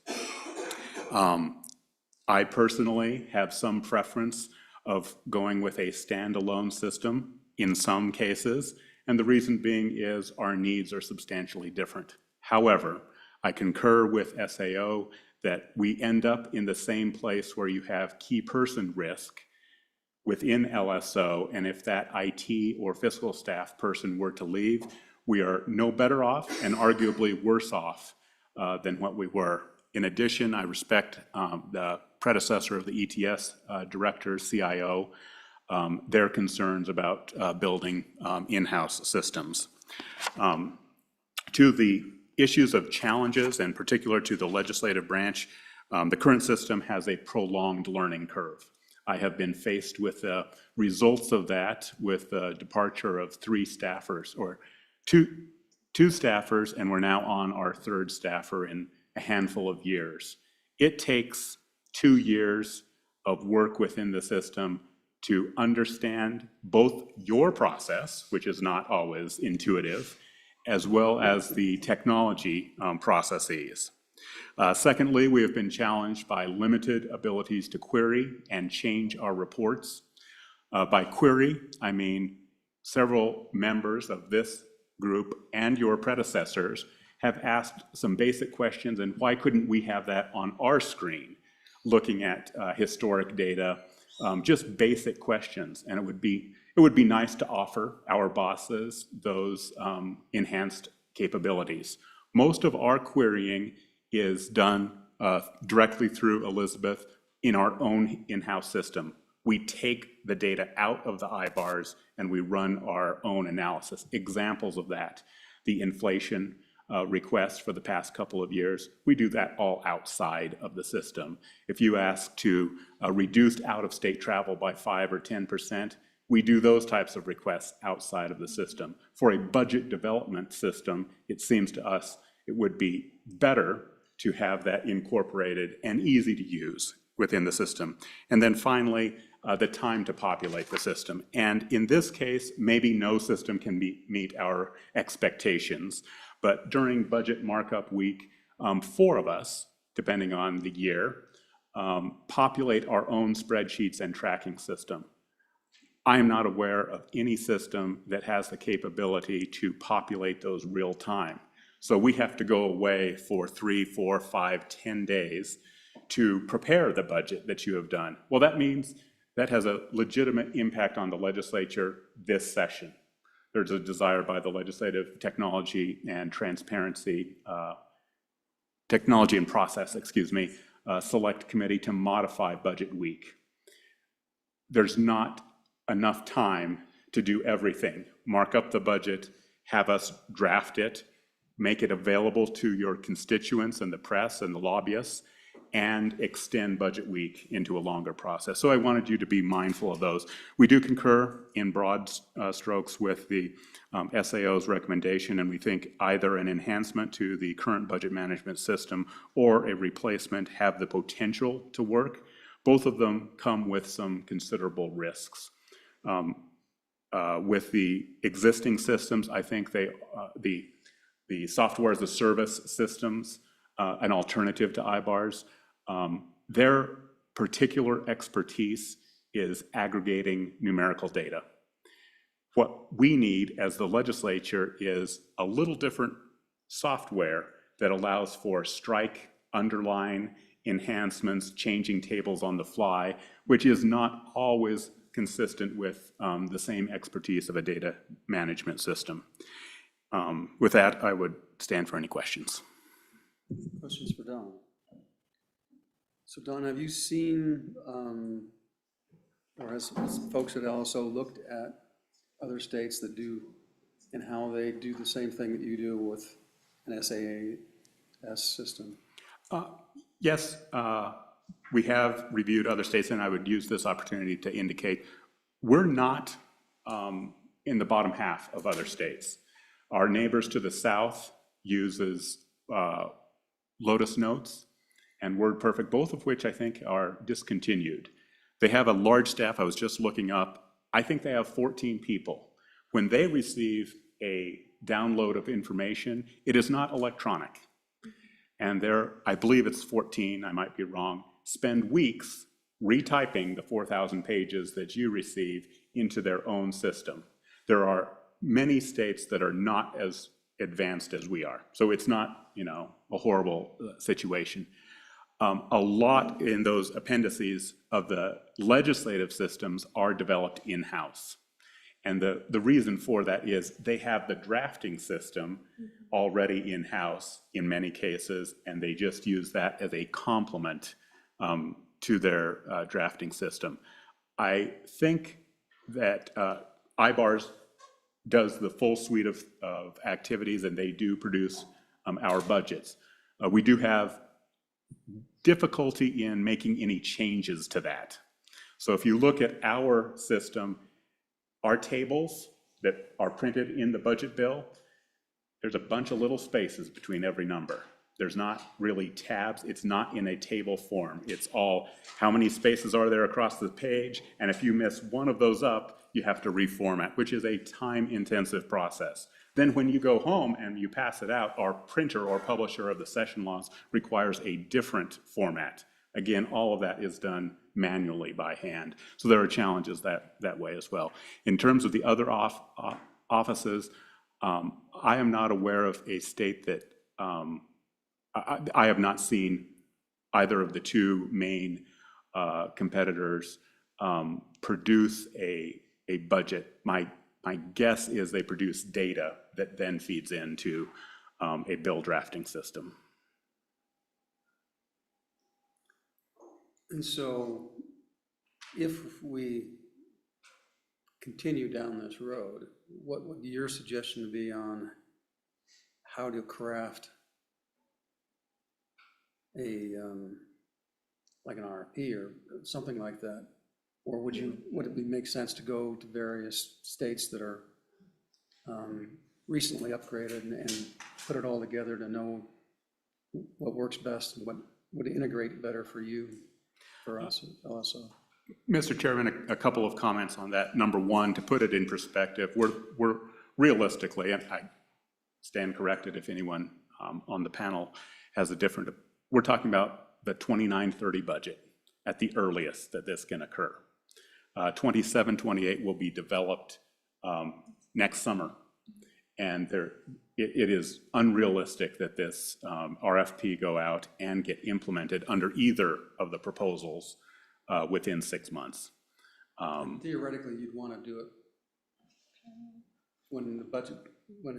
Speaker 2: I personally have some preference of going with a standalone system in some cases, and the reason being is our needs are substantially different. However, I concur with SAO that we end up in the same place where you have key person risk within LSO, and if that IT or fiscal staff person were to leave, we are no better off and arguably worse off than what we were. In addition, I respect the predecessor of the ETS director, CIO, their concerns about building in-house systems. To the issues of challenges, and particular to the legislative branch, the current system has a prolonged learning curve. I have been faced with the results of that with the departure of three staffers, or two staffers, and we're now on our third staffer in a handful of years. It takes 2 years of work within the system to understand both your process, which is not always intuitive, as well as the technology processes. Secondly, we have been challenged by limited abilities to query and change our reports. By query, I mean several members of this group and your predecessors have asked some basic questions, and why couldn't we have that on our screen, looking at historic data, just basic questions. And It would be nice to offer our bosses those enhanced capabilities. Most of our querying is done directly through Elizabeth in our own in-house system. We take the data out of the IARS and we run our own analysis. Examples of that, the inflation requests for the past couple of years, we do that all outside of the system. If you ask to reduce out-of-state travel by 5 or 10%, we do those types of requests outside of the system. For a budget development system, it seems to us it would be better to have that incorporated and easy to use within the system. And then finally, the time to populate the system. And in this case, maybe no system can meet our expectations. But during budget markup week, 4 of us, depending on the year, populate our own spreadsheets and tracking system. I am not aware of any system that has the capability to populate those real time. So we have to go away for 3, 4, 5, 10 days to prepare the budget that you have done. Well, that means that has a legitimate impact on the legislature this session. There's a desire by the Legislative Technology and Transparency, Technology and Process, Select Committee to modify budget week. There's not enough time to do everything. Mark up the budget, have us draft it, make it available to your constituents and the press and the lobbyists, and extend budget week into a longer process. So I wanted you to be mindful of those. We do concur in broad strokes with the SAO's recommendation, and we think either an enhancement to the current budget management system or a replacement have the potential to work. Both of them come with some considerable risks. With the existing systems, I think the software as a service systems, an alternative to IARS, their particular expertise is aggregating numerical data. What we need as the legislature is a little different software that allows for strike, underline, enhancements, changing tables on the fly, which is not always consistent with the same expertise of a data management system. With that, I would stand for any questions.
Speaker 3: Questions for Don? So Don, have you seen, or has folks at LSO looked at other states that do, and how they do the same thing that you do with an SaaS system?
Speaker 2: Yes, we have reviewed other states, and I would use this opportunity to indicate we're not in the bottom half of other states. Our neighbors to the south uses Lotus Notes and WordPerfect, both of which I think are discontinued. They have a large staff. I was just looking up. I think they have 14 people. When they receive a download of information, it is not electronic. And I believe it's 14, I might be wrong, spend weeks retyping the 4,000 pages that you receive into their own system. There are many states that are not as advanced as we are. So it's not, a horrible situation. A lot in those appendices of the legislative systems are developed in-house. And the reason for that is they have the drafting system already in-house in many cases, and they just use that as a complement to their drafting system. I think that IARS does the full suite of activities, and they do produce our budgets. We do have difficulty in making any changes to that. So if you look at our system, our tables that are printed in the budget bill, there's a bunch of little spaces between every number. There's not really tabs. It's not in a table form. It's all how many spaces are there across the page, and if you miss one of those up, you have to reformat, which is a time-intensive process. Then when you go home and you pass it out, our printer or publisher of the session laws requires a different format. Again, all of that is done manually by hand. So there are challenges that way as well. In terms of the other offices, I am not aware of a state that, I have not seen either of the two main competitors produce a a budget. My guess is they produce data that then feeds into a bill drafting system.
Speaker 3: And so if we continue down this road, what would your suggestion be on how to craft a, like an RFP or something like that? Or would it make sense to go to various states that are recently upgraded and put it all together to know what works best and what would integrate better for you, for us at LSO?
Speaker 2: Mr. Chairman, a couple of comments on that. Number one, to put it in perspective, we're realistically, and I stand corrected if anyone on the panel has a different, we're talking about the 29-30 budget at the earliest that this can occur. 27-28 will be developed next summer. And it is unrealistic that this RFP go out and get implemented under either of the proposals within 6 months.
Speaker 3: Theoretically, you'd want to do it when the budget, when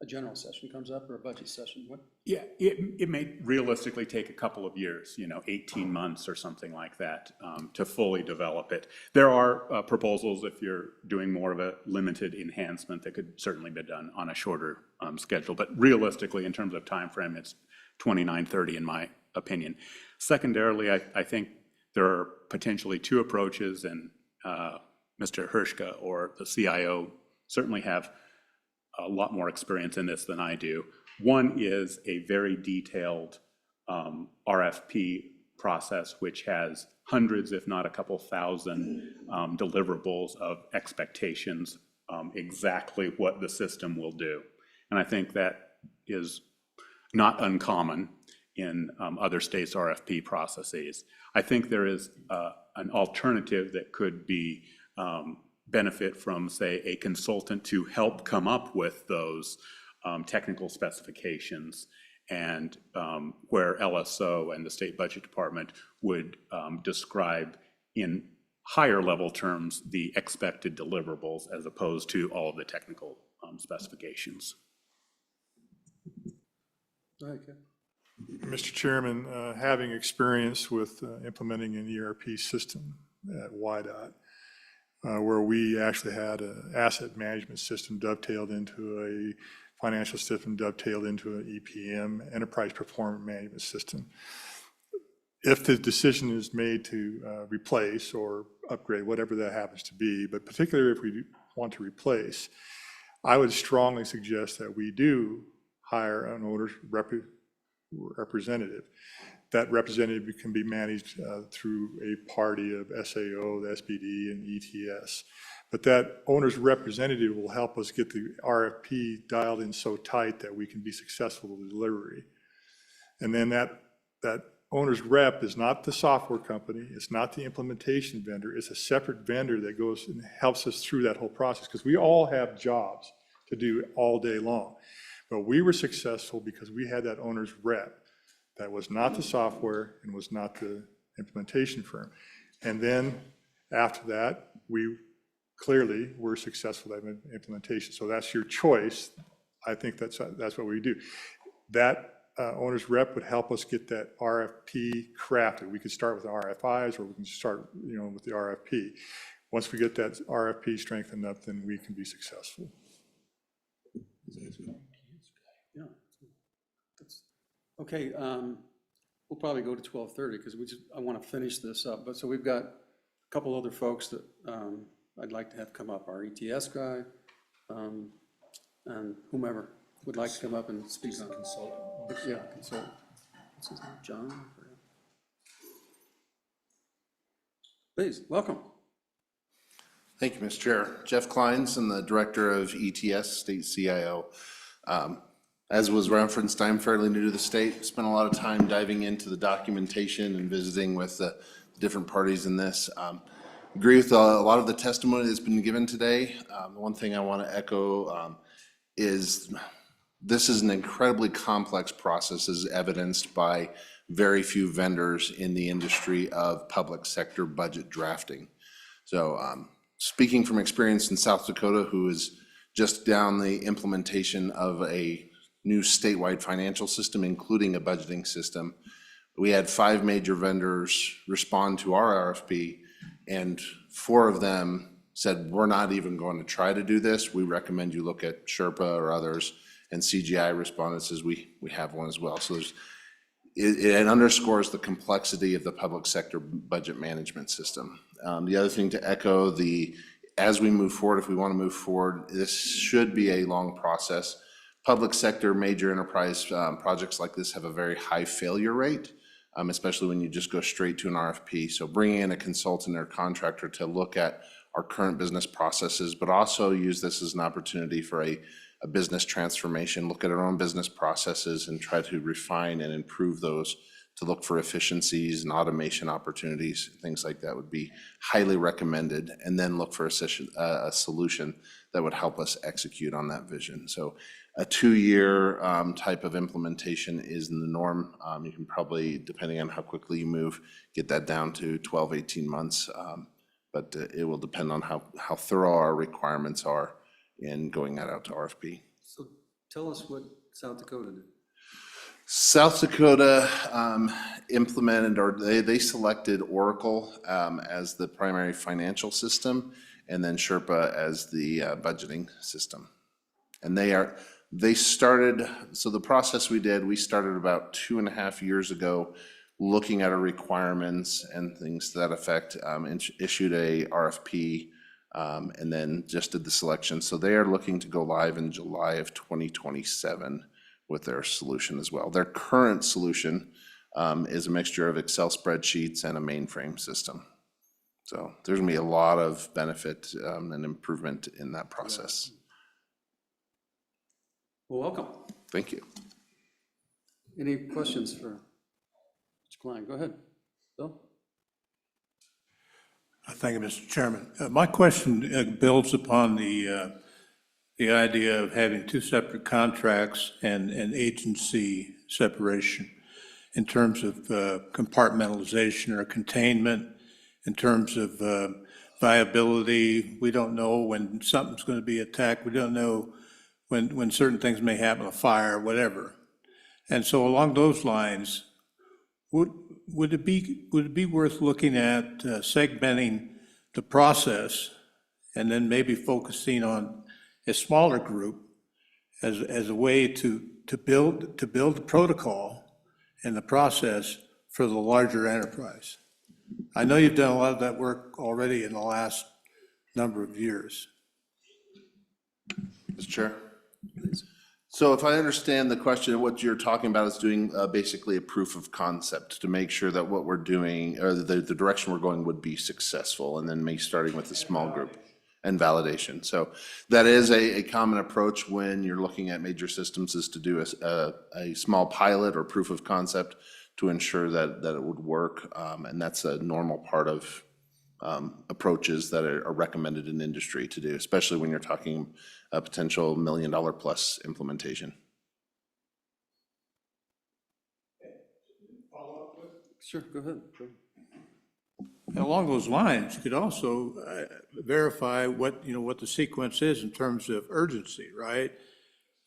Speaker 3: a general session comes up or a budget session. What?
Speaker 2: Yeah, it may realistically take a couple of years, 18 months or something like that, to fully develop it. There are proposals, if you're doing more of a limited enhancement, that could certainly be done on a shorter schedule. But realistically, in terms of time frame, it's 29-30 in my opinion. Secondarily, I think there are potentially two approaches, and Mr. Hershka or the CIO certainly have a lot more experience in this than I do. One is a very detailed RFP process, which has hundreds, if not a couple thousand deliverables of expectations, exactly what the system will do. And I think that is not uncommon in other states' RFP processes. I think there is an alternative that could be benefit from, say, a consultant to help come up with those technical specifications, and where LSO and the State Budget Department would describe in higher level terms the expected deliverables as opposed to all of the technical specifications.
Speaker 3: Okay.
Speaker 9: Mr. Chairman, having experience with implementing an ERP system at YDOT, where we actually had an asset management system dovetailed into a financial system dovetailed into an EPM, enterprise performance management system. If the decision is made to replace or upgrade, whatever that happens to be, but particularly if we want to replace, I would strongly suggest that we do hire an owner's representative. That representative can be managed through a party of SAO, the SBD, and ETS. But that owner's representative will help us get the RFP dialed in so tight that we can be successful with delivery. And then that owner's rep is not the software company, it's not the implementation vendor, it's a separate vendor that goes and helps us through that whole process, because we all have jobs to do all day long. But we were successful because we had that owner's rep that was not the software and was not the implementation firm. And then after that, we clearly were successful at implementation. So that's your choice. I think that's what we do. That owner's rep would help us get that RFP crafted. We could start with the RFIs, or we can start, with the RFP. Once we get that RFP strengthened up, then we can be successful.
Speaker 3: Yeah. Okay, we'll probably go to 12:30 because I want to finish this up. But so we've got a couple other folks that I'd like to have come up. Our ETS guy, and whomever would like to come up and speak on consultant. Yeah, consultant. What's his name? John? Please, welcome.
Speaker 19: Thank you, Mr. Chair. Jeff Kleins, I'm the Director of ETS, State CIO. As was referenced, I'm fairly new to the state. Spent a lot of time diving into the documentation and visiting with the different parties in this. Agree with a lot of the testimony that's been given today. The one thing I want to echo is this is an incredibly complex process, as evidenced by very few vendors in the industry of public sector budget drafting. So speaking from experience in South Dakota, who is just down the implementation of a new statewide financial system, including a budgeting system. We had 5 major vendors respond to our RFP, and 4 of them said, we're not even going to try to do this. We recommend you look at Sherpa or others. And CGI responded and says, we have one as well. So it underscores the complexity of the public sector budget management system. The other thing to echo, as we move forward, if we want to move forward, this should be a long process. Public sector major enterprise projects like this have a very high failure rate, especially when you just go straight to an RFP. So bringing in a consultant or contractor to look at our current business processes, but also use this as an opportunity for a business transformation, look at our own business processes and try to refine and improve those, to look for efficiencies and automation opportunities, things like that would be highly recommended, and then look for a solution that would help us execute on that vision. So a 2-year type of implementation is the norm. You can probably, depending on how quickly you move, get that down to 12, 18 months. But it will depend on how thorough our requirements are in going that out to RFP.
Speaker 3: So tell us what South Dakota did.
Speaker 19: South Dakota implemented, or they selected Oracle as the primary financial system, and then Sherpa as the budgeting system. And they started, so the process we started about 2.5 years ago, looking at our requirements and things to that effect, issued a RFP, and then just did the selection. So they are looking to go live in July of 2027 with their solution as well. Their current solution is a mixture of Excel spreadsheets and a mainframe system. So there's gonna be a lot of benefit and improvement in that process.
Speaker 3: Well, welcome.
Speaker 19: Thank you.
Speaker 3: Any questions for Mr. Klein? Go ahead, Bill.
Speaker 11: Thank you, Mr. Chairman. My question builds upon the idea of having 2 separate contracts and an agency separation in terms of compartmentalization or containment, in terms of viability. We don't know when something's going to be attacked. We don't know when certain things may happen, a fire, whatever. And so along those lines, would it be worth looking at segmenting the process and then maybe focusing on a smaller group as a way to build the protocol and the process for the larger enterprise? I know you've done a lot of that work already in the last number of years.
Speaker 19: Mr. Chair. So if I understand the question, what you're talking about is doing basically a proof of concept to make sure that what we're doing, or the direction we're going, would be successful, and then starting with a small group and validation. So that is a common approach when you're looking at major systems, is to do a small pilot or proof of concept to ensure that it would work. And that's a normal part of approaches that are recommended in industry to do, especially when you're talking a potential $1 million plus implementation.
Speaker 3: Sure, go ahead.
Speaker 11: Along those lines, you could also verify what the sequence is in terms of urgency, right?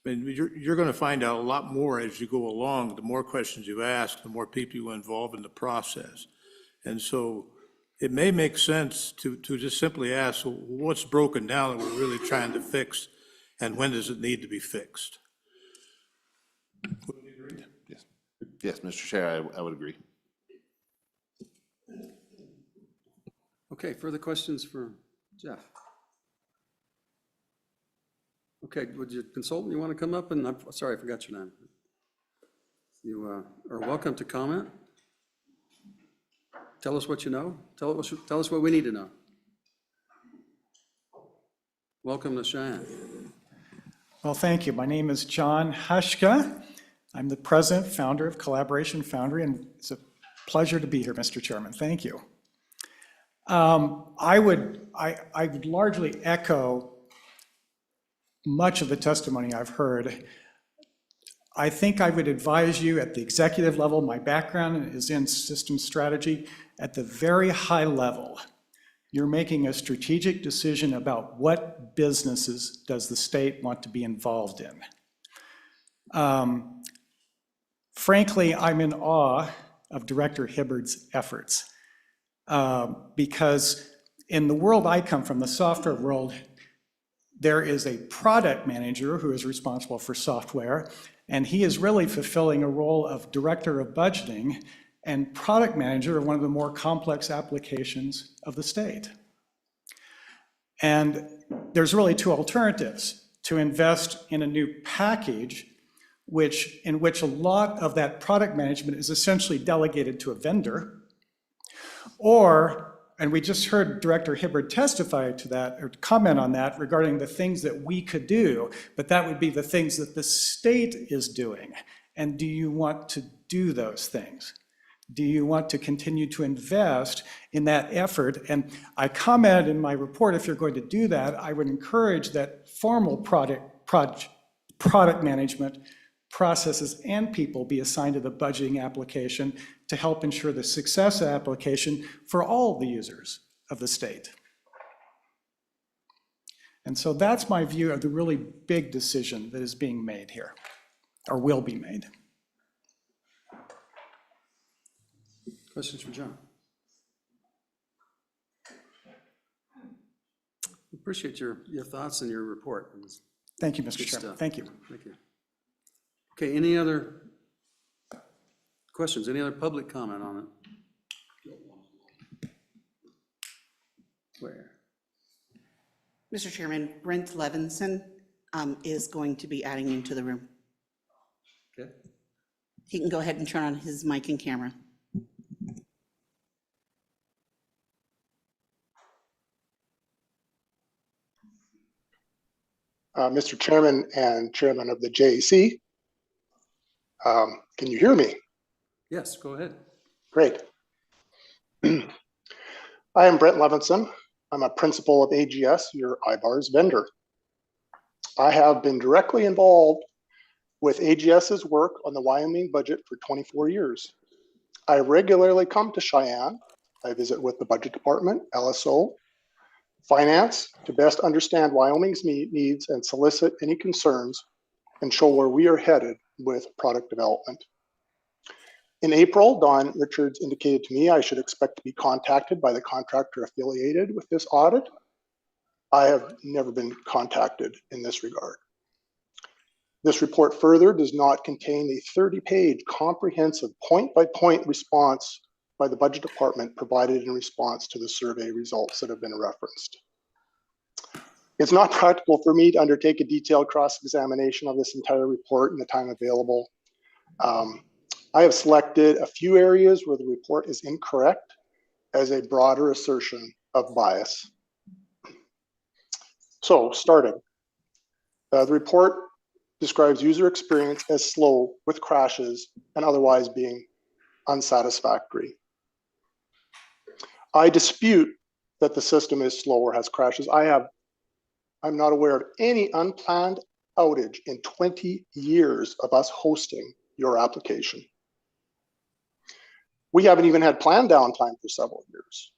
Speaker 11: I mean, you're going to find out a lot more as you go along. The more questions you ask, the more people you involve in the process. And so it may make sense to just simply ask, well, what's broken down that we're really trying to fix, and when does it need to be fixed? Would you agree?
Speaker 19: Yes, Mr. Chair, I would agree.
Speaker 3: Okay, further questions for Jeff? Okay, would your consultant, you want to come up? And I'm sorry, I forgot your name. You are welcome to comment. Tell us what you know. Tell us what we need to know. Welcome to Cheyenne.
Speaker 20: Well, thank you. My name is John Hushka. I'm the president, founder of Collaboration Foundry, and it's a pleasure to be here, Mr. Chairman. Thank you. I would largely echo much of the testimony I've heard. I think I would advise you at the executive level, my background is in systems strategy, at the very high level, You're making a strategic decision about what businesses does the state want to be involved in. Frankly, I'm in awe of Director Hibbard's efforts because in the world I come from, the software world, there is a product manager who is responsible for software, and he is really fulfilling a role of director of budgeting and product manager of one of the more complex applications of the state. And there's really two alternatives: to invest in a new package in which a lot of that product management is essentially delegated to a vendor, or, and we just heard Director Hibbard testify to that, or comment on that regarding the things that we could do, but that would be the things that the state is doing. And do you want to do those things? Do you want to continue to invest in that effort? And I commented in my report, if you're going to do that, I would encourage that formal product management processes and people be assigned to the budgeting application to help ensure the success of the application for all the users of the state. And so that's my view of the really big decision that is being made here, or will be made.
Speaker 3: Questions for John? Appreciate your thoughts and your report.
Speaker 20: Thank you, Mr. Chairman. Thank you.
Speaker 3: Thank you. Okay, any other questions? Any other public comment on it? Where?
Speaker 13: Mr. Chairman, Brent Levinson is going to be adding into the room.
Speaker 3: Okay.
Speaker 13: He can go ahead and turn on his mic and camera.
Speaker 21: Mr. Chairman and Chairman of the JAC, can you hear me?
Speaker 3: Yes, go ahead.
Speaker 21: Great. I am Brent Levinson. I'm a principal of AGS, your IBARS vendor. I have been directly involved with AGS's work on the Wyoming budget for 24 years. I regularly come to Cheyenne. I visit with the budget department, LSO, finance, to best understand Wyoming's needs and solicit any concerns and show where we are headed with product development. In April, Don Richards indicated to me I should expect to be contacted by the contractor affiliated with this audit. I have never been contacted in this regard. This report further does not contain a 30-page comprehensive point-by-point response by the budget department provided in response to the survey results that have been referenced. It's not practical for me to undertake a detailed cross-examination of this entire report in the time available. I have selected a few areas where the report is incorrect as a broader assertion of bias. So, starting, the report describes user experience as slow with crashes and otherwise being unsatisfactory. I dispute that the system is slow or has crashes. I'm not aware of any unplanned outage in 20 years of us hosting your application. We haven't even had planned downtime for several years.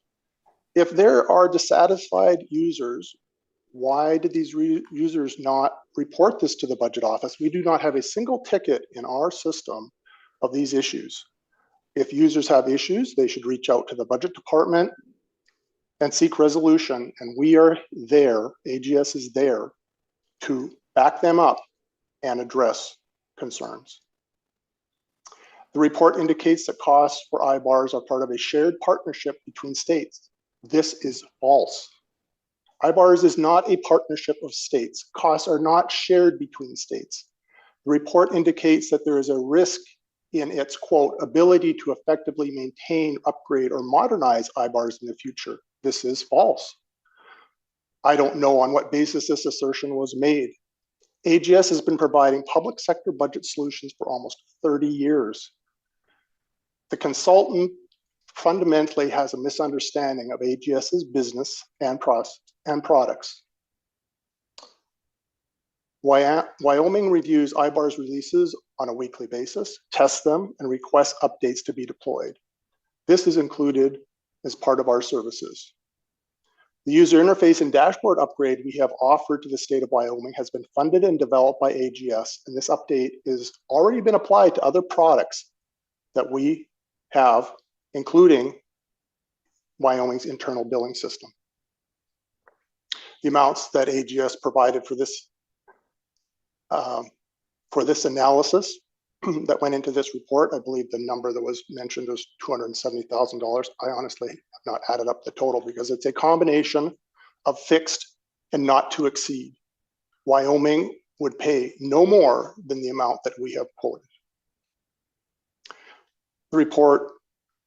Speaker 21: If there are dissatisfied users, why did these users not report this to the budget office? We do not have a single ticket in our system of these issues. If users have issues, they should reach out to the budget department and seek resolution, and we are there, AGS is there, to back them up and address concerns. The report indicates that costs for IBARS are part of a shared partnership between states. This is false. IBARS is not a partnership of states. Costs are not shared between states. The report indicates that there is a risk in its, quote, ability to effectively maintain, upgrade, or modernize IBARS in the future. This is false. I don't know on what basis this assertion was made. AGS has been providing public sector budget solutions for almost 30 years. The consultant fundamentally has a misunderstanding of AGS's business and products. Wyoming reviews IBARS releases on a weekly basis, tests them, and requests updates to be deployed. This is included as part of our services. The user interface and dashboard upgrade we have offered to the state of Wyoming has been funded and developed by AGS, and this update has already been applied to other products that we have, including Wyoming's internal billing system. The amounts that AGS provided for this analysis that went into this report, I believe the number that was mentioned was $270,000. I honestly have not added up the total because it's a combination of fixed and not to exceed. Wyoming would pay no more than the amount that we have quoted. The report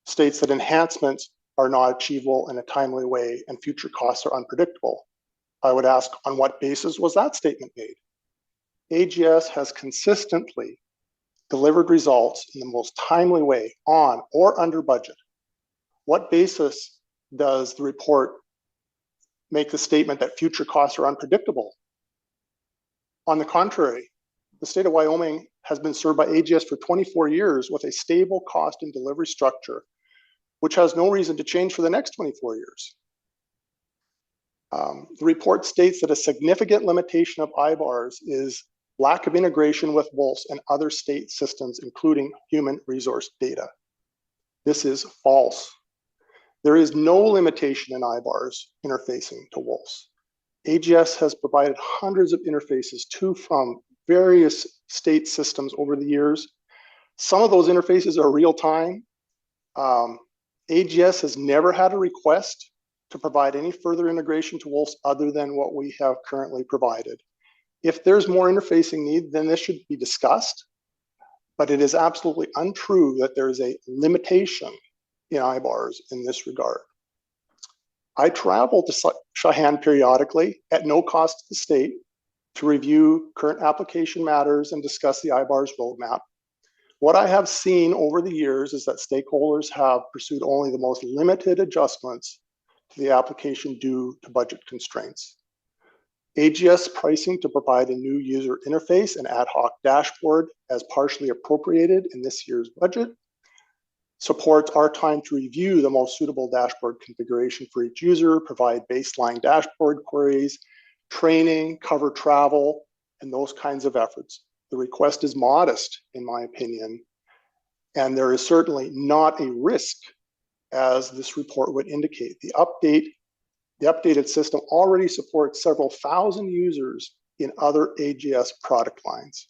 Speaker 21: states that enhancements are not achievable in a timely way and future costs are unpredictable. I would ask, on what basis was that statement made? AGS has consistently delivered results in the most timely way on or under budget. What basis does the report make the statement that future costs are unpredictable? On the contrary, the state of Wyoming has been served by AGS for 24 years with a stable cost and delivery structure, which has no reason to change for the next 24 years. The report states that a significant limitation of IARS is lack of integration with WOLS and other state systems, including human resource data. This is false. There is no limitation in IARS interfacing to WOLS. AGS has provided hundreds of interfaces to from various state systems over the years. Some of those interfaces are real time. AGS has never had a request to provide any further integration to WOLS other than what we have currently provided. If there's more interfacing need, then this should be discussed, but it is absolutely untrue that there is a limitation in IARS in this regard. I travel to Cheyenne periodically at no cost to the state to review current application matters and discuss the IARS roadmap. What I have seen over the years is that stakeholders have pursued only the most limited adjustments to the application due to budget constraints. AGS pricing to provide a new user interface and ad hoc dashboard as partially appropriated in this year's budget supports our time to review the most suitable dashboard configuration for each user, provide baseline dashboard queries, training, cover travel, and those kinds of efforts. The request is modest, in my opinion, and there is certainly not a risk, as this report would indicate. The updated system already supports several thousand users in other AGS product lines.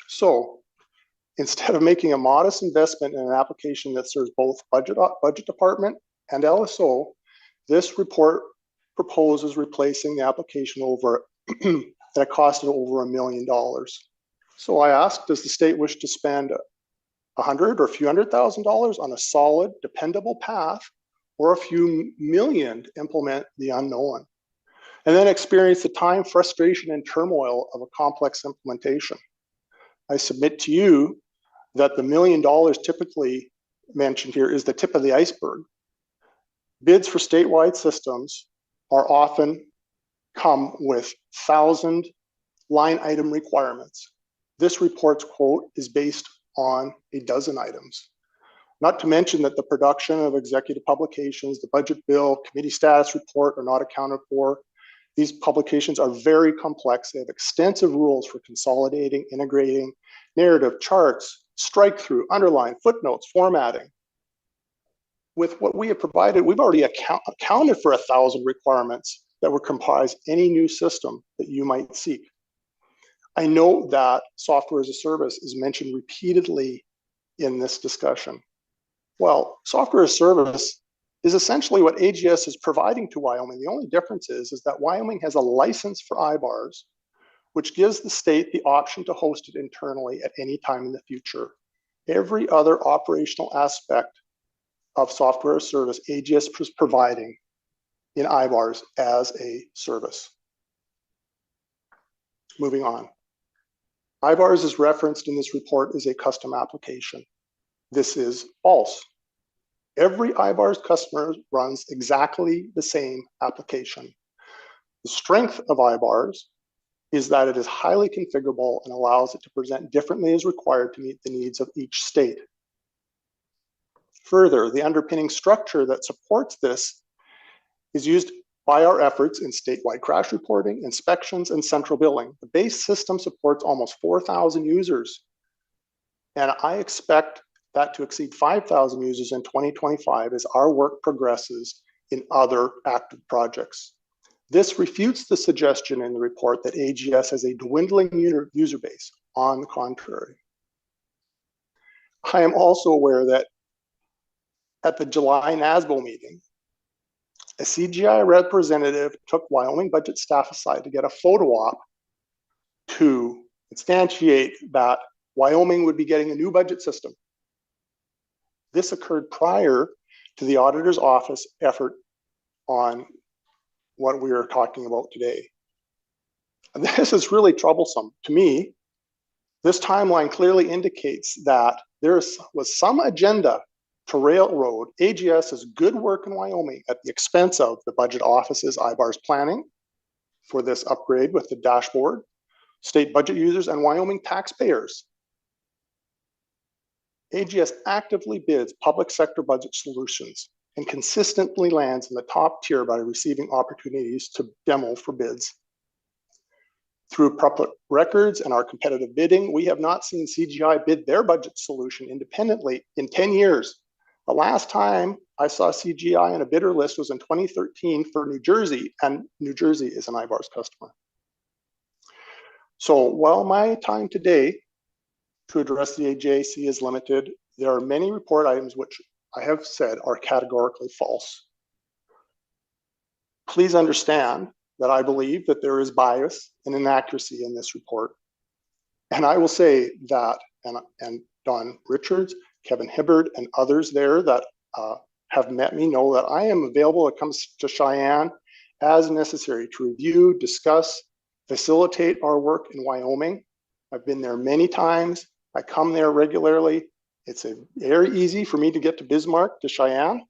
Speaker 21: So instead of making a modest investment in an application that serves both budget department and LSO, this report proposes replacing the application that costed over $1 million. So I asked, does the state wish to spend $100,000 or a few $100,000 on a solid, dependable path, or a few million to implement the unknown, and then experience the time, frustration, and turmoil of a complex implementation? I submit to you that the $1 million typically mentioned here is the tip of the iceberg. Bids for statewide systems are often come with 1,000 line item requirements. This report's quote is based on a dozen items. Not to mention that the production of executive publications, the budget bill, committee status report are not accounted for. These publications are very complex. They have extensive rules for consolidating, integrating, narrative, charts, strike through, underline, footnotes, formatting. With what we have provided, we've already accounted for 1,000 requirements that would comprise any new system that you might seek. I know that software as a service is mentioned repeatedly in this discussion. Well, software as a service is essentially what AGS is providing to Wyoming. The only difference is that Wyoming has a license for IARS, which gives the state the option to host it internally at any time in the future. Every other operational aspect of software as a service, AGS is providing in IARS as a service. Moving on. IARS is referenced in this report as a custom application. This is false. Every IARS customer runs exactly the same application. The strength of IARS is that it is highly configurable and allows it to present differently as required to meet the needs of each state. Further, the underpinning structure that supports this is used by our efforts in statewide crash reporting, inspections, and central billing. The base system supports almost 4,000 users, and I expect that to exceed 5,000 users in 2025 as our work progresses in other active projects. This refutes the suggestion in the report that AGS has a dwindling user base. On the contrary. I am also aware that at the July NASBO meeting, a CGI representative took Wyoming budget staff aside to get a photo op to instantiate that Wyoming would be getting a new budget system. This occurred prior to the auditor's office effort on what we are talking about today. And this is really troublesome to me. This timeline clearly indicates that there was some agenda to railroad AGS's good work in Wyoming at the expense of the budget office's IARS planning for this upgrade with the dashboard, state budget users, and Wyoming taxpayers. AGS actively bids public sector budget solutions and consistently lands in the top tier by receiving opportunities to demo for bids. Through public records and our competitive bidding, we have not seen CGI bid their budget solution independently in 10 years. The last time I saw CGI on a bidder list was in 2013 for New Jersey, and New Jersey is an IARS customer. So while my time today to address the AJC is limited, there are many report items which I have said are categorically false. Please understand that I believe that there is bias and inaccuracy in this report. And I will say that, and Don Richards, Kevin Hibbard, and others there that have met me know that I am available when it comes to Cheyenne as necessary to review, discuss, facilitate our work in Wyoming. I've been there many times. I come there regularly. It's very easy for me to get to Bismarck, to Cheyenne.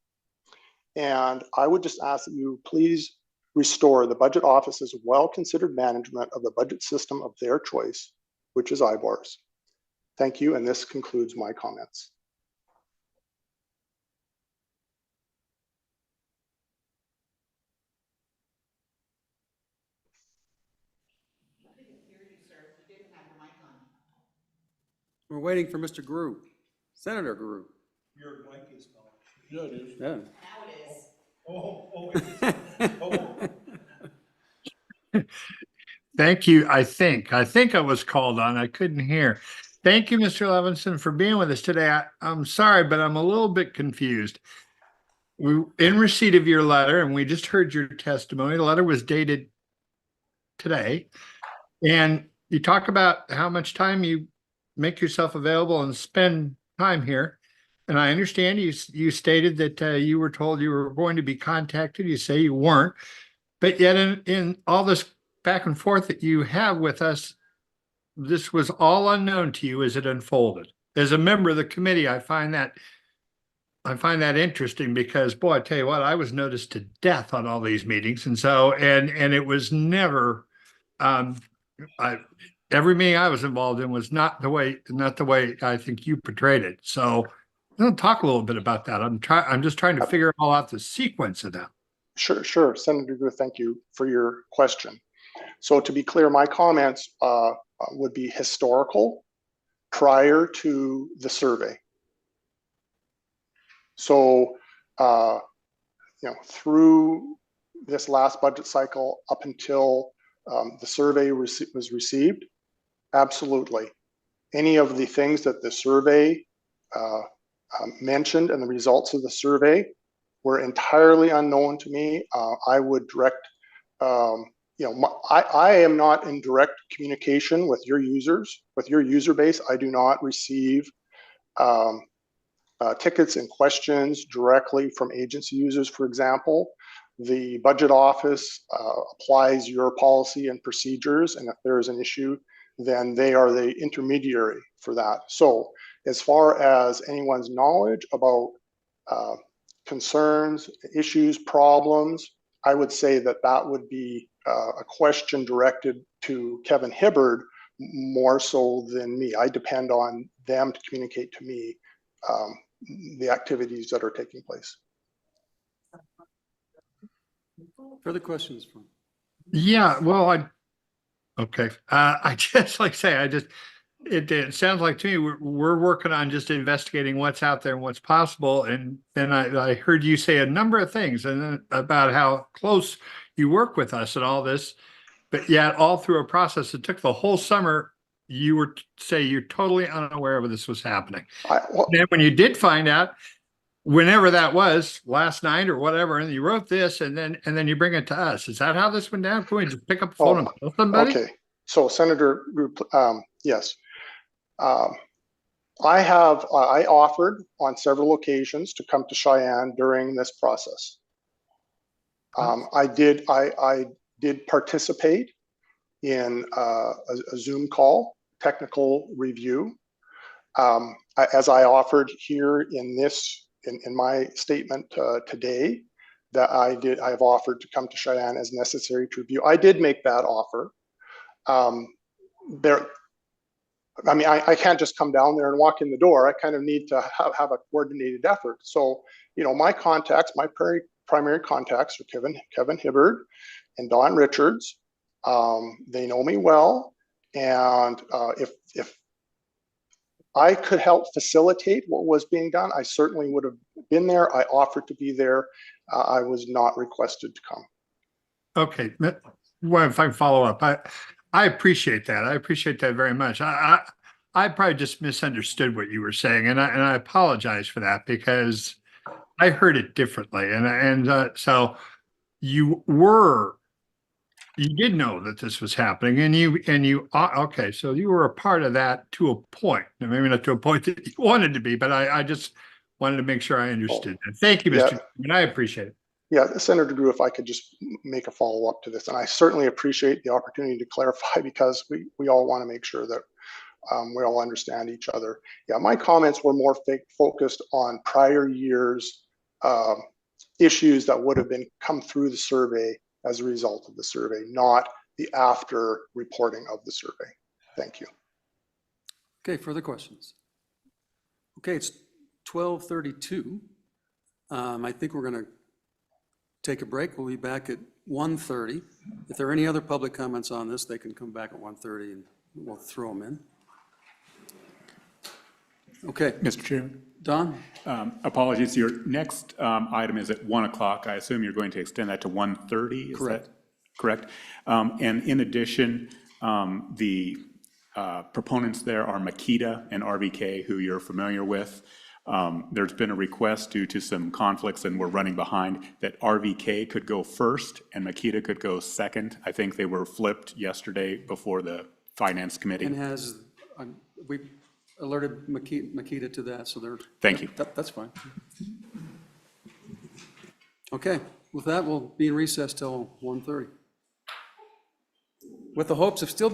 Speaker 21: And I would just ask that you please restore the budget office's well-considered management of the budget system of their choice, which is IARS. Thank you, and this concludes my comments.
Speaker 3: We're waiting for Mr. Gru, Senator Gru.
Speaker 7: Your mic is not.
Speaker 4: Yeah, it is.
Speaker 3: Yeah.
Speaker 13: Now it is.
Speaker 10: Thank you. I think I was called on. I couldn't hear. Thank you, Mr. Levinson, for being with us today. I'm sorry, but I'm a little bit confused. We in receipt of your letter, and we just heard your testimony. The letter was dated today, and you talk about how much time you make yourself available and spend time here. And I understand you stated that you were told you were going to be contacted. You say you weren't, but yet in all this back and forth that you have with us, this was all unknown to you as it unfolded. As a member of the committee, I find that interesting because, boy, I tell you what, I was noticed to death on all these meetings, and so and it was never. Every meeting I was involved in was not the way I think you portrayed it. So, talk a little bit about that. I'm just trying to figure all out the sequence of that.
Speaker 21: Sure, Senator Gru, thank you for your question. So to be clear, my comments would be historical prior to the survey. So, through this last budget cycle up until the survey was received, absolutely. Any of the things that the survey mentioned and the results of the survey were entirely unknown to me. I would direct, I am not in direct communication with your users, with your user base. I do not receive tickets and questions directly from agency users, for example. The budget office applies your policy and procedures, and if there is an issue, then they are the intermediary for that. So as far as anyone's knowledge about concerns, issues, problems, I would say that that would be a question directed to Kevin Hibbard more so than me. I depend on them to communicate to me the activities that are taking place.
Speaker 3: Further questions from?
Speaker 10: Yeah, well, okay, I just, like I say, it sounds like to me, we're working on just investigating what's out there and what's possible. And then I heard you say a number of things and then about how close you work with us and all this, but yet all through a process, it took the whole summer, you were say you're totally unaware of this was happening. Then when you did find out, whenever that was, last night or whatever, and you wrote this and then you bring it to us. Is that how this went down? Can we just pick up the phone and call somebody?
Speaker 21: Okay, so Senator, yes. I offered on several occasions to come to Cheyenne during this process. I did participate in a Zoom call, technical review. As I offered here in my statement today, that I've offered to come to Cheyenne as necessary to review. I did make that offer. I can't just come down there and walk in the door. I kind of need to have a coordinated effort. So, my contacts, my primary contacts are Kevin Hibbard and Don Richards. They know me well. And if I could help facilitate what was being done, I certainly would have been there. I offered to be there. I was not requested to come.
Speaker 10: Okay, well, if I can follow up, I appreciate that. I appreciate that very much. I probably just misunderstood what you were saying, and I apologize for that because I heard it differently. So you did know that this was happening, and you okay. So you were a part of that to a point, maybe not to a point that you wanted to be, but I just wanted to make sure I understood that. Thank you, Mr. Chairman. I appreciate it.
Speaker 21: Yeah, Senator Drew, if I could just make a follow-up to this, and I certainly appreciate the opportunity to clarify because we all want to make sure that we all understand each other. Yeah, my comments were more focused on prior years issues that would have come through the survey as a result of the survey, not the after reporting of the survey. Thank you.
Speaker 3: Okay, further questions? Okay, it's 12:32. I think we're going to take a break. We'll be back at 1:30. If there are any other public comments on this, they can come back at 1:30 and we'll throw them in. Okay.
Speaker 2: Mr. Chairman.
Speaker 3: Don?
Speaker 2: Apologies, your next item is at 1 o'clock. I assume you're going to extend that to 1:30?
Speaker 3: Correct.
Speaker 2: That correct? And in addition, the proponents there are Makita and RVK, who you're familiar with. There's been a request due to some conflicts, and we're running behind, that RVK could go first and Makita could go second. I think they were flipped yesterday before the Finance Committee.
Speaker 3: And we alerted Makita to that, so they're.
Speaker 2: Thank you.
Speaker 3: That's fine. Okay, with that, we'll be in recess till 1:30. With the hopes of still